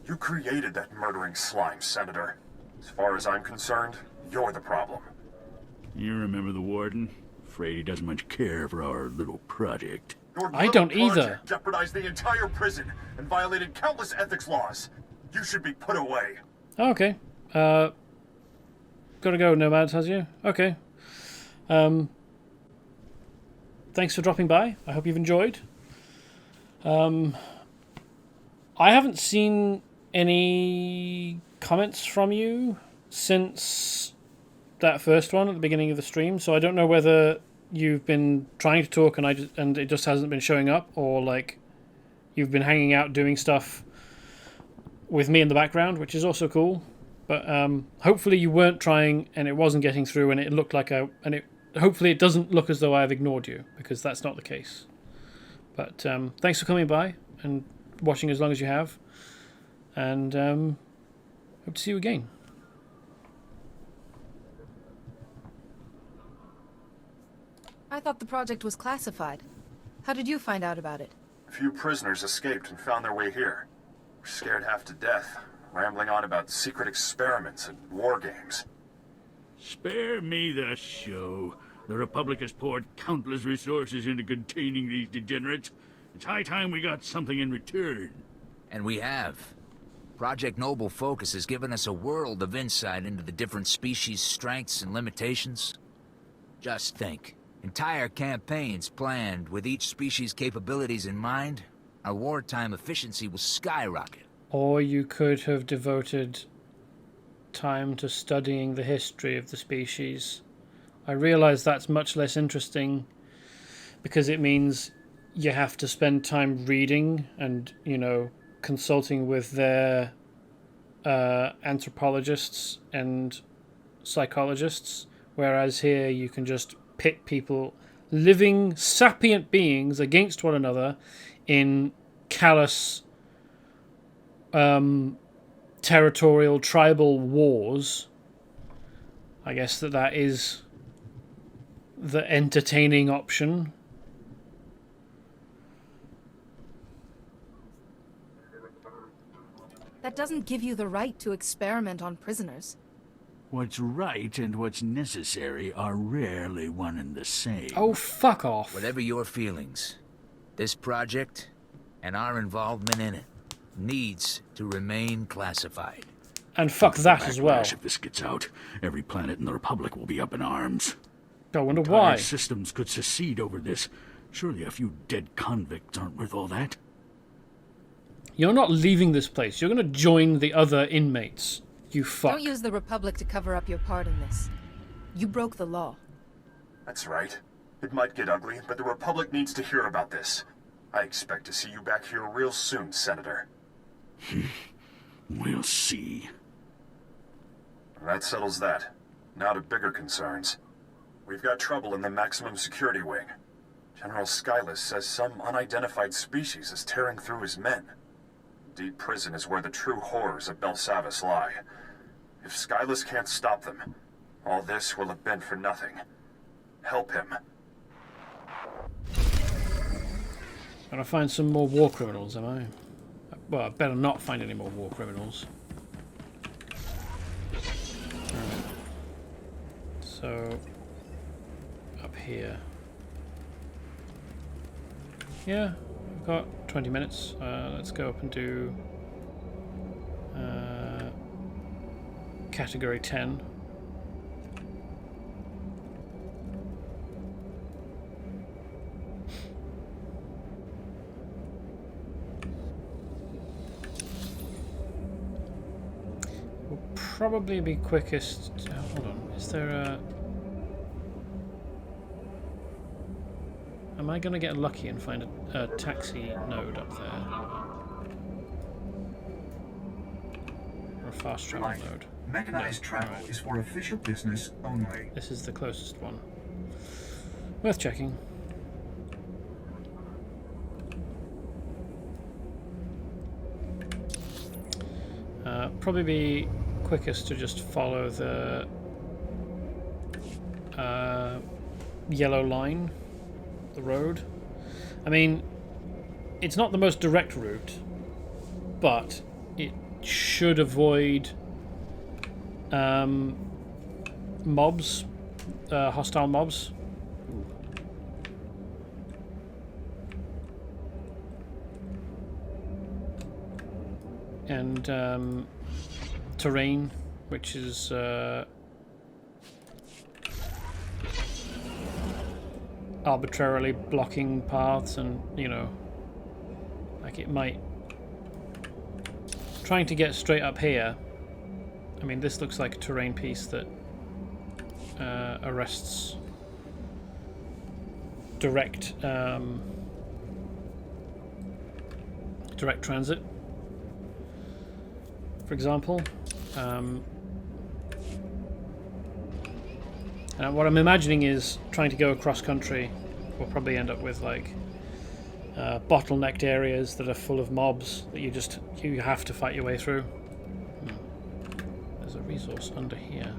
You created that murdering slime, Senator. As far as I'm concerned, you're the problem. You remember the Warden? Afraid he doesn't much care for our little project. Your I don't little either. project jeopardized the entire prison and violated countless ethics laws. You should be put away. Oh, okay. Gotta go, Nomads, has you? Okay. Thanks for dropping by. I hope you've enjoyed. I haven't seen any comments from you since that first one at the beginning of the stream, so I don't know whether you've been trying to talk and it just hasn't been showing up, or like you've been hanging out doing stuff with me in the background, which is also cool. But hopefully you weren't trying and it wasn't getting through, and it looked like hopefully it doesn't look as though I've ignored you, because that's not the case. But thanks for coming by and watching as long as you have, and hope to see you again. I thought the project was classified. How did you find out about it? A few prisoners escaped and found their way here. We're scared half to death, rambling on about secret experiments and war games. Spare me the show. The Republic has poured countless resources into containing these degenerates. It's high time we got something in return. And we have. Project Noble Focus has given us a world of insight into the different species' strengths and limitations. Just think. Entire campaigns planned with each species' capabilities in mind, our wartime efficiency will skyrocket. Or you could have devoted time to studying the history of the species. I realise that's much less interesting because it means you have to spend time reading and, consulting with their anthropologists and psychologists, whereas here you can just pit people, living sapient beings, against one another in callous territorial tribal wars. I guess that is the entertaining option. That doesn't give you the right to experiment on prisoners. What's right and what's necessary are rarely one and the same. Oh, fuck off. Whatever your feelings, this project and our involvement in it needs to remain classified. And fuck that as well. If this gets out, every planet in the Republic will be up in arms. I wonder Entire why. systems could secede over this. Surely a few dead convicts aren't worth all that. You're not leaving this place. You're going to join the other inmates. You fuck. Don't use the Republic to cover up your part in this. You broke the law. That's right. It might get ugly, but the Republic needs to hear about this. I expect to see you back here real soon, Senator. We'll see. That settles that. Now to bigger concerns. We've got trouble in the maximum security wing. General Skyless says some unidentified species is tearing through his men. Deep prison is where the true horrors of Belsavis lie. If Skyless can't stop them, all this will have been for nothing. Help him. Gotta find some more war criminals, am I? Well, I better not find any more war criminals. Alright. So, up here. Yeah, we've got 20 minutes. Let's go up and do category 10. Will probably be quickest. Hold on, is there a? Am I going to get lucky and find a taxi node up there? Or a fast travel node? Mechanized travel is for official business only. This is the closest one. Worth checking. Probably be quickest to just follow the yellow line. The road. I mean, it's not the most direct route, but it should avoid mobs, hostile mobs. And terrain, which is arbitrarily blocking paths, and you know, like it might. Trying to get straight up here. I mean, this looks like a terrain piece that arrests direct direct transit, for example. What I'm imagining is trying to go across country. We'll probably end up with like bottlenecked areas that are full of mobs that you have to fight your way through. There's a resource under here.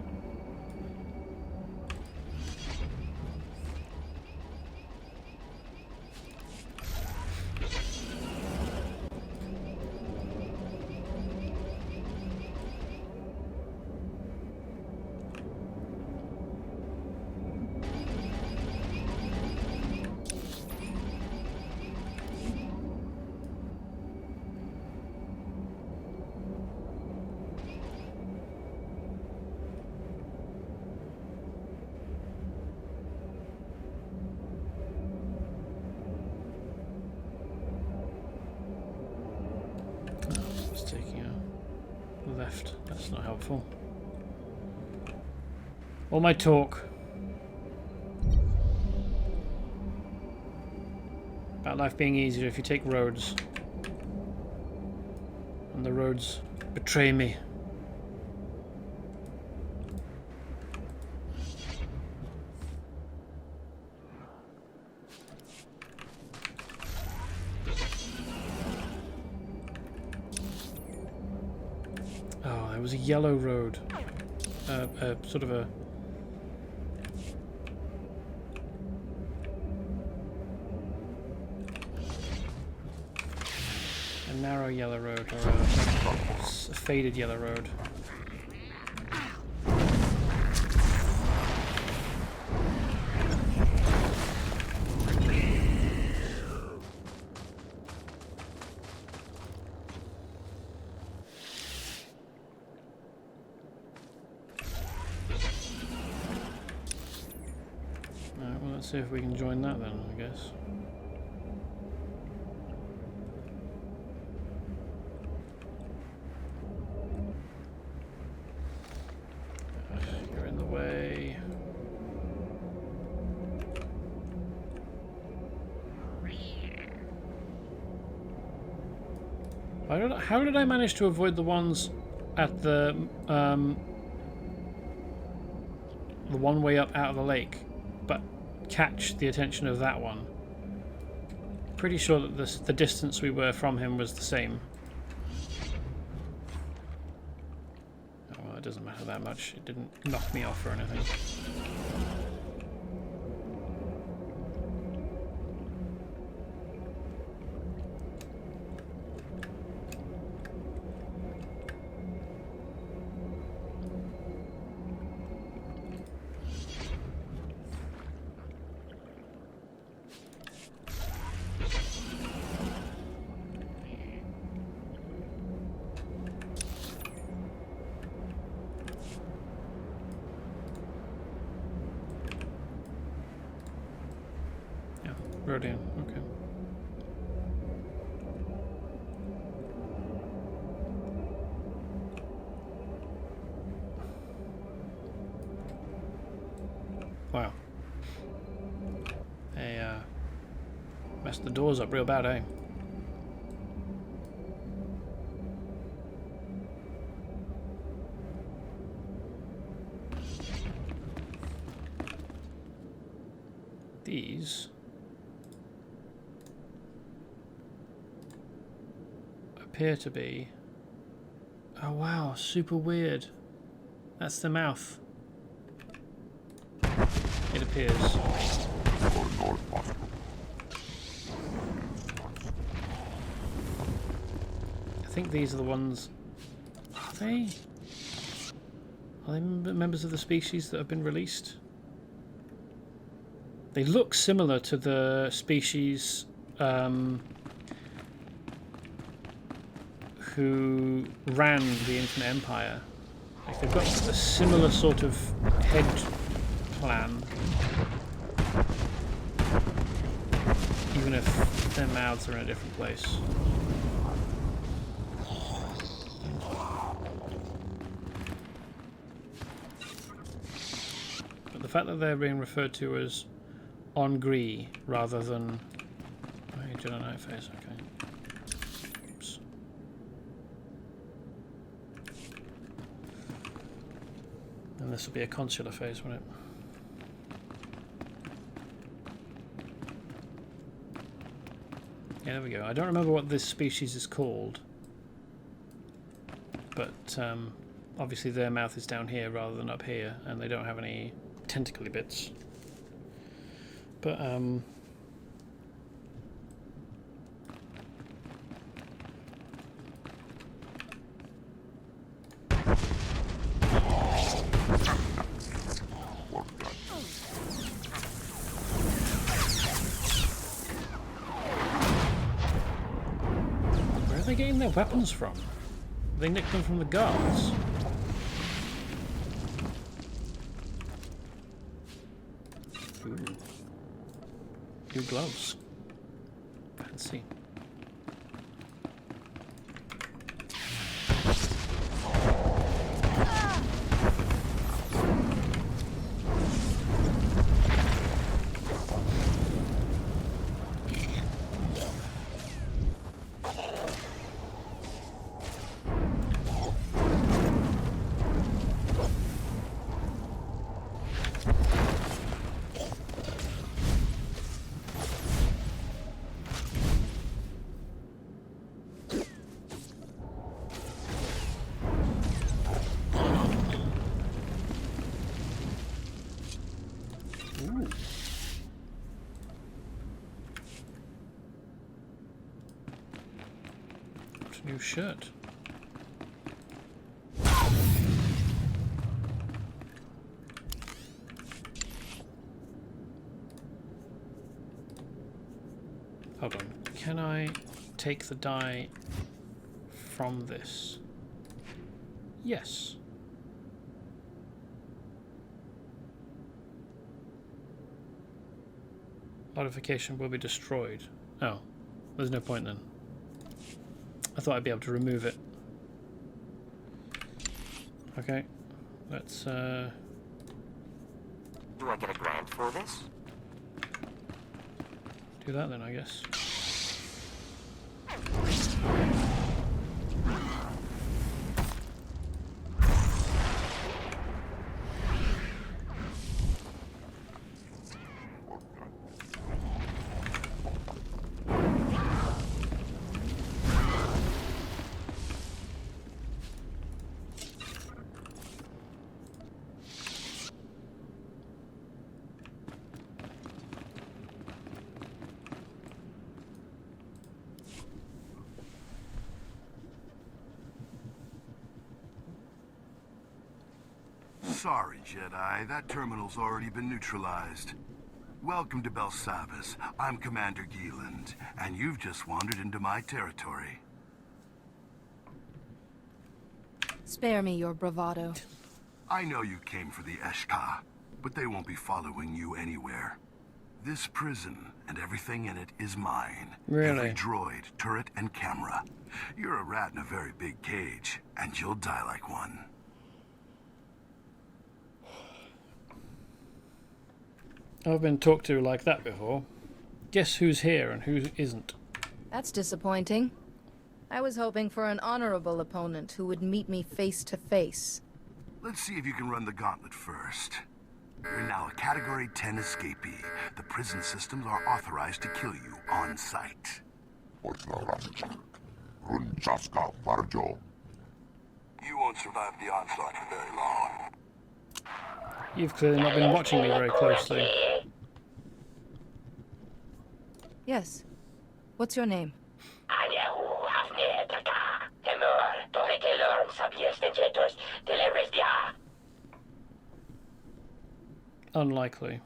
Left. That's not helpful. All my talk about life being easier if you take roads, and the roads betray me. there was a yellow road. Sort of a... narrow yellow road, or a faded yellow road. Alright, well, let's see if we can join that then, I guess. How did I manage to avoid the ones at the one way up out of the lake, but catch the attention of that one? Pretty sure that the distance we were from him was the same. Oh, well, it doesn't matter that much. It didn't knock me off or anything. Rodian, okay. Wow. They messed the doors up real bad, eh? These appear to be... Oh wow, super weird. That's the mouth. It appears. I think these are the ones... Are they? Are they members of the species that have been released? They look similar to the species who ran the Infinite Empire. Like, they've got a similar sort of head plan, even if their mouths are in a different place. But the fact that they're being referred to as on Gree rather than Jedi Knight phase, okay. Oops. And this will be a consular phase, won't it? Yeah, there we go. I don't remember what this species is called, but obviously their mouth is down here rather than up here, and they don't have any tentacly bits. But where are they getting their weapons from? They nicked them from the guards. Ooh. New gloves. Fancy. unlocked a new shirt. Hold on. Can I take the die from this? Yes. Modification will be destroyed. Oh, there's no point then. I thought I'd be able to remove it. Okay, let's Do I get a grant for this? do that then, I guess. Sorry, Jedi. That terminal's already been neutralized. Welcome to Belsavis. I'm Commander Geeland, and you've just wandered into my territory. Spare me your bravado. I know you came for the Eshka, but they won't be following you anywhere. This prison and everything in it is mine. Really? Every droid, turret, and camera. You're a rat in a very big cage, and you'll die like one. I've been talked to like that before. Guess who's here and who isn't? That's disappointing. I was hoping for an honorable opponent who would meet me face to face. Let's see if you can run the gauntlet first. You're now a Category 10 escapee. The prison systems are authorized to kill you on sight. You won't survive the onslaught for very long. You've clearly not been watching me very closely. Yes. What's your name? Unlikely.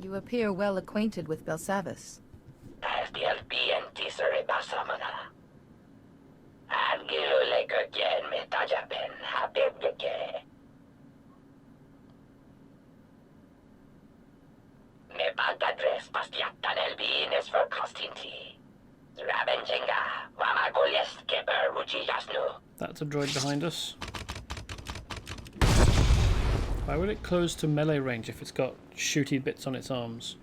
You appear well acquainted with Belsavis. That's a droid behind us. Why would it close to melee range if it's got shooty bits on its arms?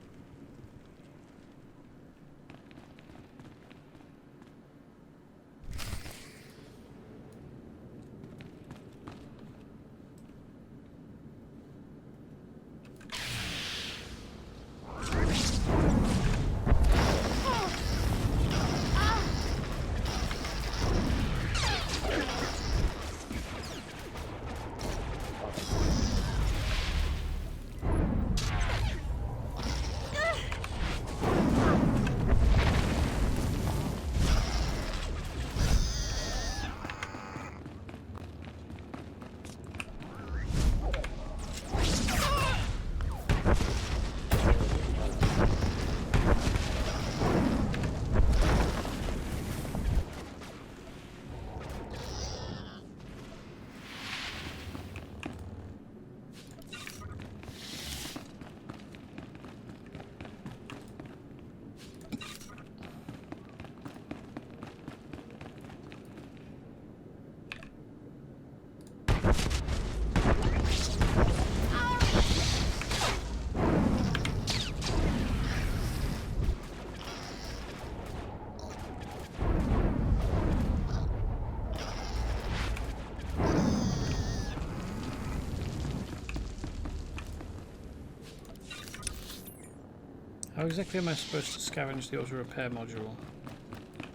How exactly am I supposed to scavenge the auto repair module?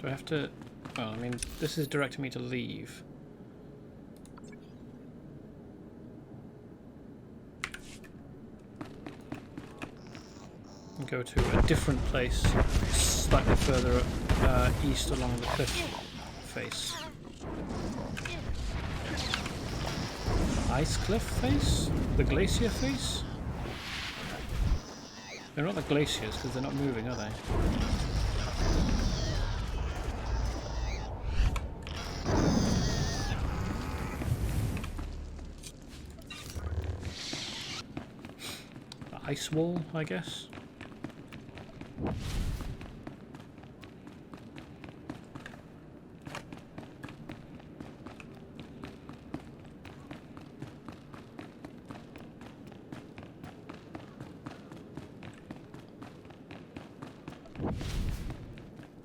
Do I have to... Well, I mean, this is directing me to leave. and go to a different place, slightly further east along the cliff face. The ice cliff face? The glacier face? They're not the glaciers because they're not moving, are they? The ice wall, I guess.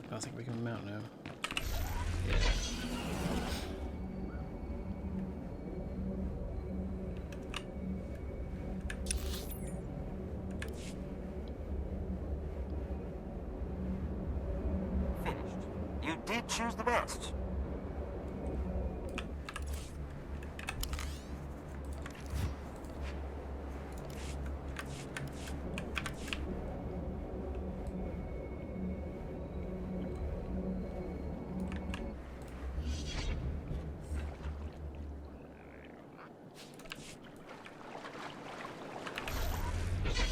I think we can mount now. Yeah. Finished. You did choose the best.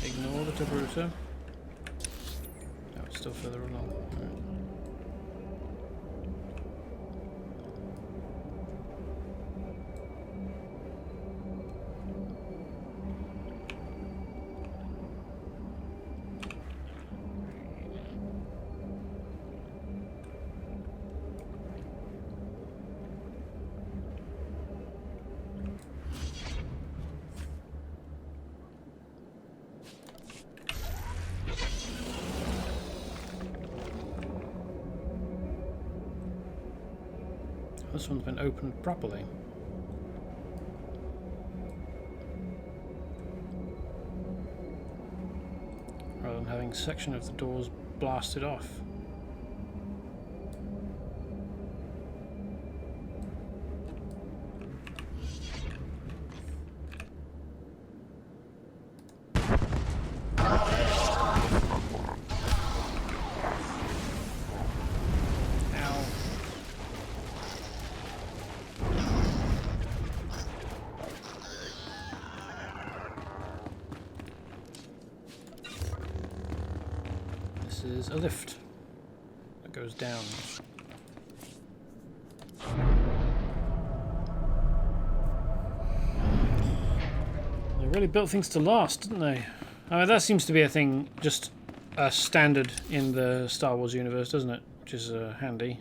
Ignore the Tabruta. No, it's still further along. Right. This one's been opened properly. Rather than having a section of the doors blasted off. Is a lift that goes down. They really built things to last, didn't they? I mean, that seems to be a thing, just a standard in the Star Wars universe, doesn't it? Which is handy.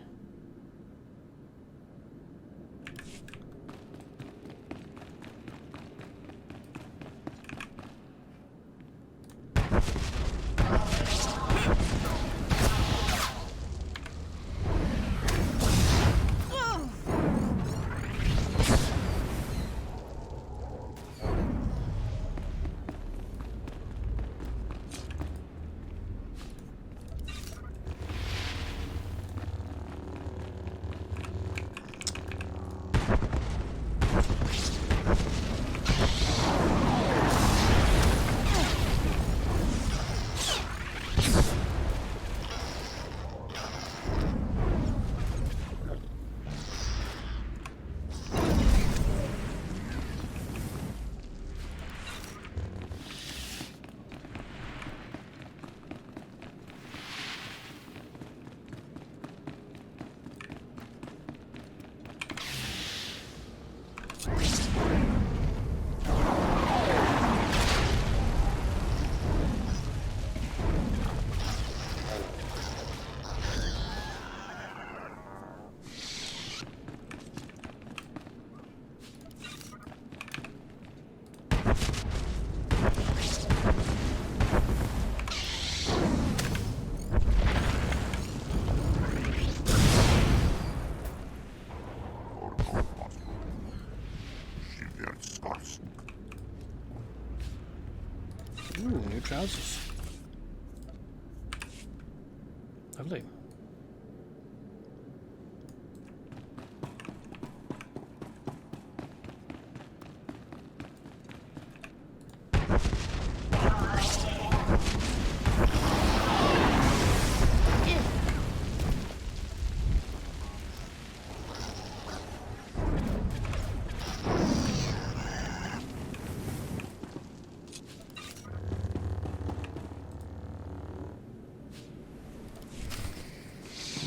Ooh, new trousers. Lovely.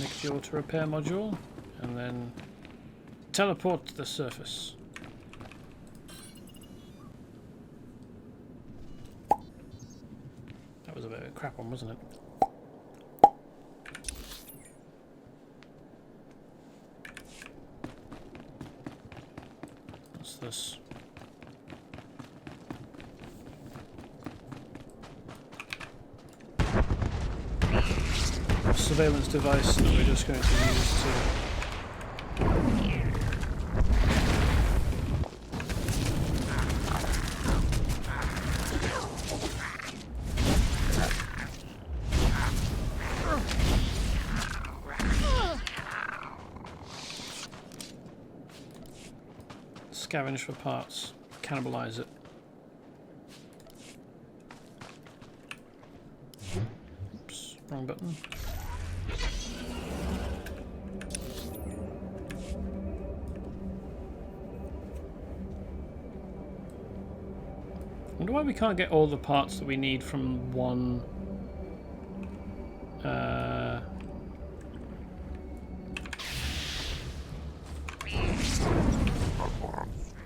Disconnect the auto repair module and then teleport to the surface. That was a bit of a crap one, wasn't it? What's this? Surveillance device that we're just going to use to scavenge for parts, cannibalize it. Oops, wrong button. I wonder why we can't get all the parts that we need from one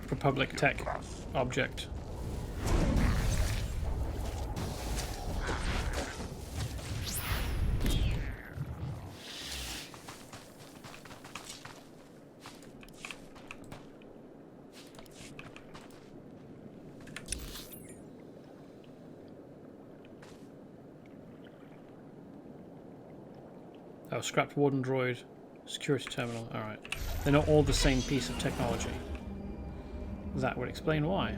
Republic Tech object. Oh, scrapped Warden Droid, security terminal. Alright. They're not all the same piece of technology. That would explain why.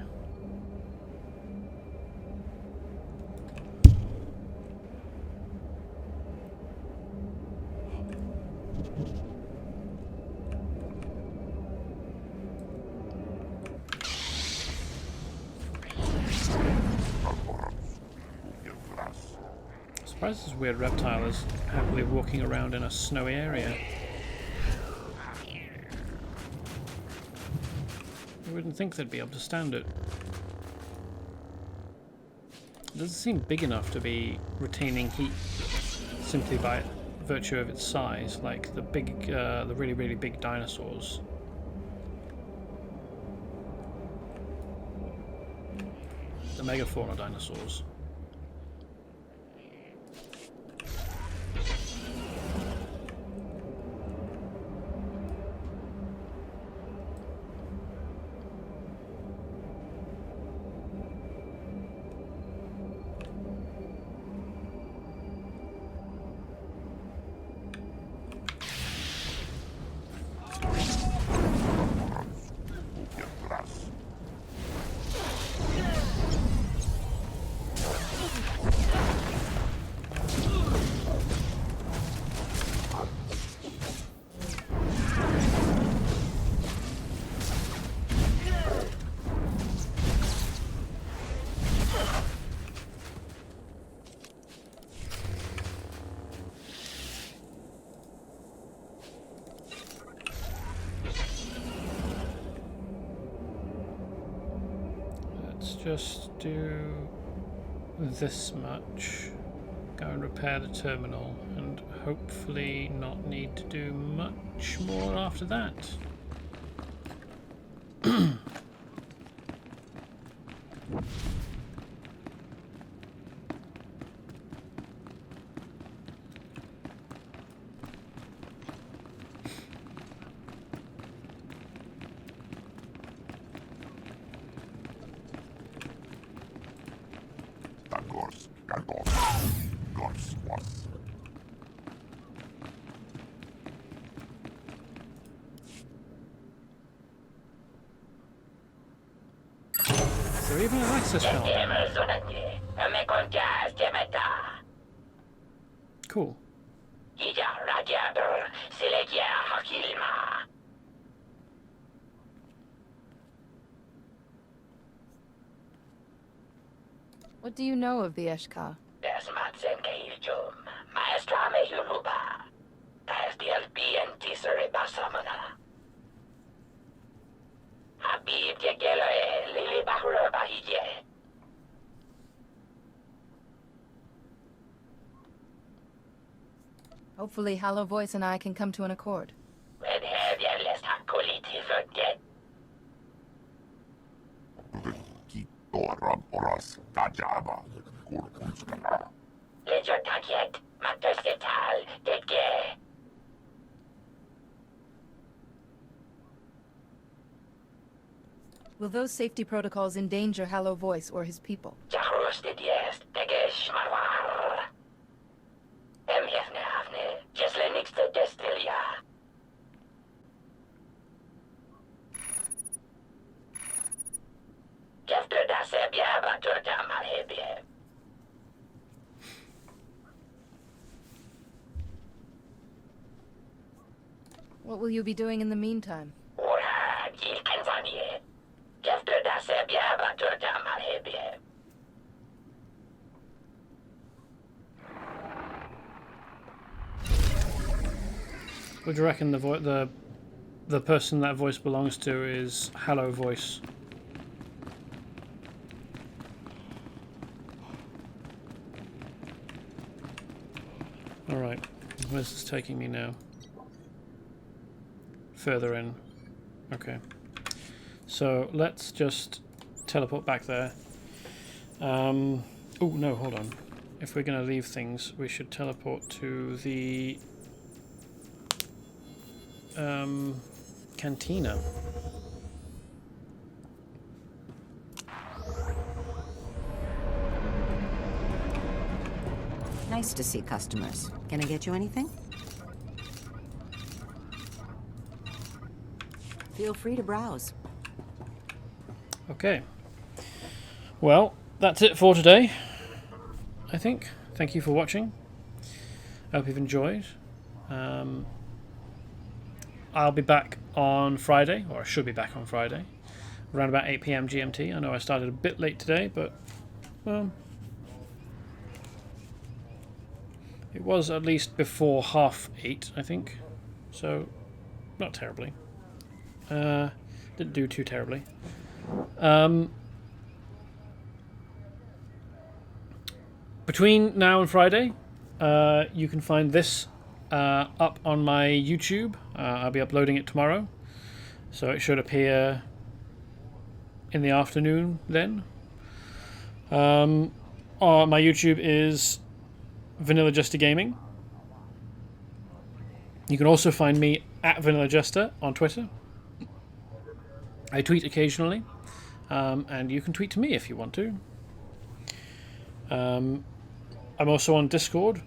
I'm surprised this weird reptile is happily walking around in a snowy area. I wouldn't think they'd be able to stand it. It doesn't seem big enough to be retaining heat simply by virtue of its size, like the really, really big dinosaurs. The megafauna dinosaurs. Just do this much, go and repair the terminal, and hopefully not need to do much more after that. Is there even an access panel? Cool. What do you know of the Eshka? Hopefully Hollow Voice and I can come to an accord. Will those safety protocols endanger Hollow Voice or his people? What will you be doing in the meantime? Would you reckon the person that voice belongs to is Hollow Voice? Alright, where's this taking me now? Further in. Okay. So let's just teleport back there. Oh no, hold on. If we're going to leave things, we should teleport to the cantina. Nice to see customers. Can I get you anything? Feel free to browse. Okay. Well, that's it for today, I think. Thank you for watching. I hope you've enjoyed. I'll be back on Friday, or I should be back on Friday, around about 8 PM GMT. I know I started a bit late today, but well, it was at least before 8:30, I think. So, not terribly. Didn't do too terribly. Between now and Friday, you can find this up on my YouTube. I'll be uploading it tomorrow, so it should appear in the afternoon then. My YouTube is Vanilla Jester Gaming. You can also find me at Vanilla Jester on Twitter. I tweet occasionally, and you can tweet to me if you want to. I'm also on Discord.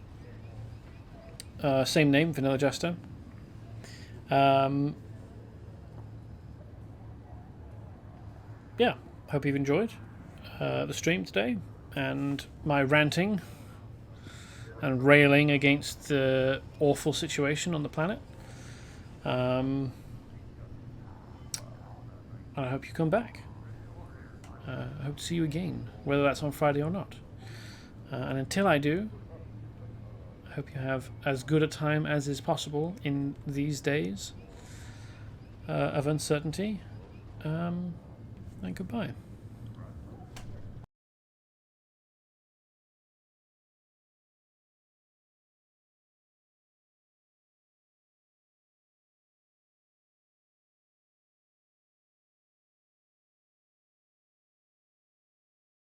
Same name, Vanilla Jester. Yeah, hope you've enjoyed the stream today and my ranting and railing against the awful situation on the planet. I hope you come back. I hope to see you again, whether that's on Friday or not. And until I do, I hope you have as good a time as is possible in these days of uncertainty. And goodbye.